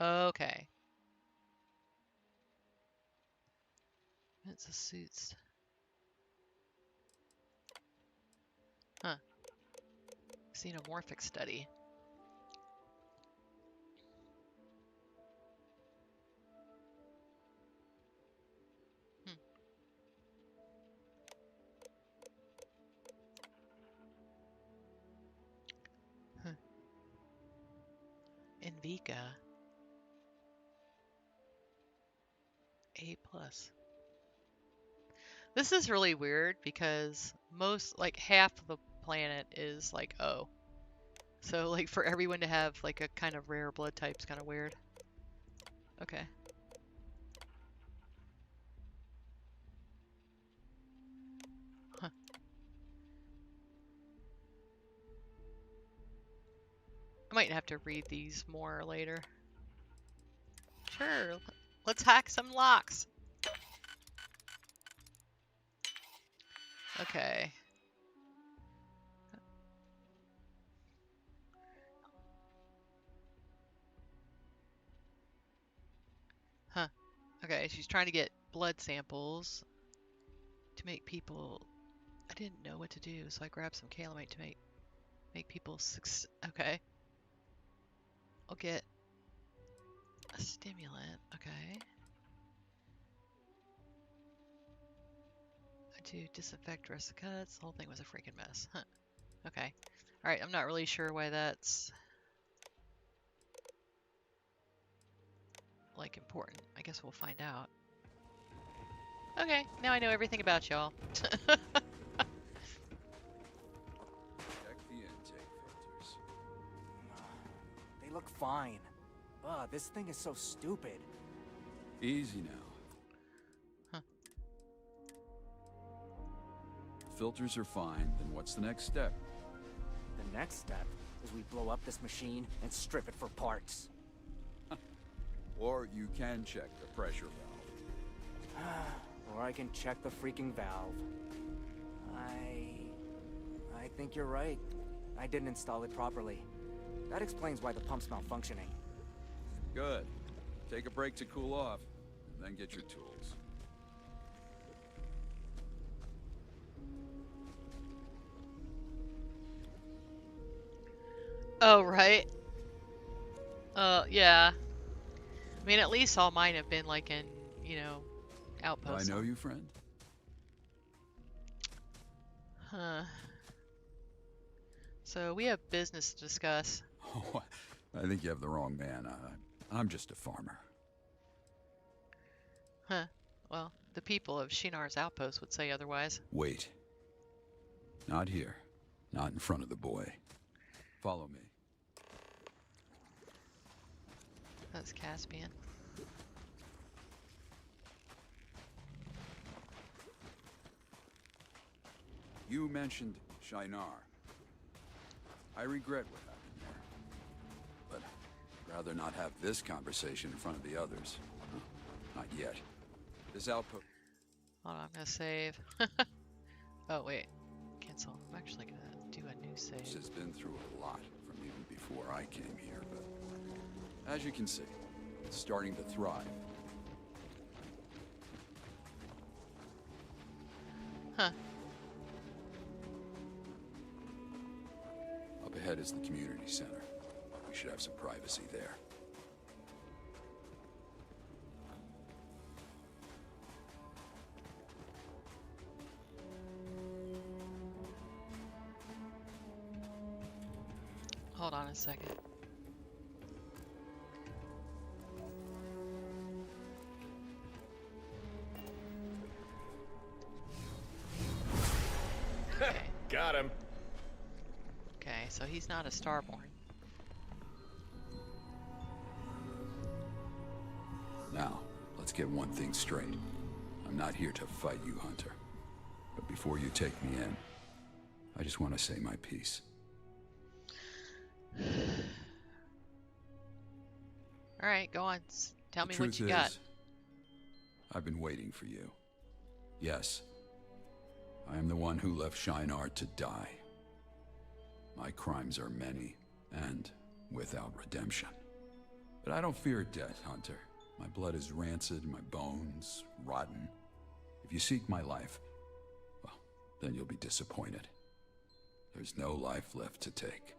Okay. It's a suits. Huh. Xenomorphic study. Huh. Invika. A+. This is really weird because most, like half of the planet is like O. So like for everyone to have like a kind of rare blood type is kind of weird. Okay. Huh. I might have to read these more later. Sure. Let's hack some locks. Okay. Huh. Okay, she's trying to get blood samples to make people... I didn't know what to do, so I grabbed some calamite to make people... Okay. I'll get a stimulant. Okay. To disinfect rest of the cuts. The whole thing was a freaking mess. Huh. Okay. Alright, I'm not really sure why that's... like important. I guess we'll find out. Okay, now I know everything about y'all. Check the intake filters. They look fine. Ugh, this thing is so stupid. Easy now. Huh. Filters are fine, then what's the next step? The next step is we blow up this machine and strip it for parts. Or you can check the pressure valve. Or I can check the freaking valve. I think you're right. I didn't install it properly. That explains why the pump's malfunctioning. Good. Take a break to cool off, and then get your tools. Oh, right. Yeah. I mean, at least all mine have been like in, you know, outposts. I know you, friend? Huh. So we have business to discuss. Oh, I think you have the wrong man. I'm just a farmer. Huh. Well, the people of Shinar's outpost would say otherwise. Wait. Not here. Not in front of the boy. Follow me. That's Caspian. You mentioned Shinar. I regret what happened there. But I'd rather not have this conversation in front of the others. Not yet. This outpost... Hold on, I'm gonna save. Oh, wait. Cancel. I'm actually gonna do a new save. This has been through a lot from even before I came here, but... as you can see, it's starting to thrive. Huh. Up ahead is the community center. We should have some privacy there. Hold on a second. Okay. Got him. Okay, so he's not a Starborn. Now, let's get one thing straight. I'm not here to fight you, Hunter. But before you take me in, I just want to say my piece. All right, go on. Tell me The what truth you got. is, I've been waiting for you. Yes, I am the one who left Shinar to die. My crimes are many, and without redemption. But I don't fear death, Hunter. My blood is rancid, my bones rotten. If you seek my life, well, then you'll be disappointed. There's no life left to take.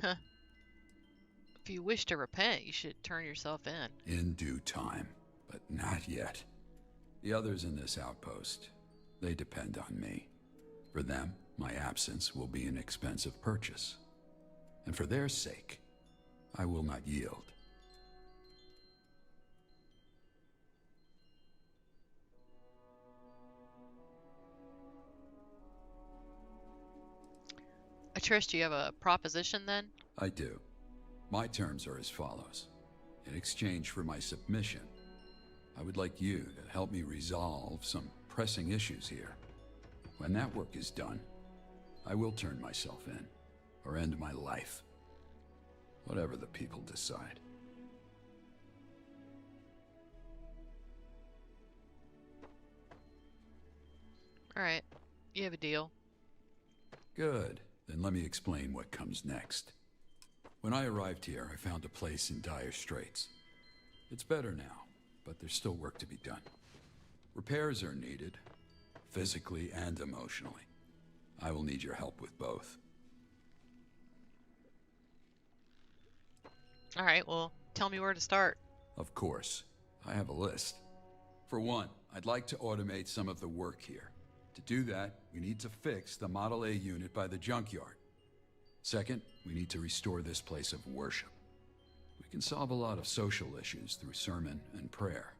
Huh. If you wish to repent, you should turn yourself in. In due time, but not yet. The others in this outpost, they depend on me. For them, my absence will be an expensive purchase. And for their sake, I will not yield. I trust you have a proposition then? I do. My terms are as follows. In exchange for my submission, I would like you to help me resolve some pressing issues here. When that work is done, I will turn myself in, or end my life. Whatever the people decide. Alright, you have a deal. Good. Then let me explain what comes next. When I arrived here, I found a place in dire straits. It's better now, but there's still work to be done. Repairs are needed, physically and emotionally. I will need your help with both. Alright, well, tell me where to start. Of course. I have a list. For one, I'd like to automate some of the work here. To do that, we need to fix the Model A unit by the junkyard. Second, we need to restore this place of worship. We can solve a lot of social issues through sermon and prayer.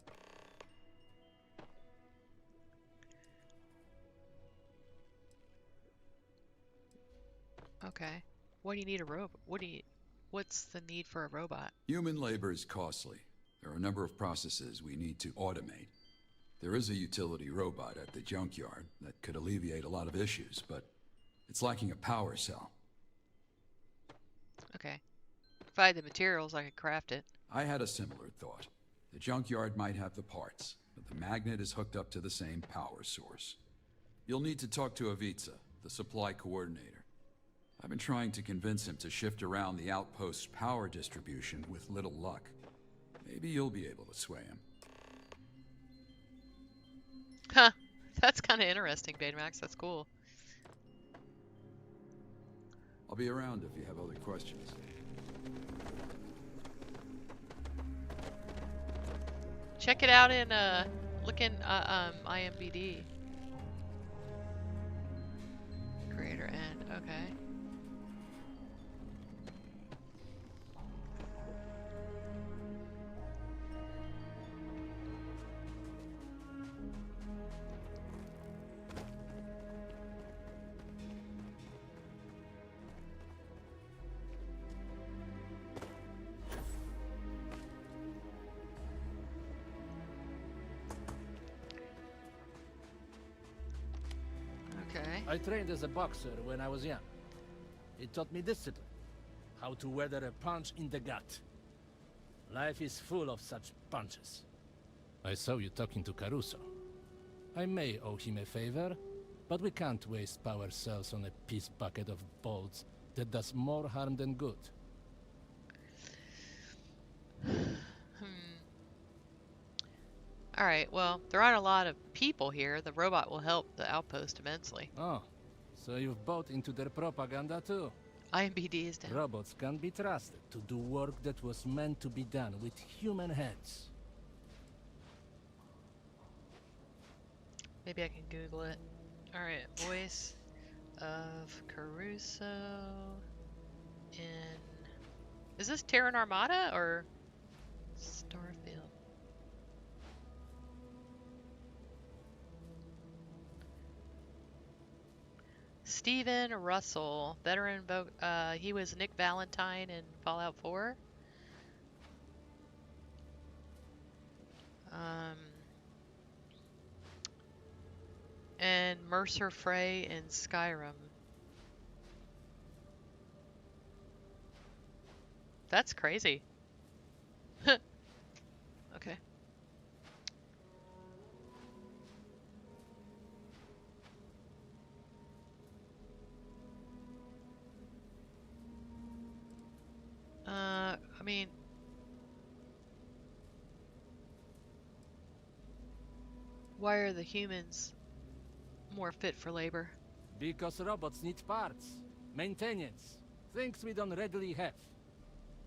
Okay. What do you need a robot? What's the need for a robot? Human labor is costly. There are a number of processes we need to automate. There is a utility robot at the junkyard that could alleviate a lot of issues, but it's lacking a power cell. Okay. If I had the materials, I could craft it. I had a similar thought. The junkyard might have the parts, but the magnet is hooked up to the same power source. You'll need to talk to Ivica, the supply coordinator. I've been trying to convince him to shift around the outpost's power distribution with little luck. Maybe you'll be able to sway him. Huh. That's kind of interesting, Betamax. That's cool. I'll be around if you have other questions. Check it out in look in IMBD. Creator end. Okay. Okay. I trained as a boxer when I was young. It taught me discipline, how to weather a punch in the gut. Life is full of such punches. I saw you talking to Caruso. I may owe him a favor, but we can't waste power cells on a piece bucket of bolts that does more harm than good. Alright, well, there aren't a lot of people here. The robot will help the outpost immensely. Oh, so you've bought into their propaganda too? IMBD is down. Robots can be trusted to do work that was meant to be done with human hands. Maybe I can Google it. Alright, voice of Caruso in... Is this Terran Armada or Starfield? Steven Russell, veteran, he was Nick Valentine in Fallout 4. And Mercer Frey in Skyrim. That's crazy. Okay. I mean... Why are the humans more fit for labor? Because robots need parts, maintenance, things we don't readily have.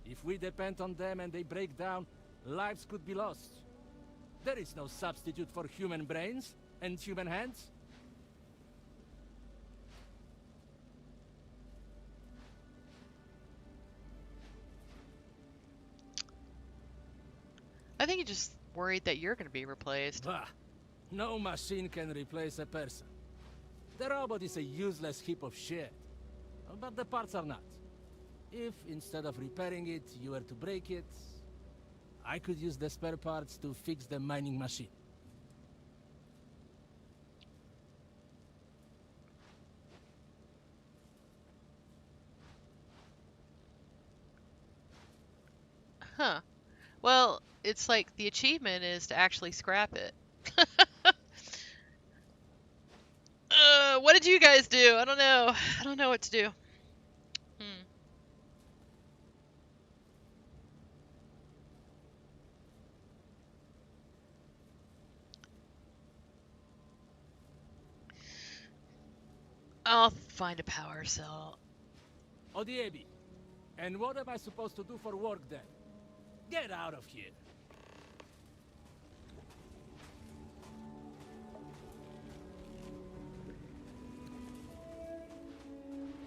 If we depend on them and they break down, lives could be lost. There is no substitute for human brains and human hands. I think you're just worried that you're going to be replaced. Bah! No machine can replace a person. The robot is a useless heap of shit. But the parts are not. If, instead of repairing it, you were to break it, I could use the spare parts to fix the mining machine. Huh. Well, it's like the achievement is to actually scrap it. What did you guys do? I don't know. I don't know what to do. I'll find a power cell. Odiebi, and what am I supposed to do for work then? Get out of here.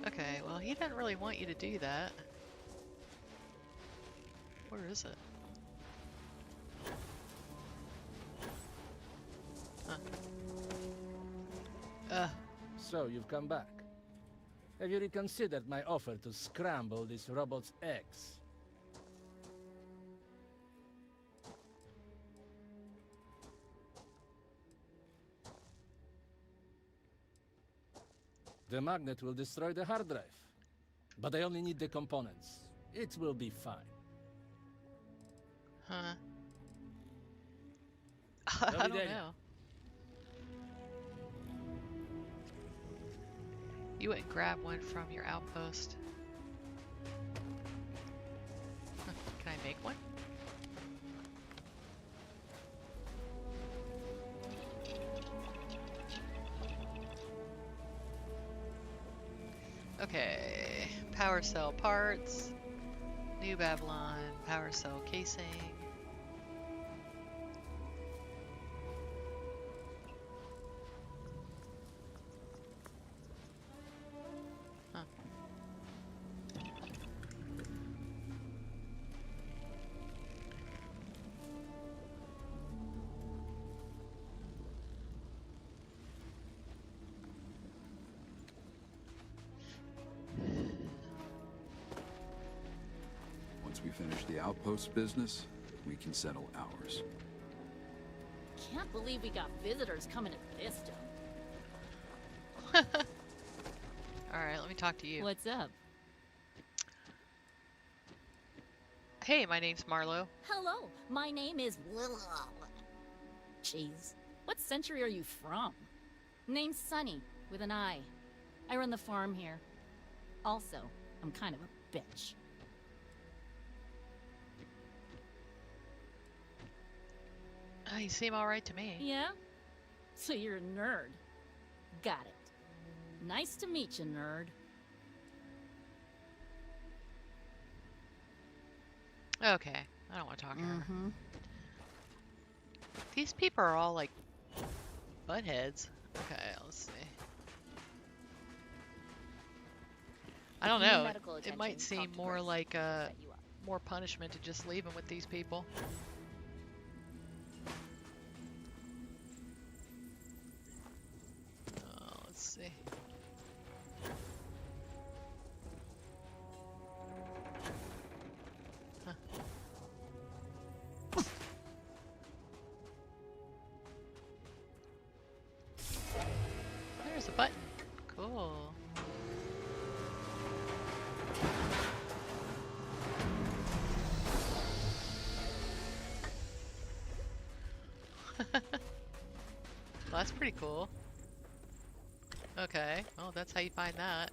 Okay, well, he didn't really want you to do that. Where is it? Huh. So, you've come back. Have you reconsidered my offer to scramble this robot's eggs? The magnet will destroy the hard drive. But I only need the components. It will be fine. Huh. I don't know. You went and grab one from your outpost. Can I make one? Okay, power cell parts, New Babylon, power cell casing. Huh. Once we finish the outpost business, we can settle ours. Can't believe we got visitors coming at this stuff. Alright, let me talk to you. What's up? Hey, my name's Marlo. Hello, my name is... Jeez, what century are you from? Name's Sunny, with an I. I run the farm here. Also, I'm kind of a bitch. You seem alright to me. Yeah? So you're a nerd. Got it. Nice to meet you, nerd. Okay, I don't want to talk to her. These people are all like buttheads. Okay, let's see. I don't If you need know. medical It might attention, seem talk to more Chris. like He'll set you up. more punishment to just leave them with these people. Let's see. Huh. There's a button. Cool. Well, that's pretty cool. Okay, well, that's how you find that.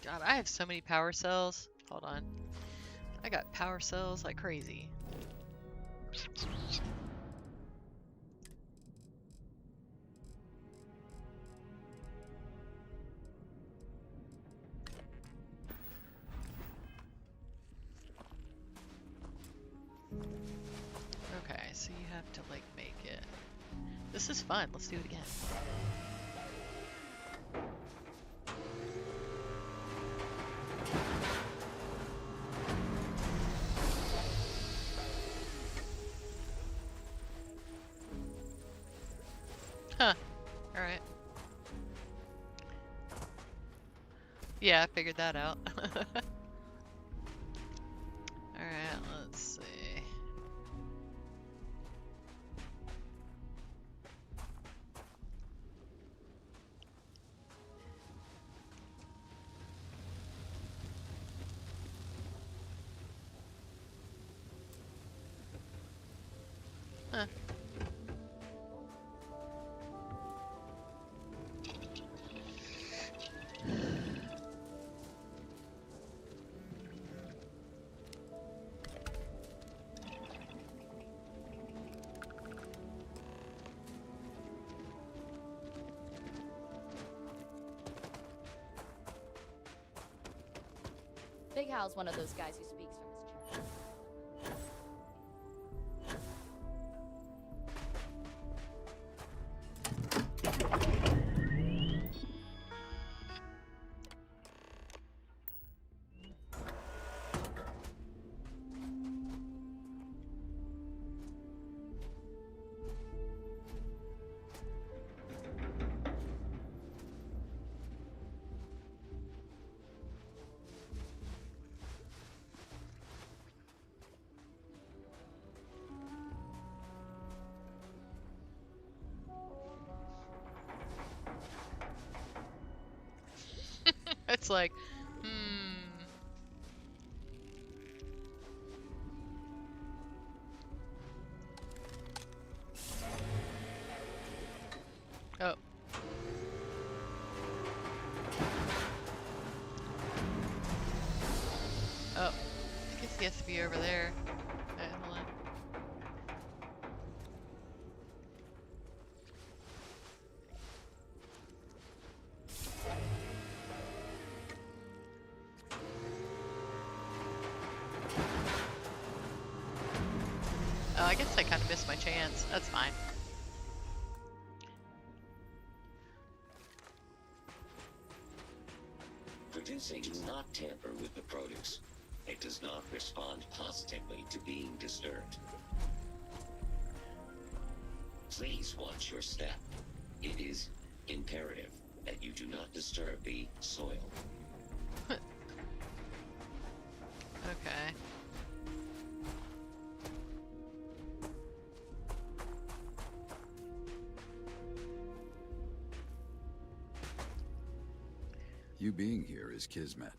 God, I have so many power cells. Hold on. I got power cells like crazy. Okay, so you have to like make it. This is fun. Let's do it again. Huh. Alright. Yeah, I figured that out. Alright, let's see. Huh. Big Hal's one of those guys who speaks from his chest. It's like, Oh. Oh. I guess he has to be over there. Alright, hold on. Oh, I guess I kind of missed my chance. That's fine. Producing does not tamper with the produce. It does not respond positively to being disturbed. Please watch your step. It is imperative that you do not disturb the soil. Okay. You being here is kismet.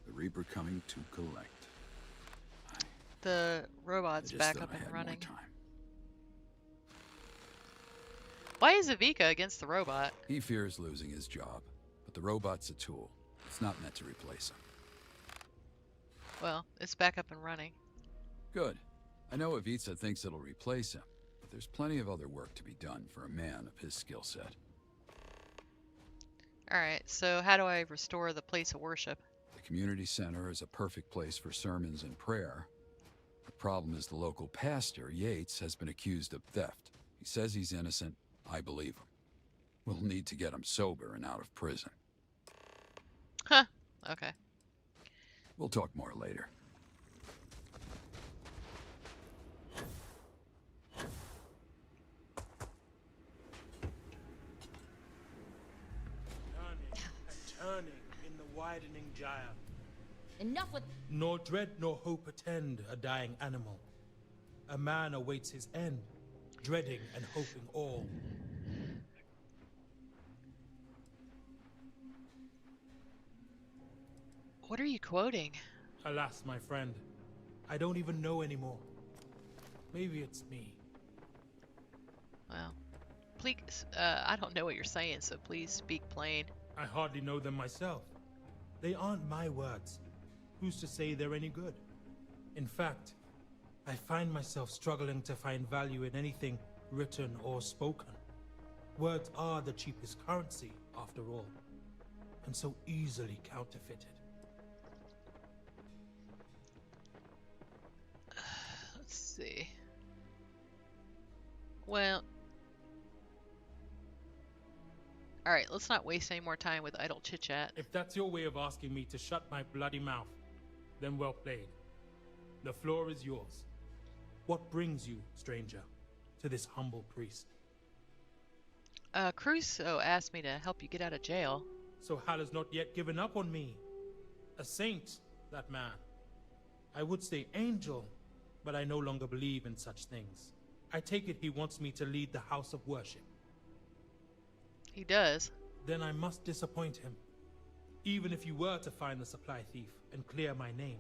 The Reaper coming to collect. The robot's I just back thought up I and had more running. time. Why is Avika against the robot? He fears losing his job, but the robot's a tool. It's not meant to replace him. Well, it's back up and running. Good. I know Ivica thinks it'll replace him, but there's plenty of other work to be done for a man of his skill set. Alright, so how do I restore the place of worship? The community center is a perfect place for sermons and prayer. The problem is the local pastor, Yates, has been accused of theft. He says he's innocent. I believe him. We'll need to get him sober and out of prison. Huh. Okay. We'll talk more later. Turning in the widening gyre. Enough with... Nor dread nor hope attend a dying animal. A man awaits his end, dreading and hoping all. What are you quoting? Alas, my friend, I don't even know anymore. Maybe it's me. Well, please, I don't know what you're saying, so please speak plain. I hardly know them myself. They aren't my words. Who's to say they're any good? In fact, I find myself struggling to find value in anything written or spoken. Words are the cheapest currency, after all, and so easily counterfeited. Let's see. Well... Alright, let's not waste any more time with idle chit-chat. If that's your way of asking me to shut my bloody mouth, then well played. The floor is yours. What brings you, stranger, to this humble priest? Crusoe asked me to help you get out of jail. So Hal has not yet given up on me. A saint, that man. I would say angel, but I no longer believe in such things. I take it he wants me to lead the house of worship. He does. Then I must disappoint him. Even if you were to find the supply thief and clear my name,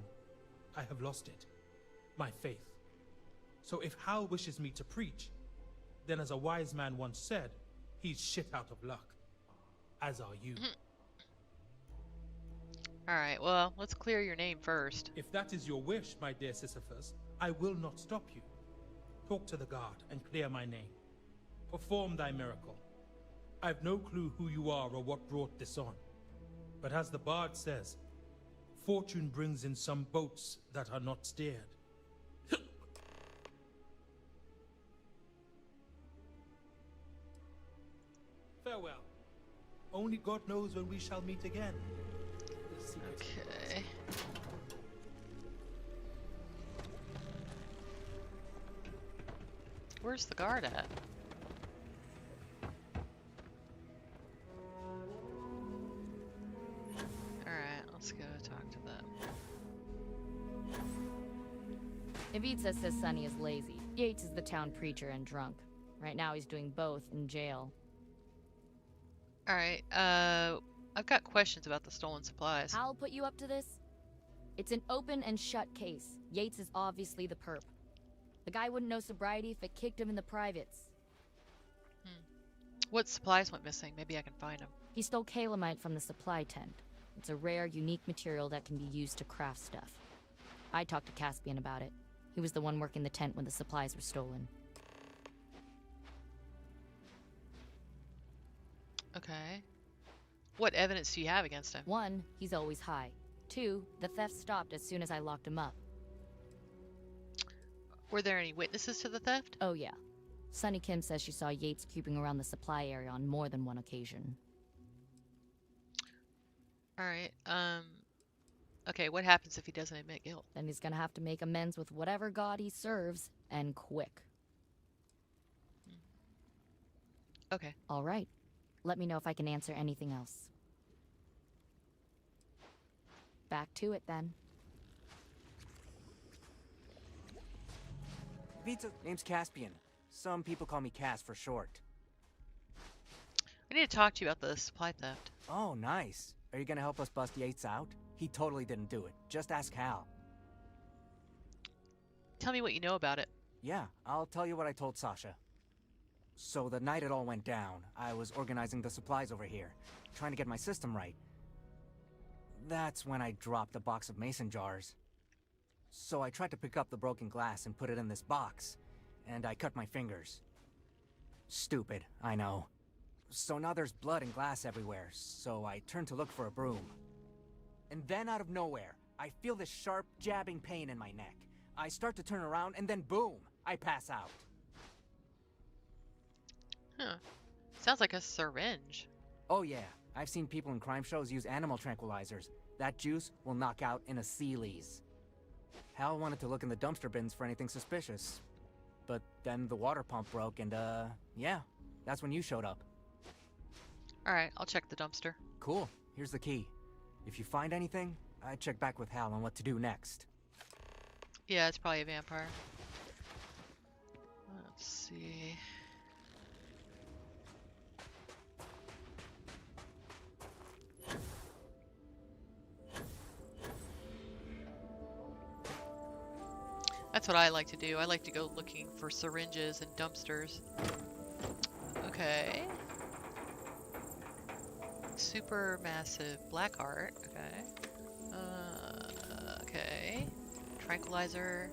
I have lost it. My faith. So if Hal wishes me to preach, then as a wise man once said, he's shit out of luck. As are you. Alright, well, let's clear your name first. If that is your wish, my dear Sisyphus, I will not stop you. Talk to the guard and clear my name. Perform thy miracle. I've no clue who you are or what brought this on. But as the bard says, fortune brings in some boats that are not steered. Farewell. Only God knows when we shall meet again. Okay. Where's the guard at? Alright, let's go talk to them. Ivica says Sonny is lazy. Yates is the town preacher and drunk. Right now he's doing both in jail. Alright, I've got questions about the stolen supplies. Hal put you up to this? It's an open and shut case. Yates is obviously the perp. The guy wouldn't know sobriety if it kicked him in the privates. What supplies went missing? Maybe I can find them. He stole calamite from the supply tent. It's a rare, unique material that can be used to craft stuff. I talked to Caspian about it. He was the one working the tent when the supplies were stolen. Okay. What evidence do you have against him? 1, he's always high. 2, the theft stopped as soon as I locked him up. Were there any witnesses to the theft? Oh yeah. Sunny Kim says she saw Yates creeping around the supply area on more than one occasion. Alright, okay, what happens if he doesn't admit guilt? Then he's gonna have to make amends with whatever god he serves, and quick. Okay. Alright. Let me know if I can answer anything else. Back to it, then. Vita, name's Caspian. Some people call me Cass for short. I need to talk to you about the supply theft. Oh, nice. Are you gonna help us bust Yates out? He totally didn't do it. Just ask Hal. Tell me what you know about it. Yeah, I'll tell you what I told Sasha. So the night it all went down, I was organizing the supplies over here, trying to get my system right. That's when I dropped a box of mason jars. So I tried to pick up the broken glass and put it in this box, and I cut my fingers. Stupid, I know. So now there's blood and glass everywhere, so I turned to look for a broom. And then out of nowhere, I feel this sharp, jabbing pain in my neck. I start to turn around, and then boom, I pass out. Huh. Sounds like a syringe. Oh yeah, I've seen people in crime shows use animal tranquilizers. That juice will knock out in a Sealy's. Hal wanted to look in the dumpster bins for anything suspicious. But then the water pump broke and, yeah, that's when you showed up. Alright, I'll check the dumpster. Cool. Here's the key. If you find anything, I'd check back with Hal on what to do next. Yeah, it's probably a vampire. Let's see. That's what I like to do. I like to go looking for syringes and dumpsters. Okay. Supermassive black art. Okay. Okay. Tranquilizer.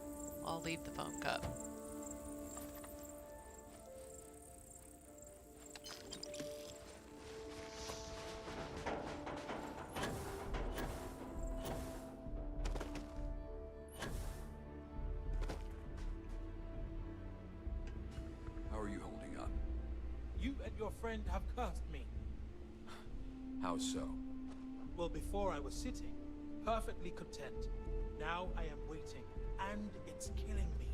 I'll leave the foam cup. How are you holding up? You and your friend have cursed me. How so? Well, before I was sitting, perfectly content. Now I am waiting, and it's killing me.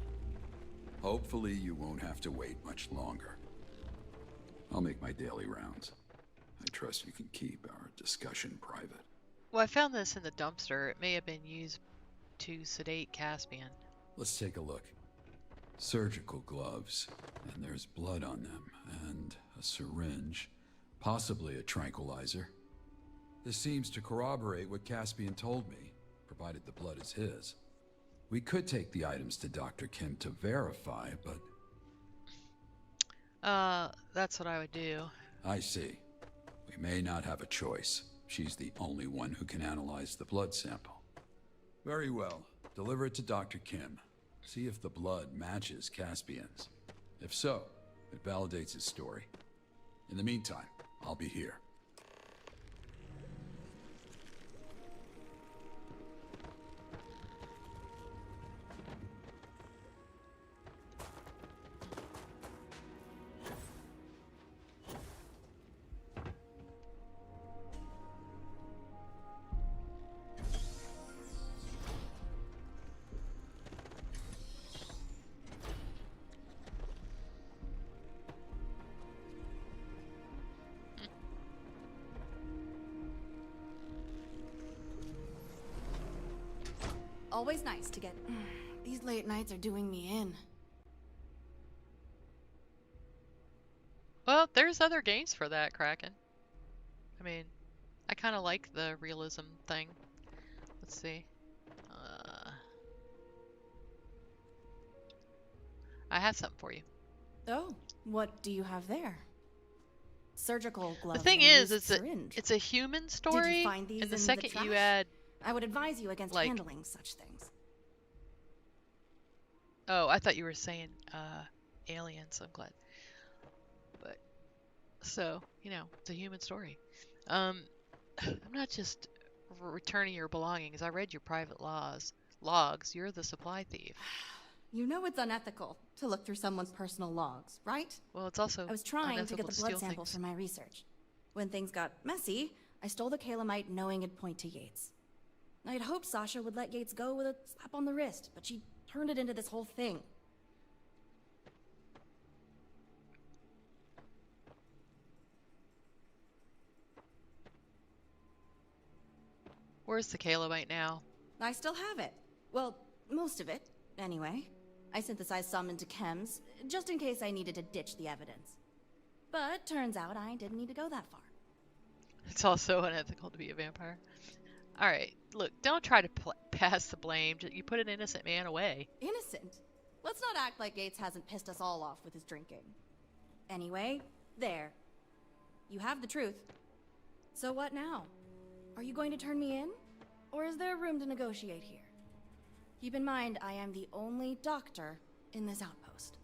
Hopefully you won't have to wait much longer. I'll make my daily rounds. I trust you can keep our discussion private. Well, I found this in the dumpster. It may have been used to sedate Caspian. Let's take a look. Surgical gloves, and there's blood on them, and a syringe, possibly a tranquilizer. This seems to corroborate what Caspian told me, provided the blood is his. We could take the items to Dr. Kim to verify, but... That's what I would do. I see. We may not have a choice. She's the only one who can analyze the blood sample. Very well. Deliver it to Dr. Kim. See if the blood matches Caspian's. If so, it validates his story. In the meantime, I'll be here. Always nice to get... These late nights are doing me in. Well, there's other games for that, Kraken. I mean, I kind of like the realism thing. Let's see. I have something for you. Oh, what do you have there? Surgical gloves. The thing and a is, used syringe. it's a human story, Did you find these and the in second trash? you add... I would advise you against like... handling such things. Oh, I thought you were saying aliens. I'm glad. But so, you know, it's a human story. I'm not just returning your belongings. I read your private logs. You're the supply thief. You know it's unethical to look through someone's personal logs, right? Well, it's also I was trying to get unethical the to blood steal sample things. for my research. When things got messy, I stole the calamite knowing it'd point to Yates. I had hoped Sasha would let Yates go with a slap on the wrist, but she turned it into this whole thing. Where's the calamite now? I still have it. Well, most of it, anyway. I synthesized some into chems, just in case I needed to ditch the evidence. But turns out I didn't need to go that far. It's also unethical to be a vampire. All right, look, don't try to pass the blame. You put an innocent man away. Innocent? Let's not act like Yates hasn't pissed us all off with his drinking. Anyway, there. You have the truth. So what now? Are you going to turn me in? Or is there room to negotiate here? Keep in mind, I am the only doctor in this outpost.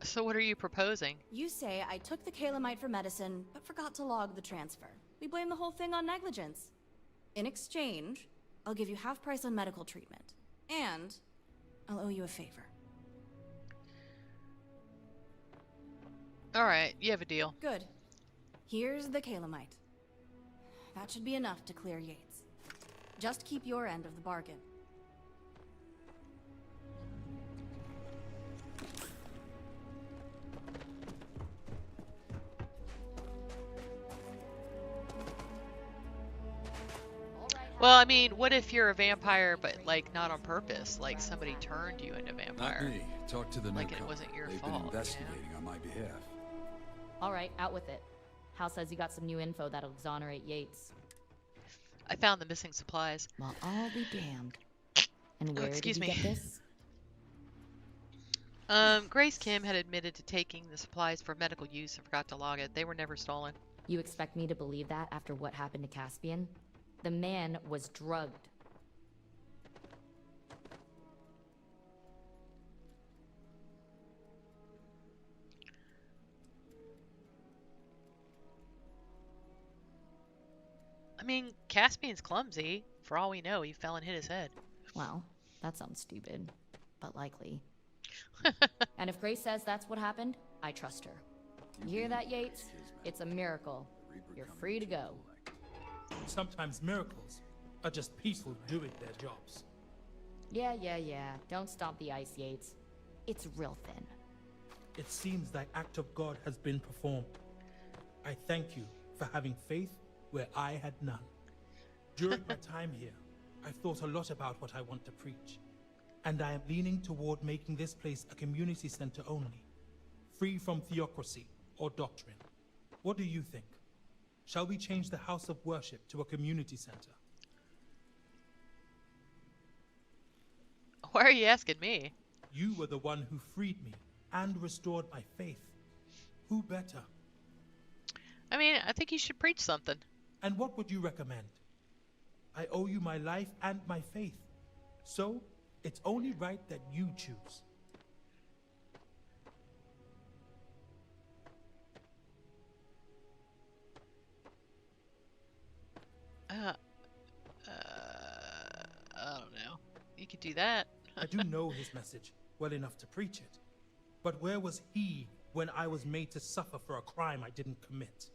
So what are you proposing? You say I took the calamite for medicine, but forgot to log the transfer. We blame the whole thing on negligence. In exchange, I'll give you half price on medical treatment. And I'll owe you a favor. Alright, you have a deal. Good. Here's the calamite. That should be enough to clear Yates. Just keep your end of the bargain. Well, I mean, what if you're a vampire, but like not on purpose? Like somebody turned you into a vampire. Not me. Talk to the Like newcomer. it wasn't your They've fault. been investigating on my behalf. All right, out with it. Hal says you got some new info that'll exonerate Yates. I found the missing supplies. Well, I'll be damned. And where excuse did you me. get this? Grace Kim had admitted to taking the supplies for medical use and forgot to log it. They were never stolen. You expect me to believe that after what happened to Caspian? The man was drugged. I mean, Caspian's clumsy. For all we know, he fell and hit his head. Well, that sounds stupid, but likely. And if Grace says that's what happened, I trust her. You hear that, Yates? It's a miracle. You're free to go. Sometimes miracles are just people doing their jobs. Yeah. Don't stomp the ice, Yates. It's real thin. It seems thy act of God has been performed. I thank you for having faith where I had none. During my time here, I've thought a lot about what I want to preach, and I am leaning toward making this place a community center only, free from theocracy or doctrine. What do you think? Shall we change the house of worship to a community center? Why are you asking me? You were the one who freed me and restored my faith. Who better? I mean, I think you should preach something. And what would you recommend? I owe you my life and my faith. So, it's only right that you choose. I don't know. You could do that. I do know his message well enough to preach it. But where was he when I was made to suffer for a crime I didn't commit?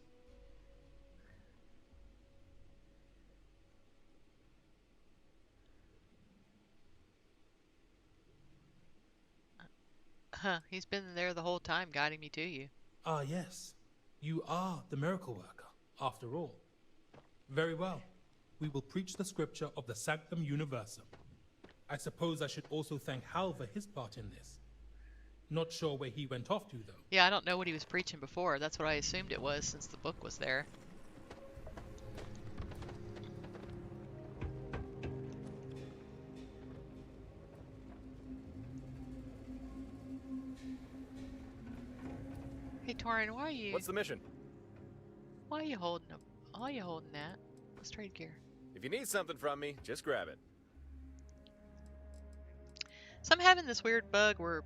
He's been there the whole time guiding me to you. Ah, yes. You are the miracle worker, after all. Very well. We will preach the scripture of the Sanctum Universum. I suppose I should also thank Hal for his part in this. Not sure where he went off to, though. Yeah, I don't know what he was preaching before. That's what I assumed it was since the book was there. Hey, Torin, why are you... What's the mission? Why are you holding that? Let's trade gear. If you need something from me, just grab it. So I'm having this weird bug where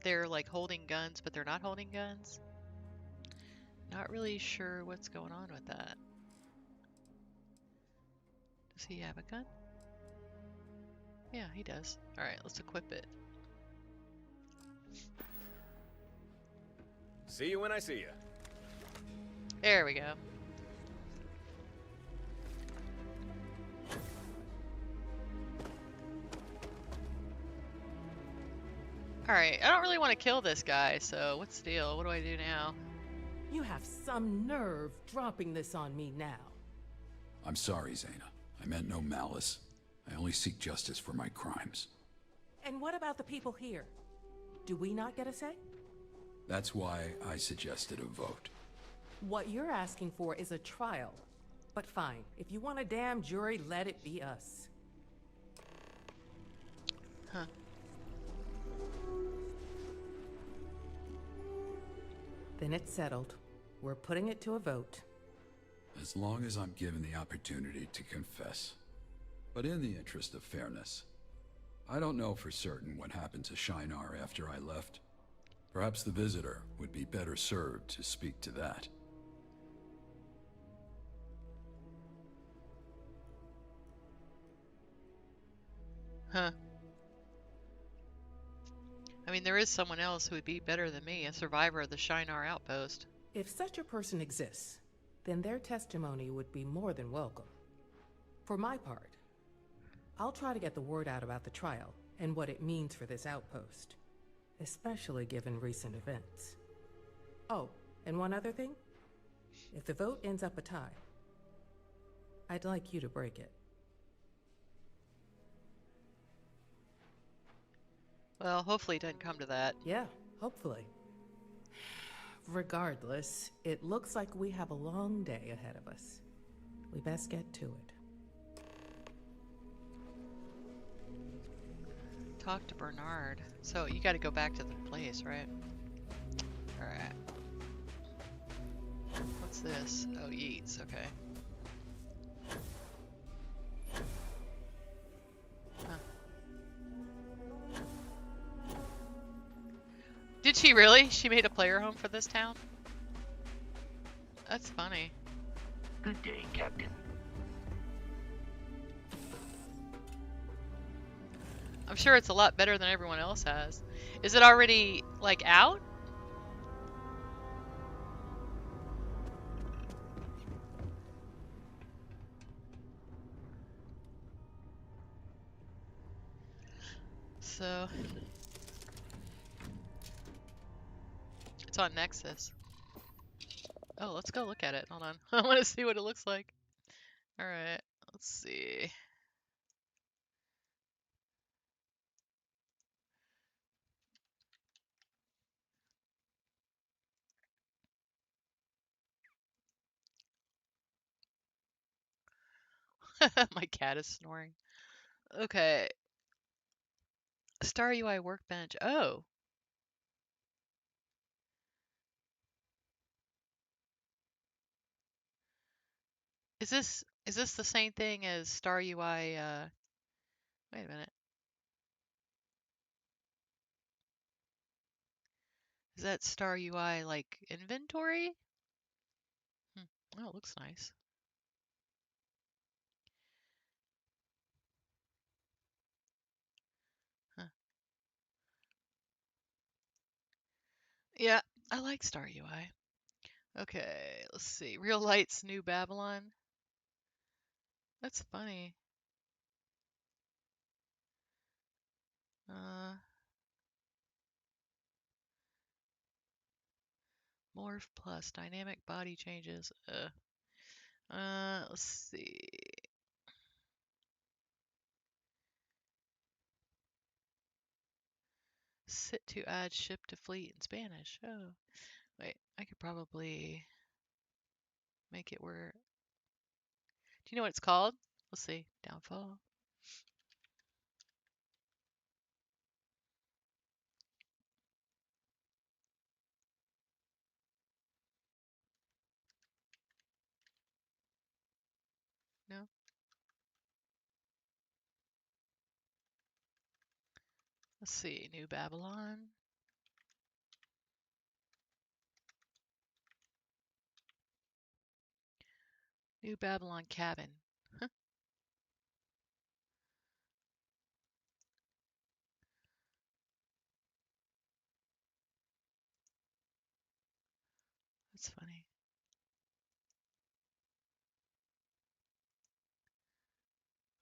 they're like holding guns, but they're not holding guns. Not really sure what's going on with that. Does he have a gun? Yeah, he does. Alright, let's equip it. See you when I see you. There we go. Alright, I don't really want to kill this guy, so what's the deal? What do I do now? You have some nerve dropping this on me now. I'm sorry, Zaina. I meant no malice. I only seek justice for my crimes. And what about the people here? Do we not get a say? That's why I suggested a vote. What you're asking for is a trial. But fine, if you want a damn jury, let it be us. Huh. Then it's settled. We're putting it to a vote. As long as I'm given the opportunity to confess. But in the interest of fairness, I don't know for certain what happened to Shinar after I left. Perhaps the visitor would be better served to speak to that. Huh. I mean, there is someone else who would be better than me, a survivor of the Shinar outpost. If such a person exists, then their testimony would be more than welcome. For my part, I'll try to get the word out about the trial and what it means for this outpost, especially given recent events. Oh, and one other thing. If the vote ends up a tie, I'd like you to break it. Well, hopefully it doesn't come to that. Yeah, hopefully. Regardless, it looks like we have a long day ahead of us. We best get to it. Talk to Bernard. So you got to go back to the place, right? Alright. What's this? Oh, Yeats. Okay. Huh. Did she really? She made a player home for this town? That's funny. Good day, Captain. I'm sure it's a lot better than everyone else has. Is it already, like, out? So... it's on Nexus. Oh, let's go look at it. Hold on. I want to see what it looks like. Alright, let's see. My cat is snoring. Okay. Star UI workbench. Oh. Is this the same thing as Star UI wait a minute. Is that Star UI like inventory? Oh, it looks nice. Huh. Yeah, I like Star UI. Okay, let's see. Real Lights, New Babylon. That's funny. Morph plus dynamic body changes. Let's see. Sit to add ship to fleet in Spanish. Oh, wait. I could probably make it where. Do you know what it's called? Let's see. Downfall. No. Let's see. New Babylon. New Babylon cabin. That's funny.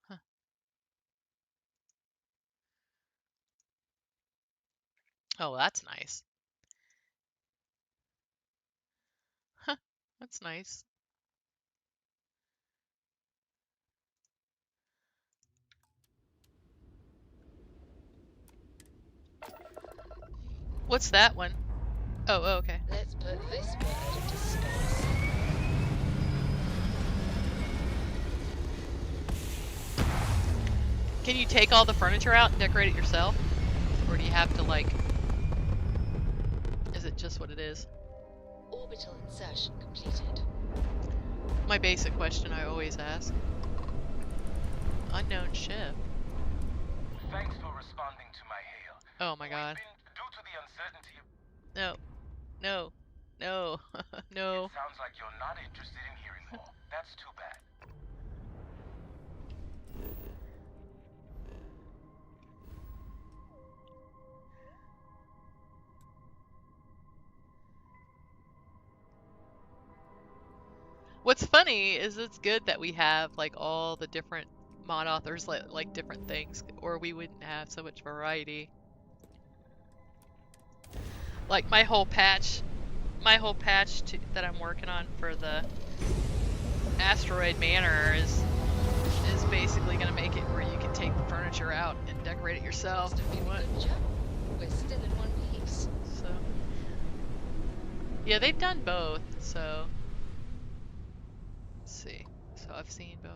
Huh. Oh, that's nice. Huh. That's nice. What's that one? Oh, okay. Let's put this bird to space. Can you take all the furniture out and decorate it yourself? Or do you have to, like... Is it just what it is? Orbital insertion completed. My basic question I always ask. Unknown ship. Thanks for responding to my hail. Oh my god. Due to the uncertainty of... No. No. No. No. It sounds like you're not interested in hearing more. That's too bad. What's funny is it's good that we have like all the different mod authors like different things, or we wouldn't have so much variety. Like my whole patch that I'm working on for the Asteroid Manor is basically gonna make it where you can take the furniture out and decorate it yourself if you want. We're still in one piece. So yeah, they've done both. So let's see. So I've seen both.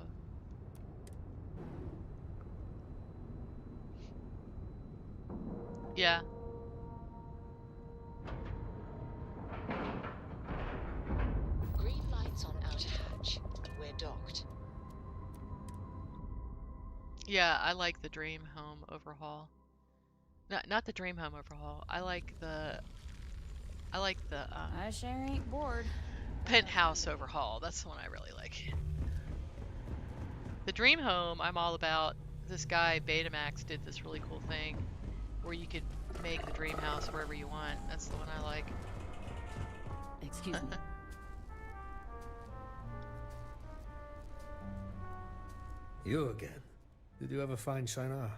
Yeah. Green lights on outer hatch. We're docked. Yeah, I like the Dream Home overhaul. Not the Dream Home overhaul. I like the I sure ain't bored. Penthouse overhaul. That's the one I really like. The Dream Home, I'm all about. This guy Betamax did this really cool thing where you could make the dream house wherever you want. That's the one I like. Excuse me. You again? Did you ever find Shinar?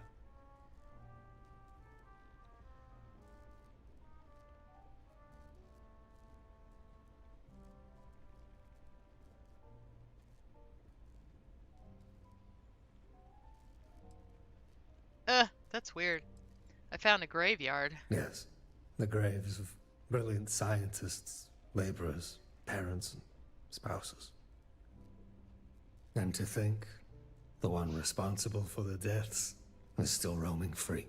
That's weird. I found a graveyard. Yes. The graves of brilliant scientists, laborers, parents, and spouses. And to think, the one responsible for the deaths is still roaming free.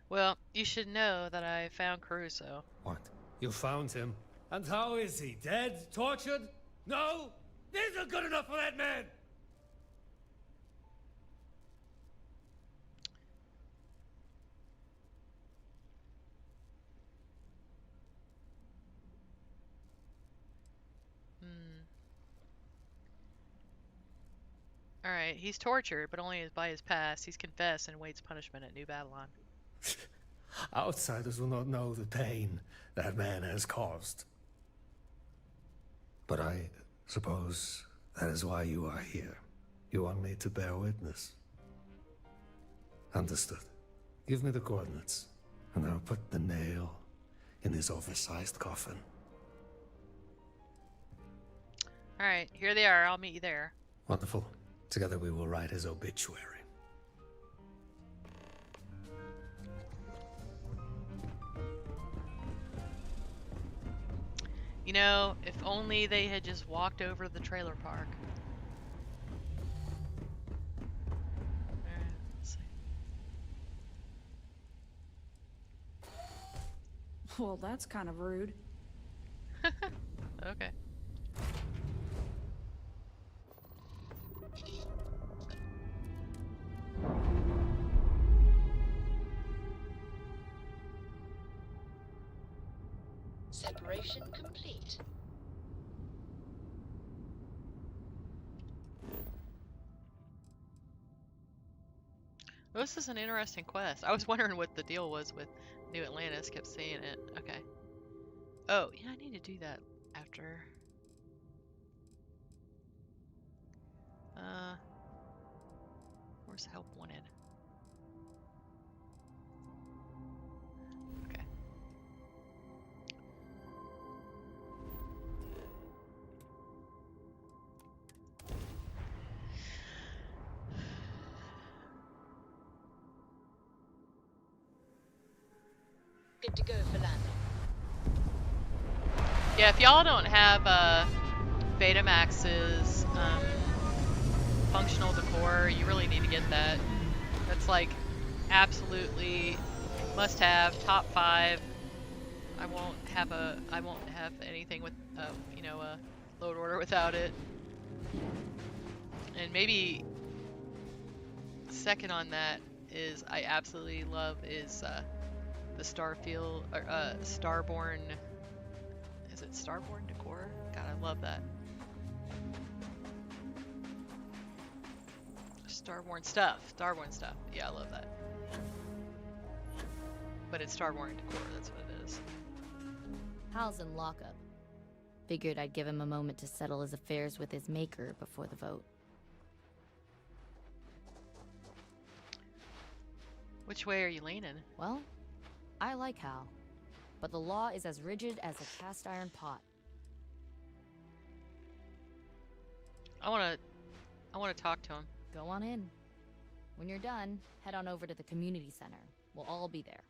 Well, you should know that I found Caruso. What? You found him? And how is he? Dead? Tortured? No? This isn't good enough for that man! Alright, he's tortured, but only by his past. He's confessed and awaits punishment at New Babylon. Outsiders will not know the pain that man has caused. But I suppose that is why you are here. You want me to bear witness. Understood. Give me the coordinates, and I'll put the nail in his oversized coffin. Alright, here they are. I'll meet you there. Wonderful. Together we will write his obituary. You know, if only they had just walked over to the trailer park. Alright, let's see. Well, that's kind of rude. Okay. Separation complete. Well, this is an interesting quest. I was wondering what the deal was with New Atlantis. Kept seeing it. Okay. Oh, yeah, I need to do that after. Where's help wanted? Okay. Good to go for landing. Yeah, if y'all don't have Betamax's functional decor. You really need to get that. That's like absolutely must have, top 5. I won't have anything with you know, a load order without it. And maybe second on that is I absolutely love is the Starfield or Starborn. Is it Starborn decor? God, I love that. Starborn stuff. Starborn stuff. Yeah, I love that. But it's Starborn decor, that's what it is. Hal's in lockup. Figured I'd give him a moment to settle his affairs with his maker before the vote. Which way are you leaning? Well, I like Hal, but the law is as rigid as a cast iron pot. I wanna talk to him. Go on in. When you're done, head on over to the community center. We'll all be there.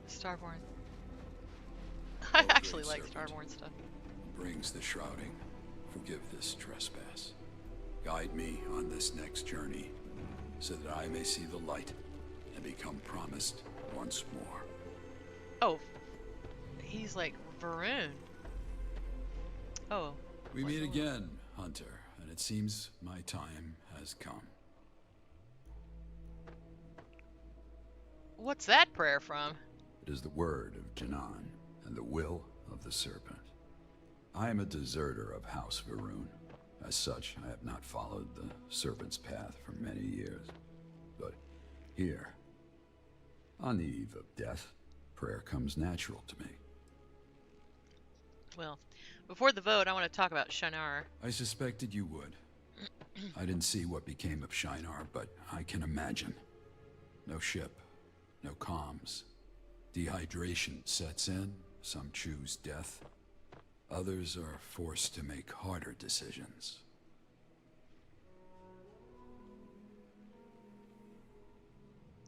Starborn. I actually like Starborn stuff. Brings the shrouding. Forgive this trespass. Guide me on this next journey, so that I may see the light and become promised once more. Oh, he's like Varun. Oh. We meet again, Hunter, and it seems my time has come. What's that prayer from? It is the word of Janan and the will of the serpent. I am a deserter of House Varun. As such, I have not followed the serpent's path for many years. But here, on the eve of death, prayer comes natural to me. Well, before the vote, I want to talk about Shinar. I suspected you would. I didn't see what became of Shinar, but I can imagine. No ship, no comms. Dehydration sets in, some choose death. Others are forced to make harder decisions.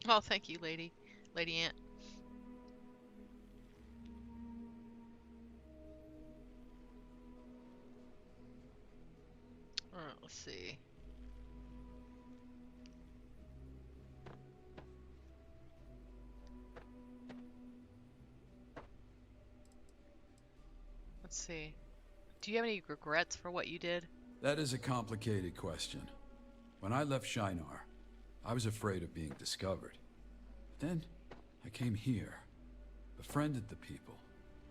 Oh, thank you, Lady Ant. Alright, let's see. Let's see. Do you have any regrets for what you did? That is a complicated question. When I left Shinar, I was afraid of being discovered. Then, I came here, befriended the people,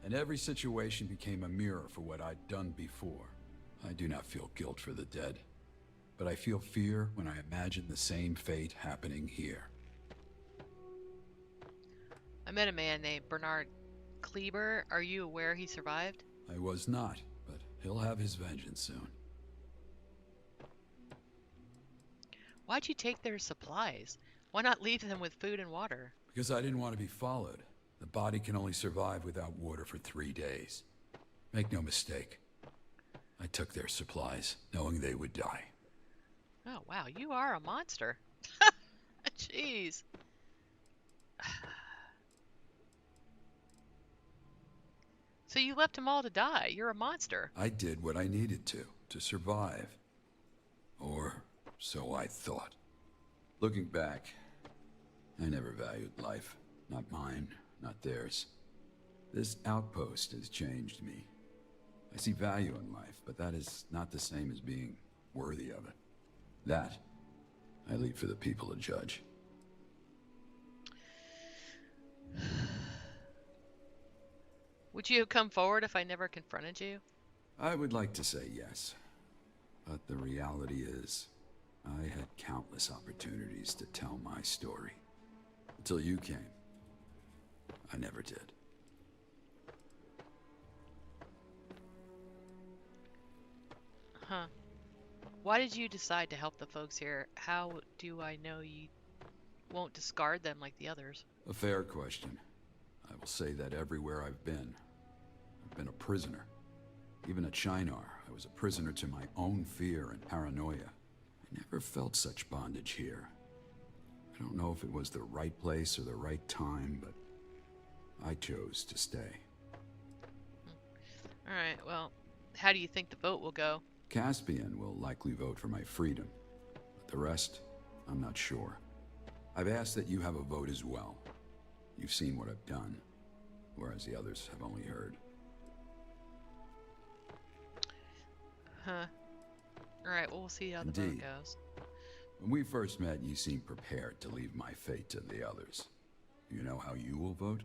and every situation became a mirror for what I'd done before. I do not feel guilt for the dead, but I feel fear when I imagine the same fate happening here. I met a man named Bernard Kleber. Are you aware he survived? I was not, but he'll have his vengeance soon. Why'd you take their supplies? Why not leave them with food and water? Because I didn't want to be followed. The body can only survive without water for 3 days. Make no mistake. I took their supplies, knowing they would die. Oh, wow, you are a monster. Jeez. So you left them all to die. You're a monster. I did what I needed to survive. Or so I thought. Looking back, I never valued life. Not mine, not theirs. This outpost has changed me. I see value in life, but that is not the same as being worthy of it. That, I leave for the people to judge. Would you have come forward if I never confronted you? I would like to say yes. But the reality is, I had countless opportunities to tell my story. Until you came. I never did. Huh. Why did you decide to help the folks here? How do I know you won't discard them like the others? A fair question. I will say that everywhere I've been a prisoner. Even at Shinar, I was a prisoner to my own fear and paranoia. I never felt such bondage here. I don't know if it was the right place or the right time, but I chose to stay. Alright, well, how do you think the vote will go? Caspian will likely vote for my freedom. But the rest, I'm not sure. I've asked that you have a vote as well. You've seen what I've done, whereas the others have only heard. Huh. Alright, well, we'll see how the vote Indeed. goes. When we first met, you seemed prepared to leave my fate to the others. You know how you will vote?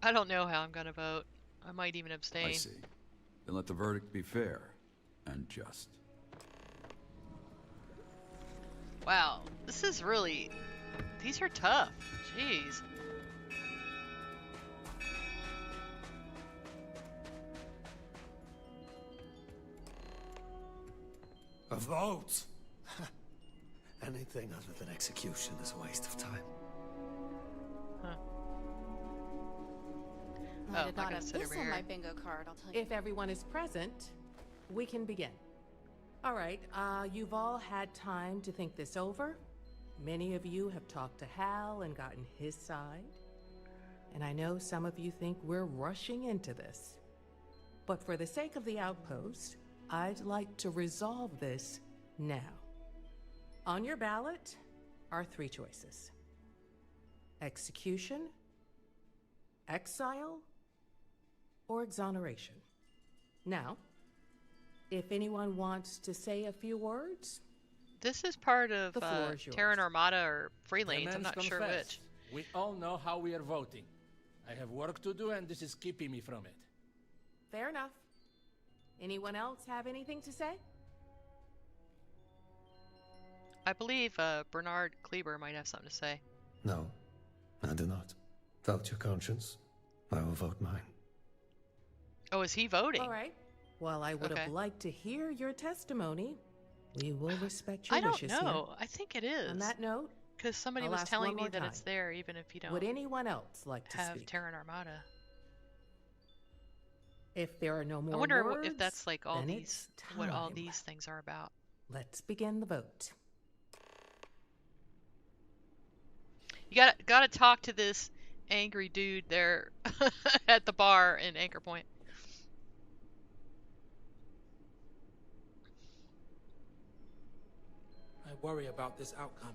I don't know how I'm gonna vote. I might even abstain. I see. Then let the verdict be fair and just. Wow, this is really... These are tough. Jeez. A vote? Anything other than execution is a waste of time. Huh. I Oh, did I not gotta have sit this over on here. my bingo card, I'll tell you. If everyone is present, we can begin. All right, you've all had time to think this over. Many of you have talked to Hal and gotten his side. And I know some of you think we're rushing into this. But for the sake of the outpost, I'd like to resolve this now. On your ballot are 3 choices: execution, exile, or exoneration. Now, if anyone wants to say a few words, This is part of the floor is yours. Terran Armada or Free The Lanes. I'm man's not sure confessed. which. We all know how we are voting. I have work to do, and this is keeping me from it. Fair enough. Anyone else have anything to say? I believe Bernard Kleber might have something to say. No, I do not. Vote your conscience. I will vote mine. Oh, is he voting? All right. Well, I would Okay. have liked to hear your testimony. We will respect your I don't wishes know. here. I think it is. On that note, Because somebody I'll was ask telling one me more that it's time. there, even if you don't Would anyone else like to have speak? Terran Armada. If there are no more I wonder words, if that's like all then these, it's what all time. these things are about. Let's begin the vote. You gotta talk to this angry dude there at the bar in Anchor Point. I worry about this outcome.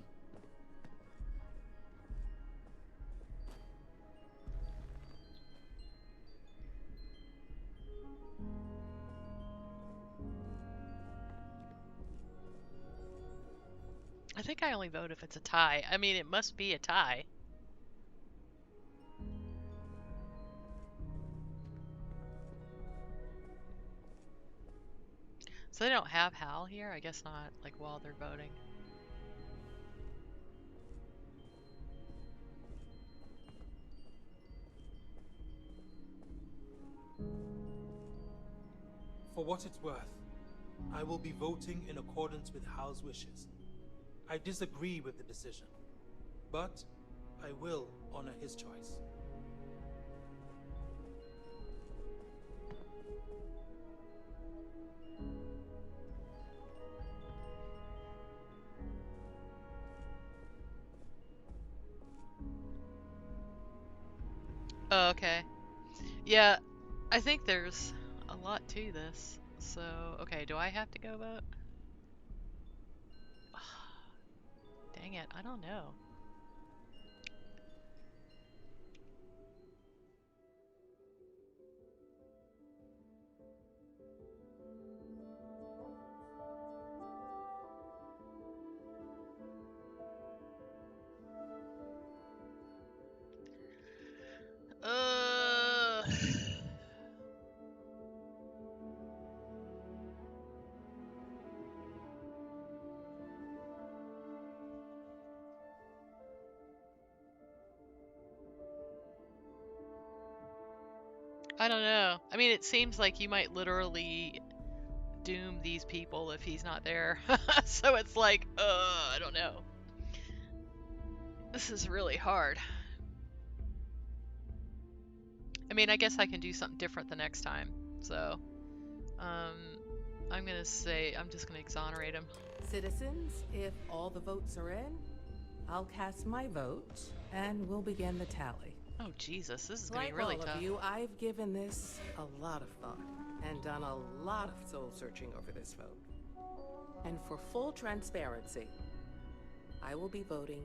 I think I only vote if it's a tie. I mean, it must be a tie. So they don't have Hal here? I guess not, like, while they're voting. For what it's worth, I will be voting in accordance with Hal's wishes. I disagree with the decision, but I will honor his choice. Oh, okay. Yeah, I think there's a lot to this. So, okay, do I have to go vote? Dang it, I don't know. Uh, I don't know. I mean, it seems like you might literally doom these people if he's not there. So it's like, I don't know. This is really hard. I mean, I guess I can do something different the next time. So, I'm gonna say, I'm just gonna exonerate him. Citizens, if all the votes are in, I'll cast my vote, and we'll begin the tally. Oh, Jesus, this is gonna Like be really all tough. of you, I've given this a lot of thought, and done a lot of soul-searching over this vote. And for full transparency, I will be voting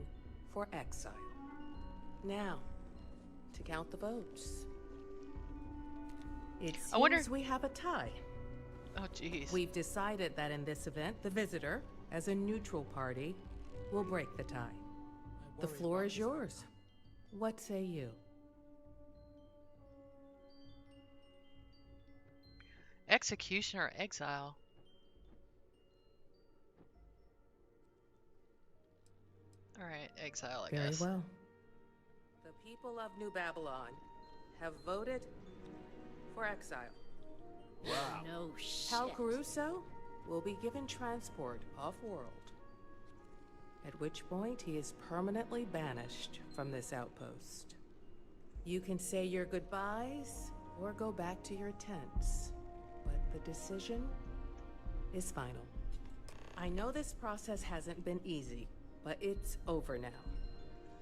for exile. Now, to count the votes. It seems I wonder... we have a tie. Oh, jeez. We've decided that in this event, the visitor, as a neutral party, will break the tie. The floor is yours. What say you? Execution or exile? Alright, exile, I guess. Very well. The people of New Babylon have voted for exile. Wow. No shit. Hal Caruso will be given transport off-world, at which point he is permanently banished from this outpost. You can say your goodbyes or go back to your tents, but the decision is final. I know this process hasn't been easy, but it's over now.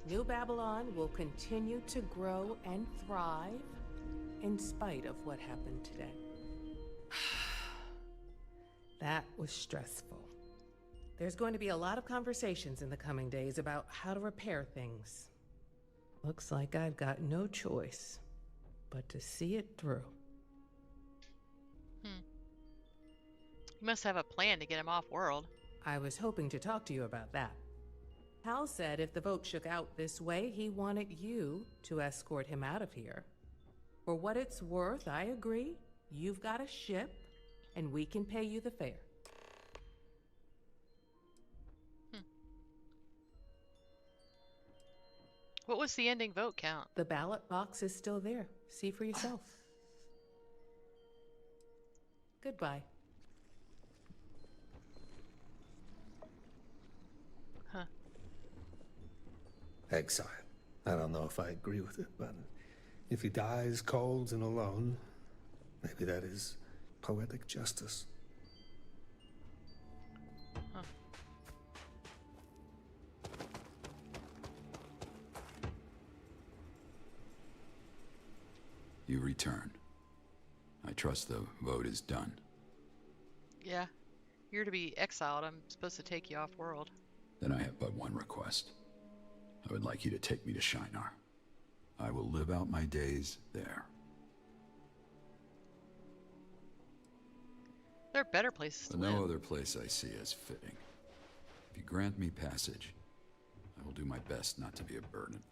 New Babylon will continue to grow and thrive in spite of what happened today. That was stressful. There's going to be a lot of conversations in the coming days about how to repair things. Looks like I've got no choice but to see it through. You must have a plan to get him off world. I was hoping to talk to you about that. Hal said if the vote shook out this way, he wanted you to escort him out of here. For what it's worth, I agree. You've got a ship, and we can pay you the fare. What was the ending vote count? The ballot box is still there. See for yourself. Goodbye. Huh. Exile. I don't know if I agree with it, but if he dies cold and alone, maybe that is poetic justice. Huh. You return. I trust the vote is done. Yeah. You're to be exiled. I'm supposed to take you off world. Then I have but one request. I would like you to take me to Shinar. I will live out my days there. There are better places to But no live. other place I see as fitting. If you grant me passage, I will do my best not to be a burden.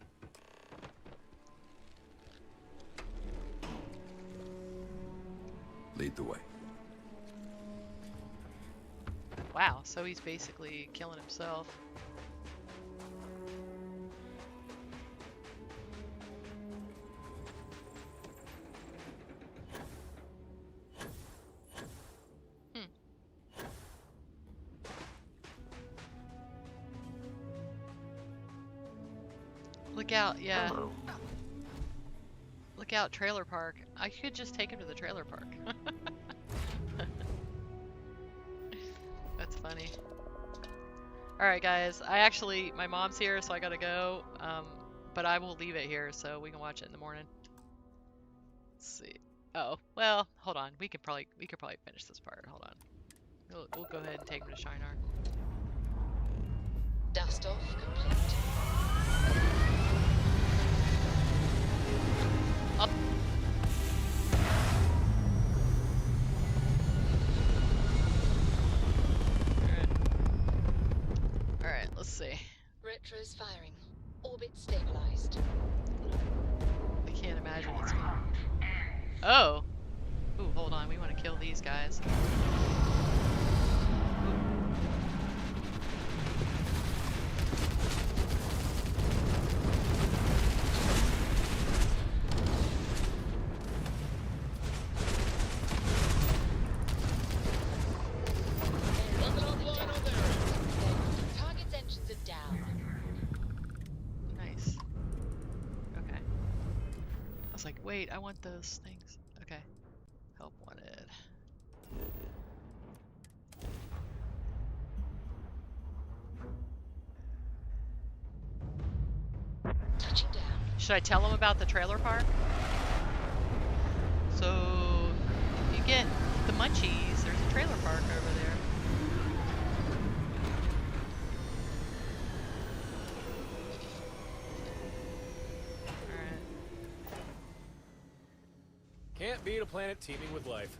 Lead the way. Wow, so he's basically killing himself. Look out, yeah. Hello. Look out, trailer park. I could just take him to the trailer park. That's funny. Alright guys, my mom's here, so I gotta go. But I will leave it here so we can watch it in the morning. Let's see. Oh, well, hold on. We could probably finish this part. Hold on. We'll go ahead and take him to Shinar. Dust off complete. Up. Alright, let's see. Retro's firing. Orbit stabilized. I can't imagine it's gonna... Oh! Ooh, hold on. We want to kill these guys. Target's engines are down. Nice. Okay. I was like, wait, I want those things. Okay. Help wanted. Should I tell them about the trailer park? So, if you get the munchies, there's a trailer park over there. Can't beat a planet teeming with life.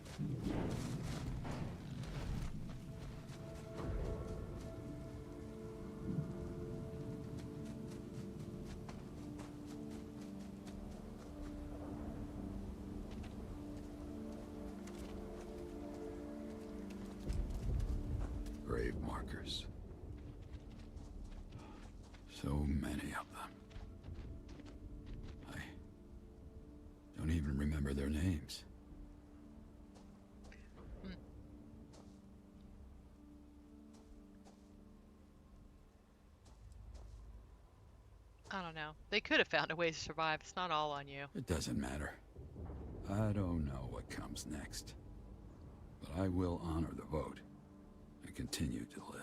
Grave markers. So many of them. I don't even remember their names. I don't know. They could have found a way to survive. It's not all on you. It doesn't matter. I don't know what comes next. But I will honor the vote and continue to live.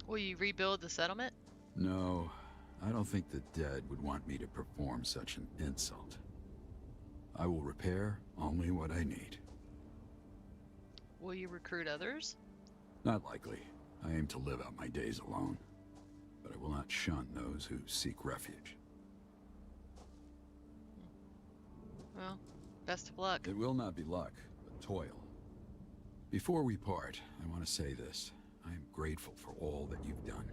Will you rebuild the settlement? No, I don't think the dead would want me to perform such an insult. I will repair only what I need. Will you recruit others? Not likely. I aim to live out my days alone. But I will not shun those who seek refuge. Well, best of luck. It will not be luck, but toil. Before we part, I want to say this. I am grateful for all that you've done.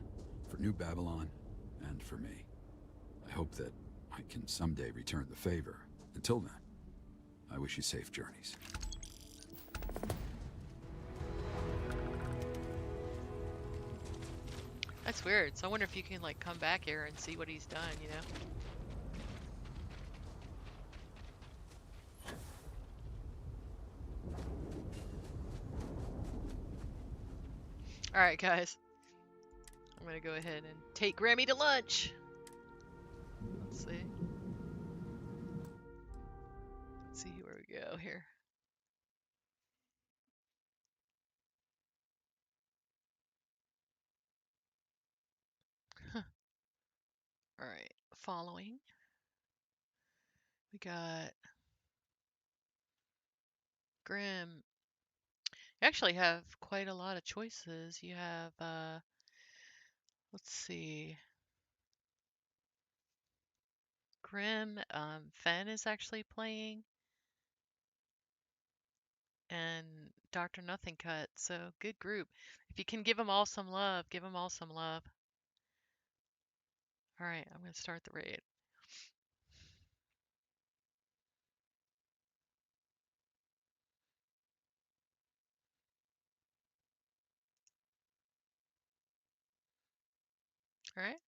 For New Babylon, and for me. I hope that I can someday return the favor. Until then, I wish you safe journeys. That's weird. So I wonder if you can like come back here and see what he's done, you know? Alright guys. I'm gonna go ahead and take Grammy to lunch. Let's see. Let's see where we go here. Huh. Alright, following. We got Grim. You actually have quite a lot of choices. You have, let's see. Grim, Fen is actually playing. And Dr. Nothing Cut. So good group. If you can give them all some love, give them all some love. All right, I'm going to start the raid. All right.